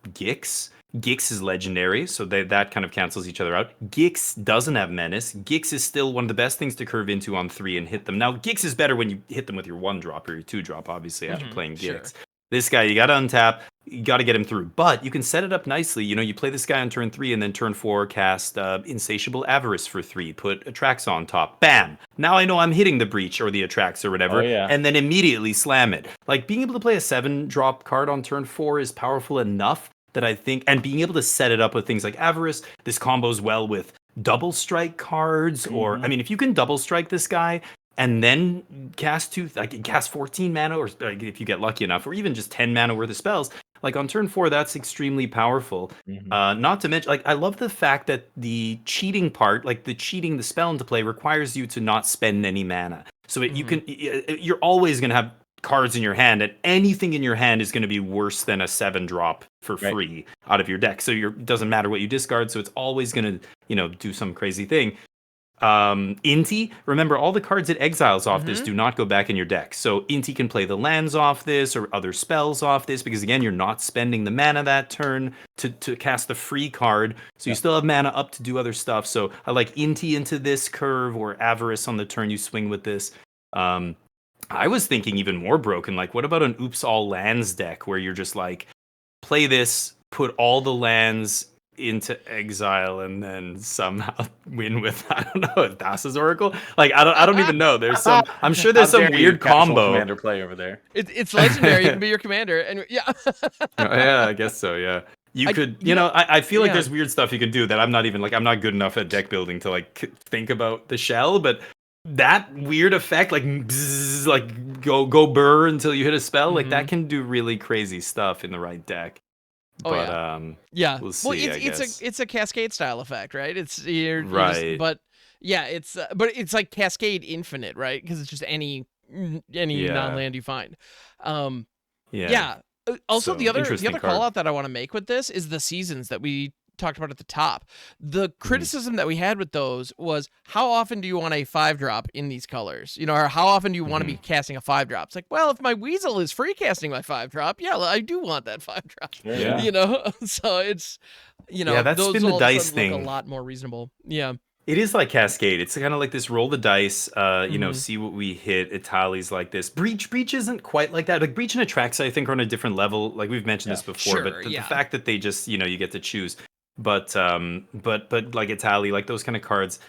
Gix. Gix is legendary, so that kind of cancels each other out. Gix doesn't have menace. Gix is still one of the best things to curve into on 3 and hit them. Now, Gix is better when you hit them with your 1-drop or your 2-drop, obviously, after playing Gix. Sure. This guy, you gotta untap, you gotta get him through. But you can set it up nicely. You play this guy on turn 3, and then turn 4, cast Insatiable Avarice for 3, put Atrax on top. Bam! Now I know I'm hitting the Breach or the Atrax or whatever, and then immediately slam it. Like, being able to play a 7-drop card on turn 4 is powerful enough that I think, and being able to set it up with things like Avarice, this combos well with double strike cards, or, I mean, if you can double strike this guy, and then cast 14 mana, or if you get lucky enough, or even just 10 mana worth of spells, like on turn 4, that's extremely powerful. Not to mention, like, I love the fact that the cheating part, like the cheating the spell into play, requires you to not spend any mana. So you're always going to have cards in your hand, and anything in your hand is going to be worse than a 7-drop for free out of your deck. So it doesn't matter what you discard, so it's always going to, do some crazy thing. Inti, remember, all the cards it exiles off this do not go back in your deck. So Inti can play the lands off this or other spells off this, because again, you're not spending the mana that turn to cast the free card. So you still have mana up to do other stuff. So I like Inti into this curve, or Avarice on the turn you swing with this. I was thinking even more broken, like, what about an Oops All Lands deck where you're just like, play this, put all the lands into exile, and then somehow win with, I don't know, Thassa's Oracle? Like, I don't even know. There's some, I'm sure there's some weird combo. Commander play over there. It's legendary. You can be your commander, and I guess so. Yeah. I feel like there's weird stuff you can do that I'm not even, like, I'm not good enough at deck building to, like, think about the shell, but that weird effect, like, bzzz, like go burr until you hit a spell, like, that can do really crazy stuff in the right deck. We'll see. It's a cascade style effect, right? It's right, but it's like Cascade Infinite, right? Because it's just any non-land you find. Also, the other call out that I want to make with this is the seasons that we talked about at the top. The criticism that we had with those was, how often do you want a 5-drop in these colors? Or how often do you want to be casting a 5-drop? It's like, well, if my Weasel is free casting my 5-drop, I do want that 5-drop. So it's that's those been the all dice look thing. a lot more reasonable. Yeah. It is like Cascade. It's kind of like this roll the dice, see what we hit. Itali's like this. Breach isn't quite like that. Like, Breach and Atraxa, I think, are on a different level. Like, we've mentioned this before, but the fact that they just, you get to choose. But like Itali, like those kind of cards,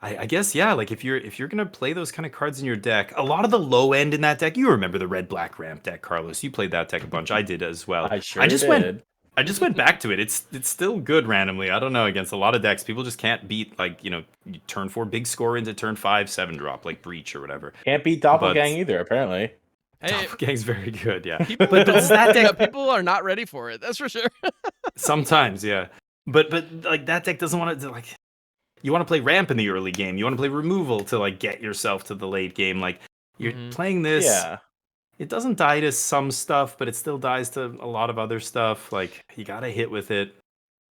I guess, like, if you're gonna play those kind of cards in your deck, a lot of the low end in that deck, you remember the red black ramp deck, Carlos. You played that deck a bunch. I did as well. I just went back to it. It's still good randomly. I don't know, against a lot of decks, people just can't beat, like, you turn 4 big score into turn 5 7-drop, like Breach or whatever. Can't beat Doppelgang either, apparently. Doppelgang's very good, yeah. But that deck, people are not ready for it. That's for sure. Sometimes, yeah. But like, that deck doesn't want to, like, you want to play ramp in the early game. You want to play removal to, like, get yourself to the late game. Like, you're playing this. Yeah. It doesn't die to some stuff, but it still dies to a lot of other stuff. Like, you got to hit with it.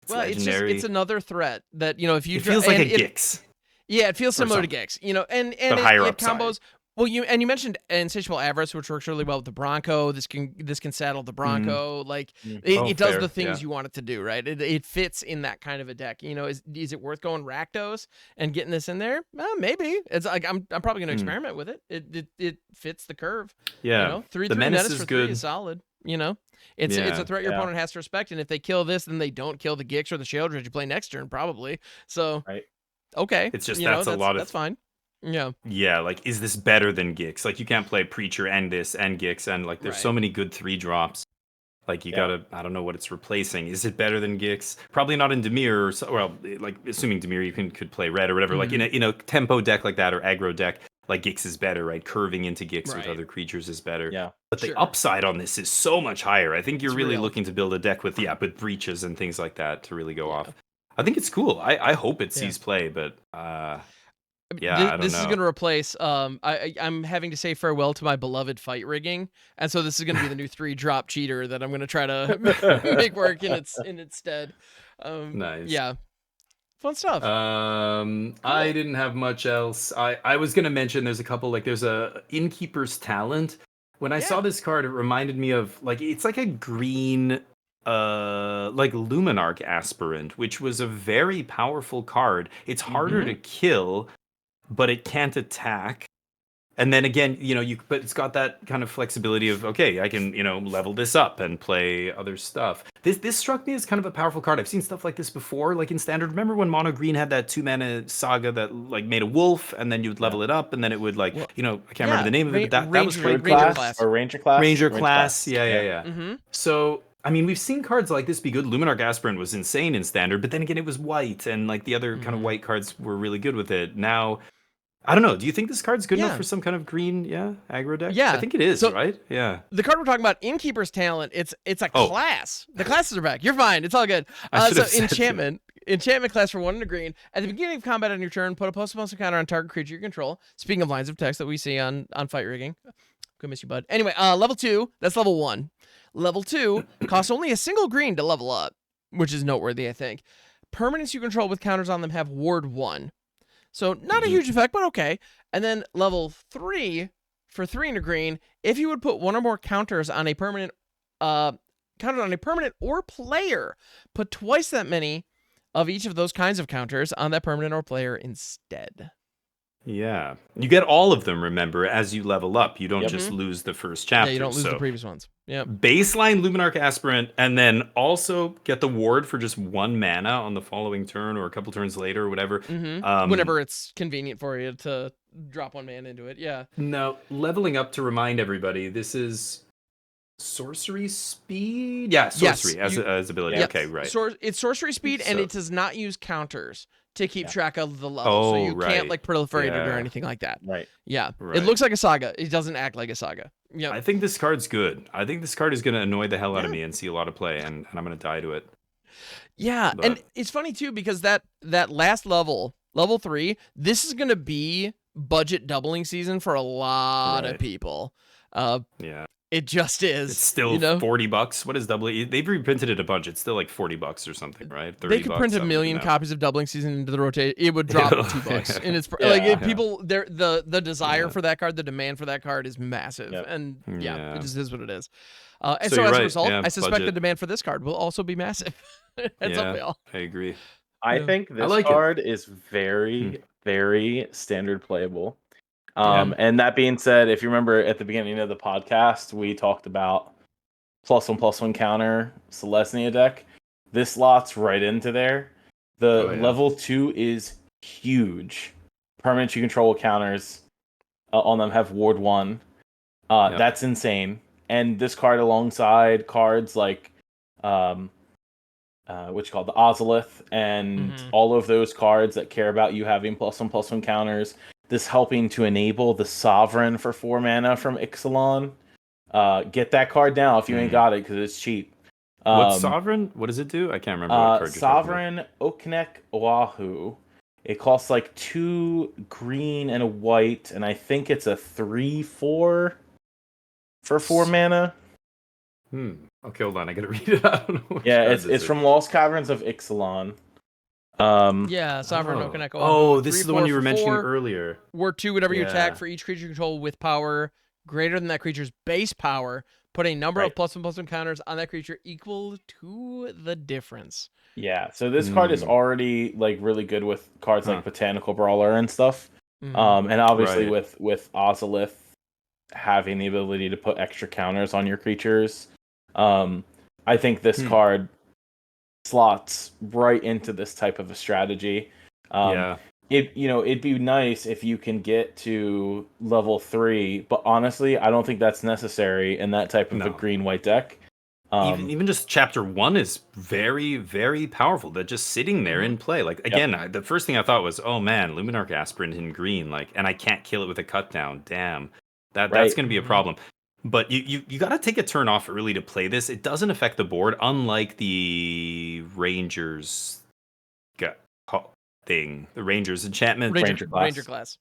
It's legendary. It's another threat that, if you... It feels like a Gix. Yeah, it feels similar to Gix. And it combos... Well, you mentioned Insatiable Avarice, which works really well with the Bronco. This can saddle the Bronco. Like, it does the things you want it to do, right? It fits in that kind of a deck. Is it worth going Rakdos and getting this in there? Maybe. It's like, I'm probably going to experiment with it. It fits the curve. Yeah. 3 the menace is for good. 3 is solid. You know, it's a threat your opponent has to respect, and if they kill this, then they don't kill the Gix or the Sheoldred you play next turn, probably. So, okay, it's just that's fine. Yeah. Yeah, like, is this better than Gix? Like, you can't play Preacher and this and Gix, and like, there's so many good 3-drops. Like, you gotta, I don't know what it's replacing. Is it better than Gix? Probably not in Dimir, or well, like, assuming Dimir you could play red or whatever. Like, in a tempo deck like that, or aggro deck, like, Gix is better, right? Curving into Gix with other creatures is better. Yeah. But the upside on this is so much higher. I think you're really looking to build a deck with, with breaches and things like that to really go off. I think it's cool. I hope it sees play, but I don't this know. is going to replace. I'm having to say farewell to my beloved fight rigging, and so this is going to be the new 3-drop cheater that I'm going to try to make work in its stead. Nice. Yeah. Fun stuff. Cool. I didn't have much else. I was gonna mention there's a couple, like there's a Innkeeper's Talent. When I saw this card, it reminded me of, like, it's like a green like Luminarch Aspirant, which was a very powerful card. It's harder to kill, but it can't attack. And then again, but it's got that kind of flexibility of, okay, I can, level this up and play other stuff. This struck me as kind of a powerful card. I've seen stuff like this before, like in Standard. Remember when Mono Green had that 2-mana saga that like made a wolf, and then you'd level it up, and then it would I can't remember the name of it, but that was great. Ranger class. Ranger class. Yeah. So, I mean, we've seen cards like this be good. Luminarch Aspirant was insane in Standard, but then again, it was white, and like the other kind of white cards were really good with it. Now, I don't know. Do you think this card's good enough for some kind of green, aggro deck? Yeah. I think it is, right? Yeah. The card we're talking about, Innkeeper's Talent, it's a class. The classes are back. You're fine. It's all good. So enchantment class for 1 and a green. At the beginning of combat on your turn, put a +1/+1 counter on target creature you control. Speaking of lines of text that we see on fight rigging. Could miss you, bud. Anyway, level 2, that's level 1. Level 2 costs only a single green to level up, which is noteworthy, I think. Permanents you control with counters on them have ward 1. So not a huge effect, but okay. And then level 3 for 3 and a green, if you would put 1 or more counters on a permanent, or player, put twice that many of each of those kinds of counters on that permanent or player instead. Yeah. You get all of them, remember, as you level up. You don't just lose the first chapter. Yeah, you don't lose the previous ones. Yeah. Baseline Luminarch Aspirant, and then also get the ward for just 1 mana on the following turn or a couple turns later or whatever. Whenever it's convenient for you to drop 1 mana into it. Yeah. Now, leveling up, to remind everybody, this is sorcery speed? Yeah, sorcery as ability. Yep. Okay, right. It's sorcery speed, and it does not use counters to keep track of the level, so you can't like proliferate it or anything like that. Right. Yeah. Right. It looks like a saga. It doesn't act like a saga. Yeah. I think this card's good. I think this card is going to annoy the hell out of me and see a lot of play, and I'm going to die to it. Yeah, and it's funny too because that last level 3, this is going to be budget doubling season for a lot of people. It just is. It's still $40. What is doubling? They've reprinted it a bunch. It's still like $40 or something, right? $30. They could print 1 million copies of doubling season into the rotation. It would drop $2, and it's like people. The desire for that card, the demand for that card is massive, and it just is what it is. And so as a result, I suspect the demand for this card will also be massive. Heads up, y'all. I agree. I think this card is very, very standard playable. And that being said, if you remember at the beginning of the podcast, we talked about +1/+1 counter Celestia deck. This slots right into there. The level 2 is huge. Permanents you control with counters on them have ward 1. That's insane. And this card alongside cards like which called the Ozolith and all of those cards that care about you having +1/+1 counters. This helping to enable the Sovereign for 4 mana from Ixalan. Get that card now if you ain't got it, because it's cheap. What's Sovereign? What does it do? I can't remember what card you're Sovereign Oknek Oahu. It costs like 2 green and a white, and I think it's a 3/4 for 4 mana. Okay, hold on. I gotta read it. I don't know. It's from Lost Caverns of Ixalan. Sovereign Oknek. Oh, this is the one you were mentioning earlier. Ward 2, whenever you attack, for each creature you control with power greater than that creature's base power, put a number of +1/+1 counters on that creature equal to the difference. Yeah, so this card is already like really good with cards like Botanical Brawler and stuff. And obviously with Ozolith having the ability to put extra counters on your creatures, I think this card slots right into this type of a strategy. It'd be nice if you can get to level 3, but honestly, I don't think that's necessary in that type of a green-white deck. Even just chapter 1 is very, very powerful. That just sitting there in play. Like again, the first thing I thought was, oh man, Luminarch Aspirant in green, like, and I can't kill it with a cut down. Damn, that's going to be a problem. But you got to take a turn off early to play this. It doesn't affect the board, unlike the Rangers thing, the Rangers enchantment, Ranger class.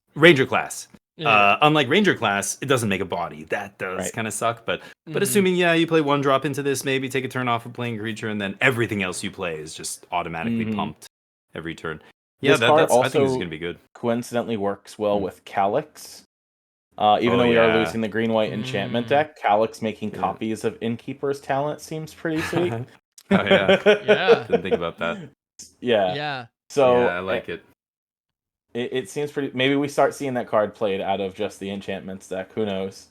Unlike Ranger class, it doesn't make a body. That does kind of suck. But assuming you play 1 drop into this, maybe take a turn off of playing creature, and then everything else you play is just automatically pumped every turn. Yeah, I think this is gonna be good. Coincidentally, works well with Calyx. Even though we are losing the green-white enchantment deck, Calyx making copies of Innkeeper's Talent seems pretty sweet. Didn't think about that. So I like it. It seems pretty. Maybe we start seeing that card played out of just the enchantments deck. Who knows?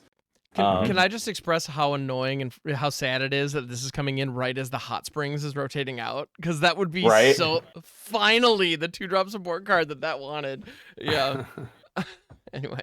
Can I just express how annoying and how sad it is that this is coming in right as the Hot Springs is rotating out? Because that would be so. Finally, the 2-drop support card that wanted. Yeah. Anyway.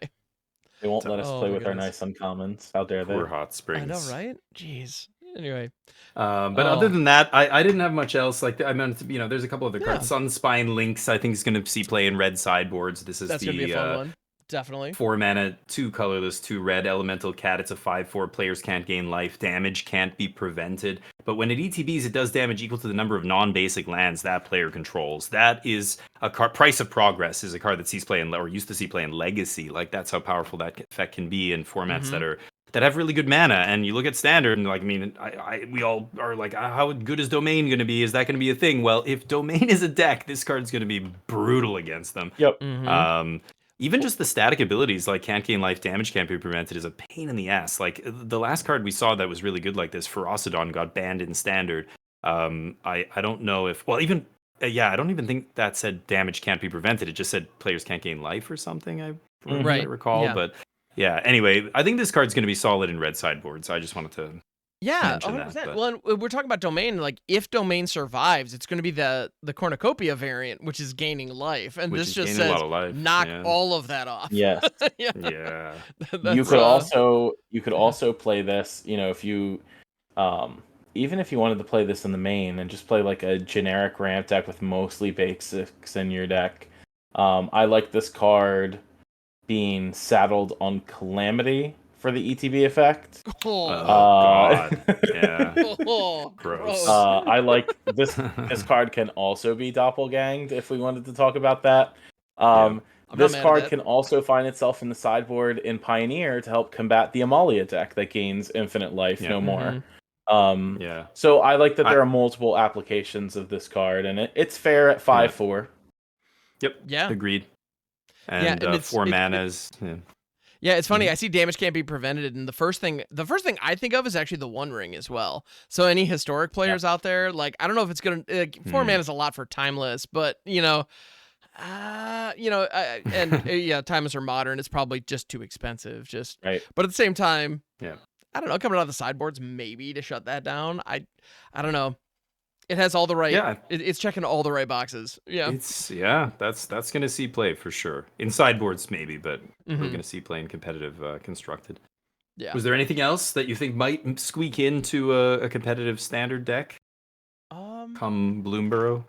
They won't let us play with our nice uncommons. How dare they? Poor Hot Springs. I know, right? Jeez. Anyway. But other than that, I didn't have much else. Like I meant to, there's a couple other cards. Sunspine Lynx, I think, is going to see play in red sideboards. That's going to be a fun one. Definitely. 4 mana, 2 colorless, 2 red elemental cat. It's a 5/4. Players can't gain life. Damage can't be prevented. But when it ETBs, it does damage equal to the number of non-basic lands that player controls. That is a card. Price of Progress is a card that sees play in, or used to see play in Legacy. Like that's how powerful that effect can be in formats that have really good mana. And you look at Standard, and like, we all are like, how good is Domain going to be? Is that going to be a thing? Well, if Domain is a deck, this card's going to be brutal against them. Even just the static abilities, like can't gain life, damage can't be prevented, is a pain in the ass. Like the last card we saw that was really good like this, Ferocidon, got banned in Standard. I don't know if, I don't even think that said damage can't be prevented. It just said players can't gain life or something, I recall. Yeah. But yeah, anyway, I think this card's going to be solid in red sideboards. I just wanted to mention 100%. that. Well, we're talking about Domain. Like, if Domain survives, it's going to be the cornucopia variant, which is gaining life, and this just says knock all of that off. Yes. Yeah. You could also play this. If you, even if you wanted to play this in the main and just play like a generic ramp deck with mostly basics in your deck. I like this card being saddled on Calamity for the ETB effect. God. Yeah. Gross. I like this. This card can also be doppelganged if we wanted to talk about that. This card can also find itself in the sideboard in Pioneer to help combat the Amalia deck that gains infinite life no more. So I like that there are multiple applications of this card, and it's fair at 5/4. Yep. Yeah. Agreed. And 4 manas. Yeah, it's funny. I see damage can't be prevented, and the first thing I think of is actually the One Ring as well. So any historic players out there, like, I don't know if it's gonna 4 mana is a lot for Timeless, but Timeless or Modern, it's probably just too expensive. But at the same time, I don't know, coming out of the sideboards maybe to shut that down. I don't know. It has all the right. It's checking all the right boxes. Yeah. That's gonna see play for sure. In sideboards maybe, but we're gonna see play in competitive constructed. Yeah. Was there anything else that you think might squeak into a competitive Standard deck? Come Bloomburrow.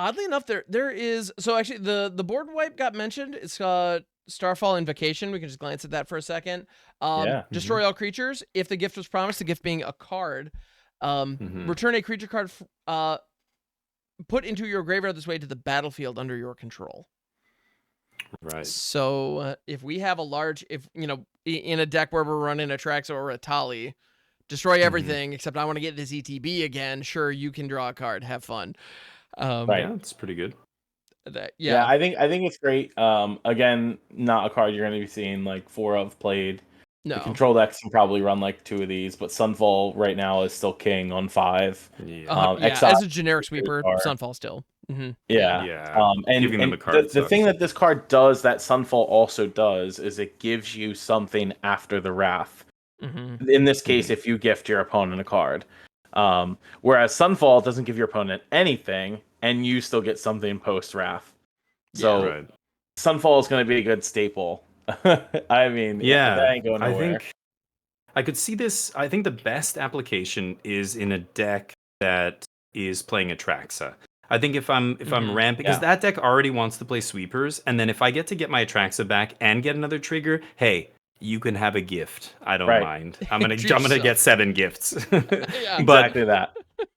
Oddly enough, there is. So actually, the board wipe got mentioned. It's Starfall Invocation. We can just glance at that for a second. Destroy all creatures. If the gift was promised, the gift being a card. Return a creature card put into your graveyard this way to the battlefield under your control. Right. So if we have in a deck where we're running a Trax or a Tali, destroy everything except I want to get this ETB again. Sure, you can draw a card. Have fun. Yeah, it's pretty good. I think it's great. Again, not a card you're going to be seeing like 4 of played. No. The control decks can probably run like 2 of these, but Sunfall right now is still king on 5. As a generic sweeper, Sunfall still. And giving them a card. The thing that this card does that Sunfall also does is it gives you something after the Wrath In this case, if you gift your opponent a card. Whereas Sunfall doesn't give your opponent anything, and you still get something post Wrath. So Sunfall is going to be a good staple. I mean, that ain't going nowhere. I think I could see this. I think the best application is in a deck that is playing Atraxa. I think if I'm ramping, because that deck already wants to play sweepers, and then if I get to get my Atraxa back and get another trigger, hey, you can have a gift. I don't mind. I'm gonna get 7 gifts. Exactly that.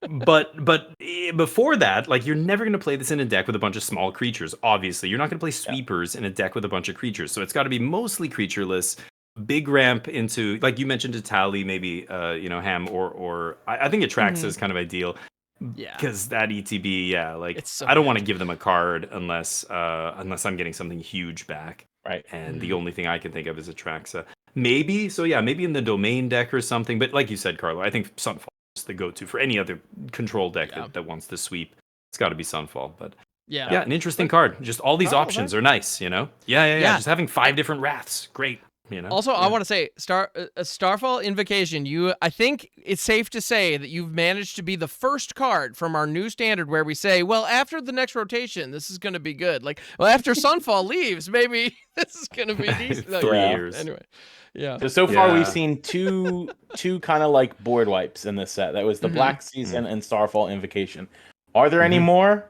But before that, like, you're never gonna play this in a deck with a bunch of small creatures. Obviously, you're not gonna play sweepers in a deck with a bunch of creatures. So it's got to be mostly creatureless. Big ramp into, like you mentioned, a Tally, maybe Ham, or I think Atraxa is kind of ideal. Yeah, because that ETB, so I don't want to give them a card unless I'm getting something huge back. Right. And the only thing I can think of is Atraxa. Maybe in the domain deck or something. But like you said, Carlo, I think Sunfall is the go-to for any other control deck that wants to sweep. It's got to be Sunfall. But yeah, an interesting card. Just all these options are nice, Yeah. Just having 5 different Wraths, great. Also, I want to say, Starfall Invocation, I think it's safe to say that you've managed to be the first card from our new standard where we say, well, after the next rotation, this is going to be good. Like, well, after Sunfall leaves, maybe this is going to be decent. 3 years. Anyway, yeah. So far, we've seen two kind of like board wipes in this set. That was the Black Season and Starfall Invocation. Are there any more?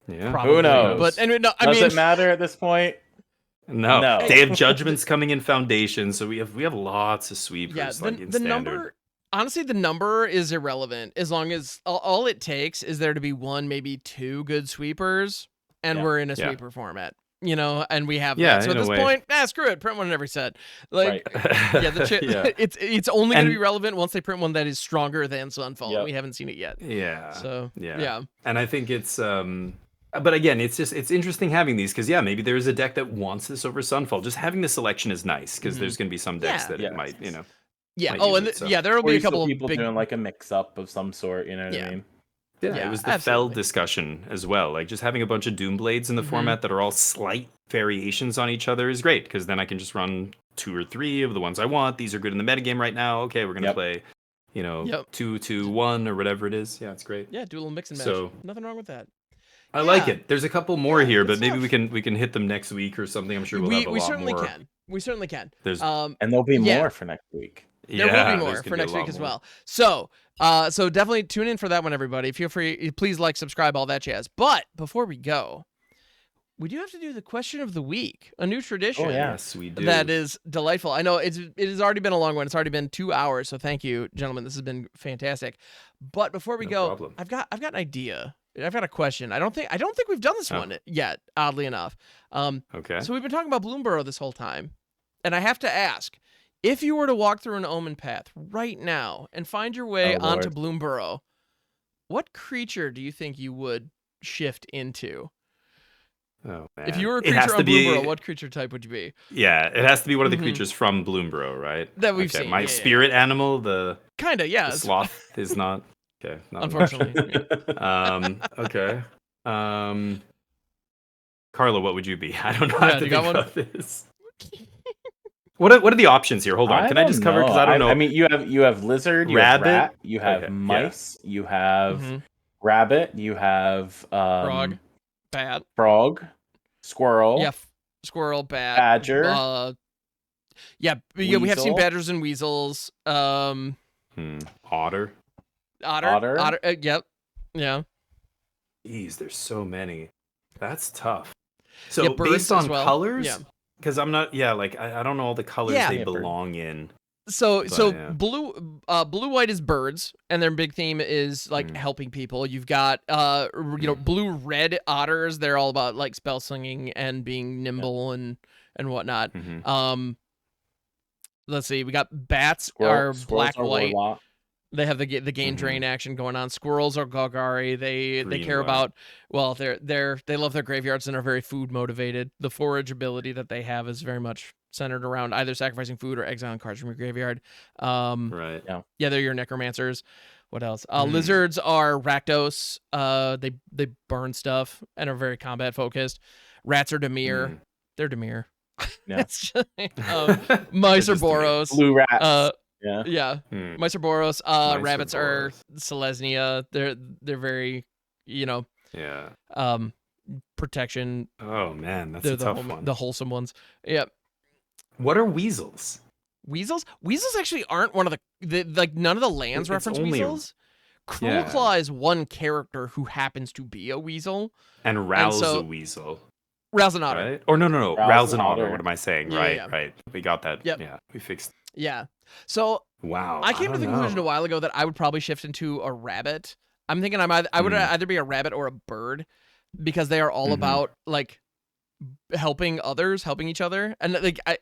Yeah. Probably. Who knows? But anyway, does it matter at this point? No. Day of Judgment's coming in Foundation, so we have lots of sweepers. Yeah, in the standard. number. Honestly, the number is irrelevant as long as all it takes is there to be 1, maybe 2 good sweepers, and we're in a sweeper format. And we have that. So at this point, screw it. Print one in every set. Like, it's only going to be relevant once they print one that is stronger than Sunfall. And we haven't seen it yet. Yeah. So yeah. And I think it's but again, it's interesting having these because maybe there is a deck that wants this over Sunfall. Just having the selection is nice because there's going to be some decks that it might, Yeah. There will be a couple of people doing like a mix-up of some sort. You know what I mean? Yeah, it was the Fell discussion as well. Like, just having a bunch of Doomblades in the format that are all slight variations on each other is great because then I can just run 2 or 3 of the ones I want. These are good in the metagame right now. Okay, we're gonna play, 2-2-1 or whatever it is. Yeah, it's great. Yeah, do a little mix and match. So nothing wrong with that. I like it. There's a couple more here, but maybe we can hit them next week or something. I'm sure we'll have a lot more. We certainly can. And there'll be more for next week. There will be more for next week as well. So definitely tune in for that one, everybody. Feel free, please like, subscribe, all that jazz. But before we go, we do have to do the question of the week, a new tradition. Oh, yes, we do. That is delightful. I know it has already been a long one. It's already been 2 hours. So thank you, gentlemen. This has been fantastic. But before we go, problem. I've got an idea. I've got a question. I don't think we've done this one yet, oddly enough. Okay. So we've been talking about Bloomburrow this whole time, and I have to ask, if you were to walk through an Omen path right now and find your way onto Bloomburrow, what creature do you think you would shift into? Oh, man. If you were a creature on Bloomburrow, what creature type would you be? Yeah, it has to be one of the creatures from Bloomburrow, right? That we've seen. My spirit animal, the sloth is not. Okay. Unfortunately. Okay. Carlo, what would you be? I don't know how to think about this. What are the options here? Hold on. Can I just cover? Because I don't know. I mean, you have lizard, you rabbit, have rat, you have mice, you have rabbit, you have frog, bat, frog, squirrel. Yeah, squirrel, bat, badger. We have seen badgers and weasels. Otter. Yep. Yeah. Jeez, there's so many. That's tough. So birds based on as well. colors, because I'm not. Yeah, like I don't know all the colors they belong in. So blue white is birds, and their big theme is like helping people. You've got blue red otters. They're all about like spell slinging and being nimble and whatnot. Let's see. We got bats are black white. They have the gain drain action going on. Squirrels are Golgari. They care about they love their graveyards and are very food motivated. The forage ability that they have is very much centered around either sacrificing food or exiling cards from your graveyard. Right. Yeah, they're your necromancers. What else? Lizards are Rakdos. They burn stuff and are very combat focused. Rats are Dimir. They're Dimir. Yeah. It's just, mice are Boros. Blue rats. Yeah. Mice are Boros. Rabbits are Selesnya. They're very, Yeah. Protection. Oh man, that's They're a tough one. The wholesome ones. Yep. What are weasels? Weasels actually aren't one of the none of the lands reference weasels. Cruel Claw is one character who happens to be a weasel. And Row's a weasel. Row's an otter. Right? Or no. Row's an otter. What am I saying? Yeah, right. We got that. Yep. Yeah, we fixed. Yeah. So wow. I came to the conclusion a while ago that I would probably shift into a rabbit. I'm thinking I would either be a rabbit or a bird, because they are all about like helping others, helping each other. And like I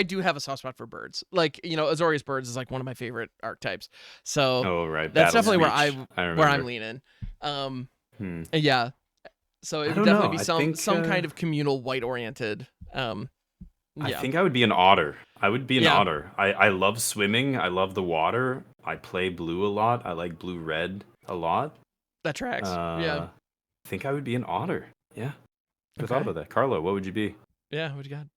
do have a soft spot for birds. Like, Azorius birds is like one of my favorite archetypes. So that's definitely where I'm leaning. Yeah. So it would definitely be some kind of communal white oriented. I think I would be an otter. I would be an otter. I love swimming. I love the water. I play blue a lot. I like blue-red a lot. That tracks. Yeah. I think I would be an otter. Yeah. I thought about that. Carlo, what would you be? Yeah, what you got?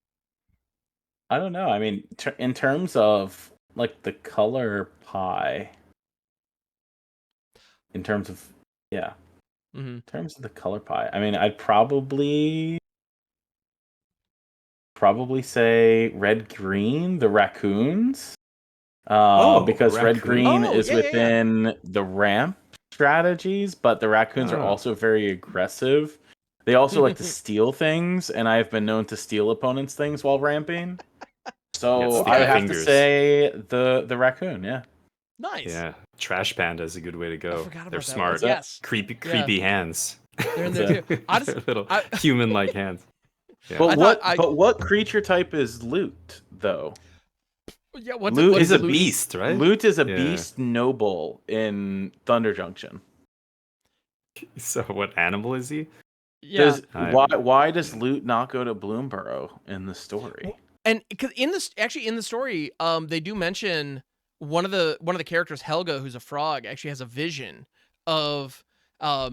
I don't know. I mean, in terms of like the color pie, in terms of the color pie, I mean, I'd probably say red-green, the raccoons, because red-green is within the ramp strategies, but the raccoons are also very aggressive. They also like to steal things, and I've been known to steal opponents' things while ramping. So I would have to say the raccoon, yeah. Nice. Yeah, Trash Panda is a good way to go. They're smart. Yes. Creepy hands. They're in there too. Little human-like hands. Yeah. But what creature type is Loot though? Yeah, Loot is a beast, right? Loot is a beast noble in Thunder Junction. So what animal is he? Yeah. Why does Loot not go to Bloomburrow in the story? And because in the story, they do mention one of the characters, Helga, who's a frog, actually has a vision of a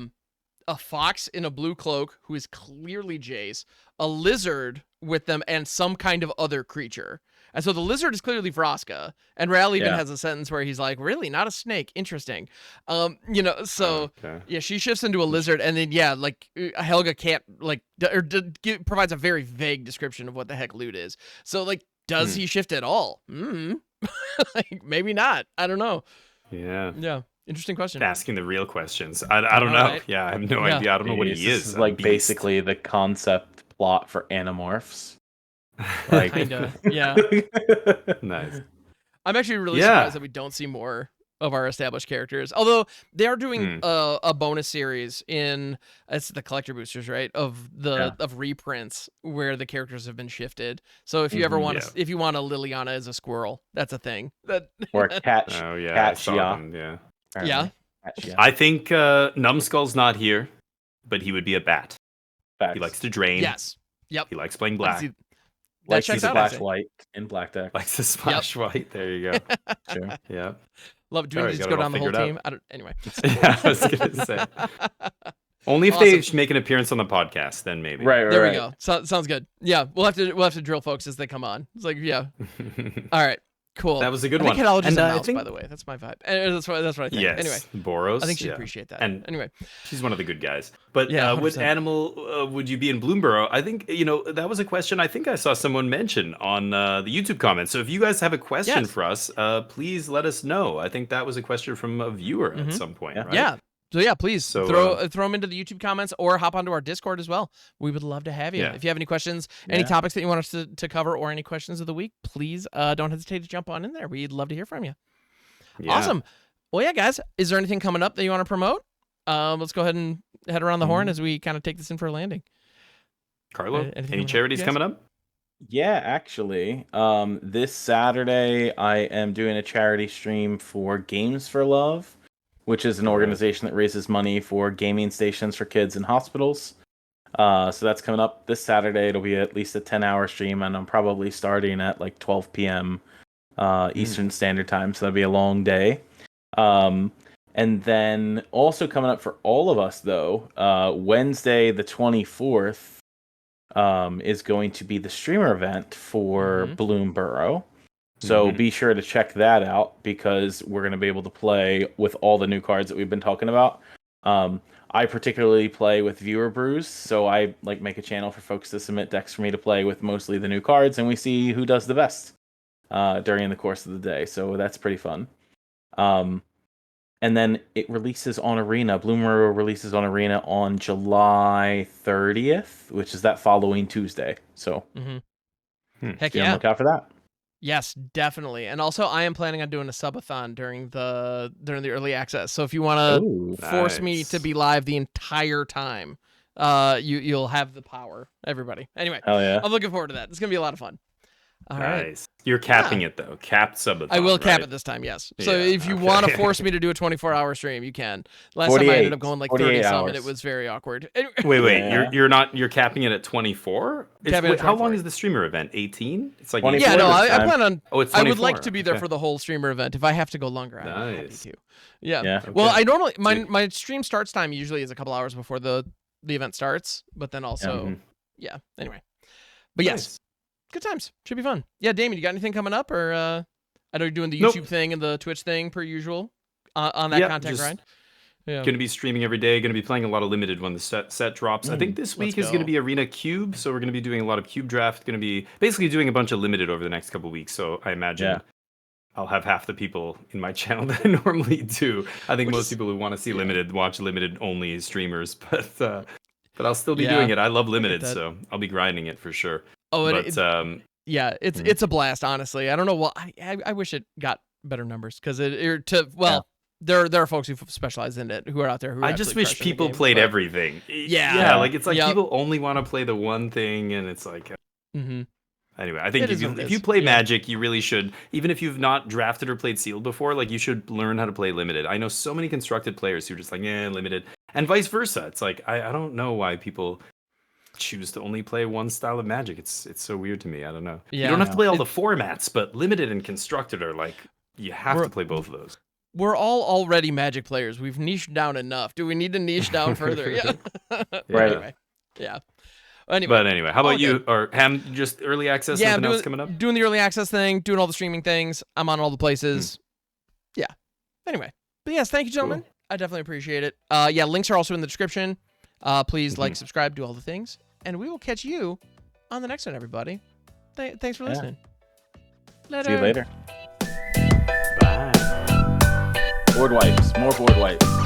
fox in a blue cloak who is clearly Jace, a lizard with them, and some kind of other creature. And so the lizard is clearly Vraska, and Ral even has a sentence where he's like, "Really, not a snake? Interesting." She shifts into a lizard, and then Helga can't provides a very vague description of what the heck Loot is. So like, does he shift at all? Like, maybe not. I don't know. Yeah. Interesting question. Asking the real questions. I don't know. Right? Yeah, I have no idea. I don't know what he is. This is like basically the concept plot for Animorphs. Like, kinda, yeah. Nice. I'm actually really surprised that we don't see more of our established characters. Although they are doing a bonus series it's the collector boosters, right? Of reprints where the characters have been shifted. So if you ever want to, if you want a Liliana as a squirrel, that's a thing. Or a cat. Oh yeah, cat yeah. I think Numbskull's not here, but he would be a bat. Facts. He likes to drain. Yes. Yep. He likes playing black. Likes to splash white in black deck. Likes to splash white. There you go. Sure. Yeah. Love. Do we just go down the whole team? Anyway. Yeah, I was gonna say. Only if they make an appearance on the podcast, then maybe. Right. There we go. Sounds good. Yeah, we'll have to drill folks as they come on. It's like, yeah. All right. Cool. That was a good one. I think I think, by the way. That's my vibe. That's what I think. Yes. Anyway. Boros. I think she'd appreciate that. And anyway. She's one of the good guys. But yeah, what animal would you be in Bloomburrow? I think, that was a question I think I saw someone mention on the YouTube comments. So if you guys have a question for us, please let us know. I think that was a question from a viewer at some point, right? Yeah. So yeah, please throw them into the YouTube comments or hop onto our Discord as well. We would love to have you. Yeah. If you have any questions, any topics that you want us to cover, or any questions of the week, please don't hesitate to jump on in there. We'd love to hear from you. Yeah. Awesome. Well, yeah, guys, is there anything coming up that you want to promote? Let's go ahead and head around the horn as we kind of take this in for a landing. Carlo, any charities coming up? Yeah, actually, this Saturday I am doing a charity stream for Games for Love, which is an organization that raises money for gaming stations for kids in hospitals. So that's coming up this Saturday. It'll be at least a 10-hour stream, and I'm probably starting at like 12 p.m. Eastern Standard Time, so that'll be a long day. And then also coming up for all of us, though, Wednesday the 24th, is going to be the streamer event for Bloomburrow. So be sure to check that out because we're going to be able to play with all the new cards that we've been talking about. I particularly play with viewer brews, so I make a channel for folks to submit decks for me to play with mostly the new cards, and we see who does the best during the course of the day. So that's pretty fun. And then it releases on Arena. Bloomburrow releases on Arena on July 30th, which is that following Tuesday. So Heck be on the lookout for that. Yes, definitely. And also, I am planning on doing a subathon during the early access. So if you want to force me to be live the entire time, you'll have the power, everybody. Anyway, I'm looking forward to that. It's gonna be a lot of fun. All right. You're capping it though. Capped subathon. I will cap it this time, yes. So if you want to force me to do a 24-hour stream, you can. Last time I ended up going 30 something, and it was very awkward. Anyway. Wait. You're capping it at 24? How long is the streamer event? 18? It's like I plan on. Oh, it's 24. I would like to be there for the whole streamer event. If I have to go longer, I'm happy to. Yeah. Okay. Well, I normally my stream starts time usually is a couple hours before the event starts, but then also anyway. But yes. Good times. Should be fun. Yeah, Damien, you got anything coming up? Or I know you're doing the YouTube thing and the Twitch thing per usual on that content grind. Going to be streaming every day. Going to be playing a lot of limited when the set drops. I think this week is going to be Arena Cube, so we're going to be doing a lot of Cube draft. Going to be basically doing a bunch of limited over the next couple of weeks. So I imagine I'll have half the people in my channel that I normally do. I think most people who want to see limited watch limited only streamers, but I'll still be doing it. I love limited, so I'll be grinding it for sure. Oh, but it's a blast. Honestly, I don't know. Well, I wish it got better numbers because there are folks who specialize in it who are out there who. I just wish people played everything. Like it's like people only want to play the one thing, and it's like. Anyway, I think if you play Magic, you really should. Even if you've not drafted or played sealed before, like you should learn how to play limited. I know so many constructed players who are just like, limited, and vice versa. It's like I don't know why people choose to only play one style of Magic. It's so weird to me. I don't know. You don't have to play all the formats, but limited and constructed are like you have to play both of those. We're all already Magic players. We've niched down enough. Do we need to niche down further? Right. Anyway, Anyway, how about you? Or Ham, just early access? Something else coming up? Doing the early access thing, doing all the streaming things. I'm on all the places. Yeah. Anyway, but yes, thank you, gentlemen. Cool. I definitely appreciate it. Links are also in the description. Please like, subscribe, do all the things. And we will catch you on the next one, everybody. Thanks for listening. Later. See you later. Bye. Board wipes. More board wipes.